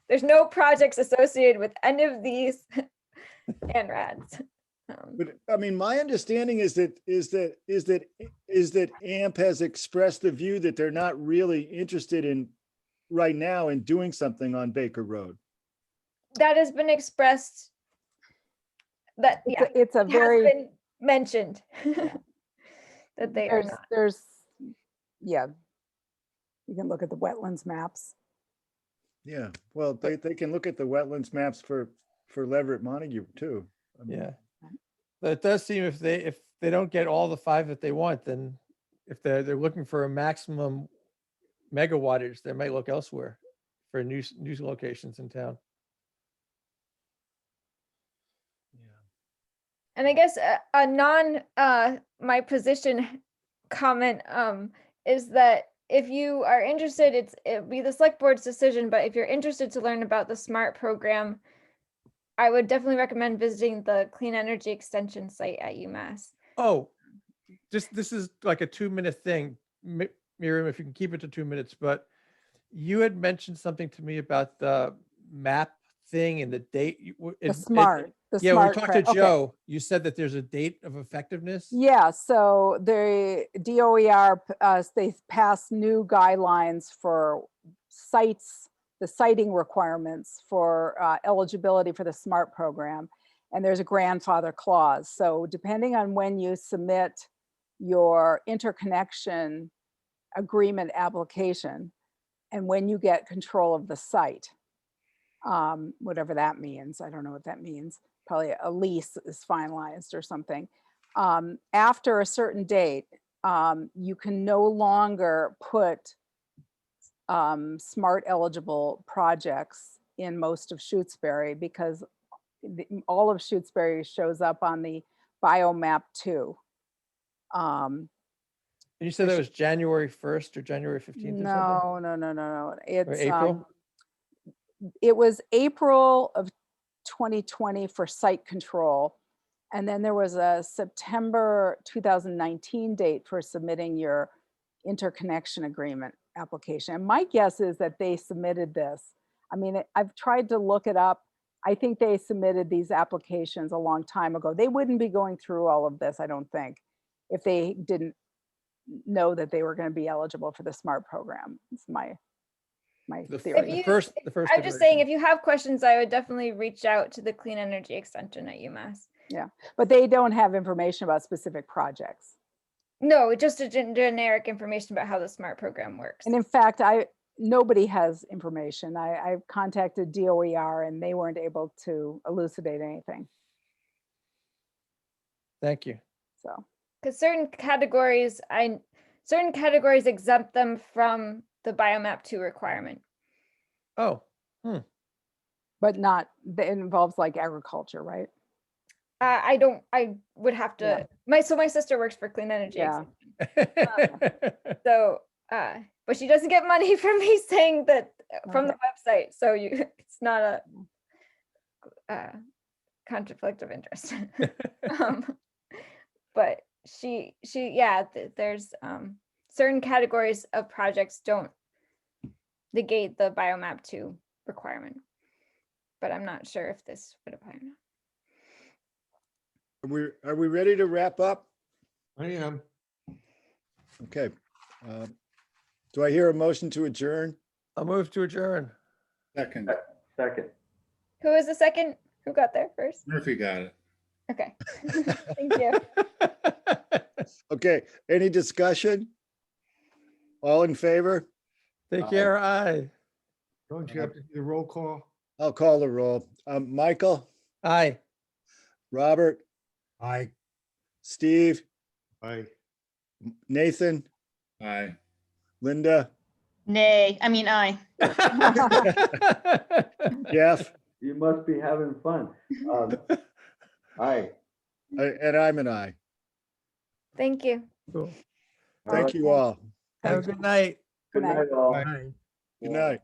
There's no projects associated with any of these ANRADs. But I mean, my understanding is that AMP has expressed the view that they're not really interested in right now in doing something on Baker Road. That has been expressed. That it's a very has been mentioned that they are not. You can look at the wetlands maps. Yeah, well, they can look at the wetlands maps for Leverett Montague too. I mean, Yeah. But it does seem if they don't get all the 5 that they want, then if they're looking for a maximum megawattage, they might look elsewhere for new locations in town. And I guess my position comment is that if you are interested, it'll be the select board's decision, but if you're interested to learn about the SMART program, I would definitely recommend visiting the Clean Energy Extension site at UMass. Oh, this is like a 2-minute thing. Miriam, if you can keep it to 2 minutes, but you had mentioned something to me about the map thing and the date. The SMART. Yeah, when we talked to Joe, you said that there's a date of effectiveness. Yeah, so the DOER, they passed new guidelines for sites, the siting requirements for eligibility for the SMART program. And there's a grandfather clause. So depending on when you submit your interconnection agreement application and when you get control of the site, whatever that means, I don't know what that means. Probably a lease is finalized or something. After a certain date, you can no longer put SMART eligible projects in most of Shutesbury because all of Shutesbury shows up on the biomap 2. You said that was January 1st or January 15th or something? No. Or It's, April? it was April of 2020 for site control. And then there was a September 2019 date for submitting your interconnection agreement application. And my guess is that they submitted this. I mean, I've tried to look it up. I think they submitted these applications a long time ago. They wouldn't be going through all of this, I don't think, if they didn't know that they were going to be eligible for the SMART program. It's my The theory. you- first I'm just saying, if iteration. you have questions, I would definitely reach out to the Clean Energy Extension at UMass. But they don't have information about specific projects. No, just a generic information about how the SMART program works. And in fact, nobody has information. I contacted DOER and they weren't able to elucidate anything. Thank you. So, Because certain categories exempt them from the biomap 2 requirement. Oh, but not, that involves like agriculture, right? I would have Yeah. to, my sister works for Clean Energy. Yeah. So, but she doesn't get money from me saying that from the website. So it's not a conflict of interest. But there's certain categories of projects don't negate the biomap 2 requirement. But I'm not sure if this would apply or not. Are we ready to wrap up? I am. Okay. Do I hear a motion to adjourn? I'll move to adjourn. Second, Second. Who was the second? Who got there first? Murphy got it. Okay. Thank you. Okay, any discussion? All in favor? Take care, aye. Don't you have to do the roll call? I'll call the roll. Michael, Aye. Robert, Aye. Steve, Aye. Nathan, Aye. Linda, Nay, I mean, aye. Jeff, You must be having fun. Aye. and I'm an I. Thank you. Cool. Thank you all. Have a good night. Good night, all. Aye. Good night.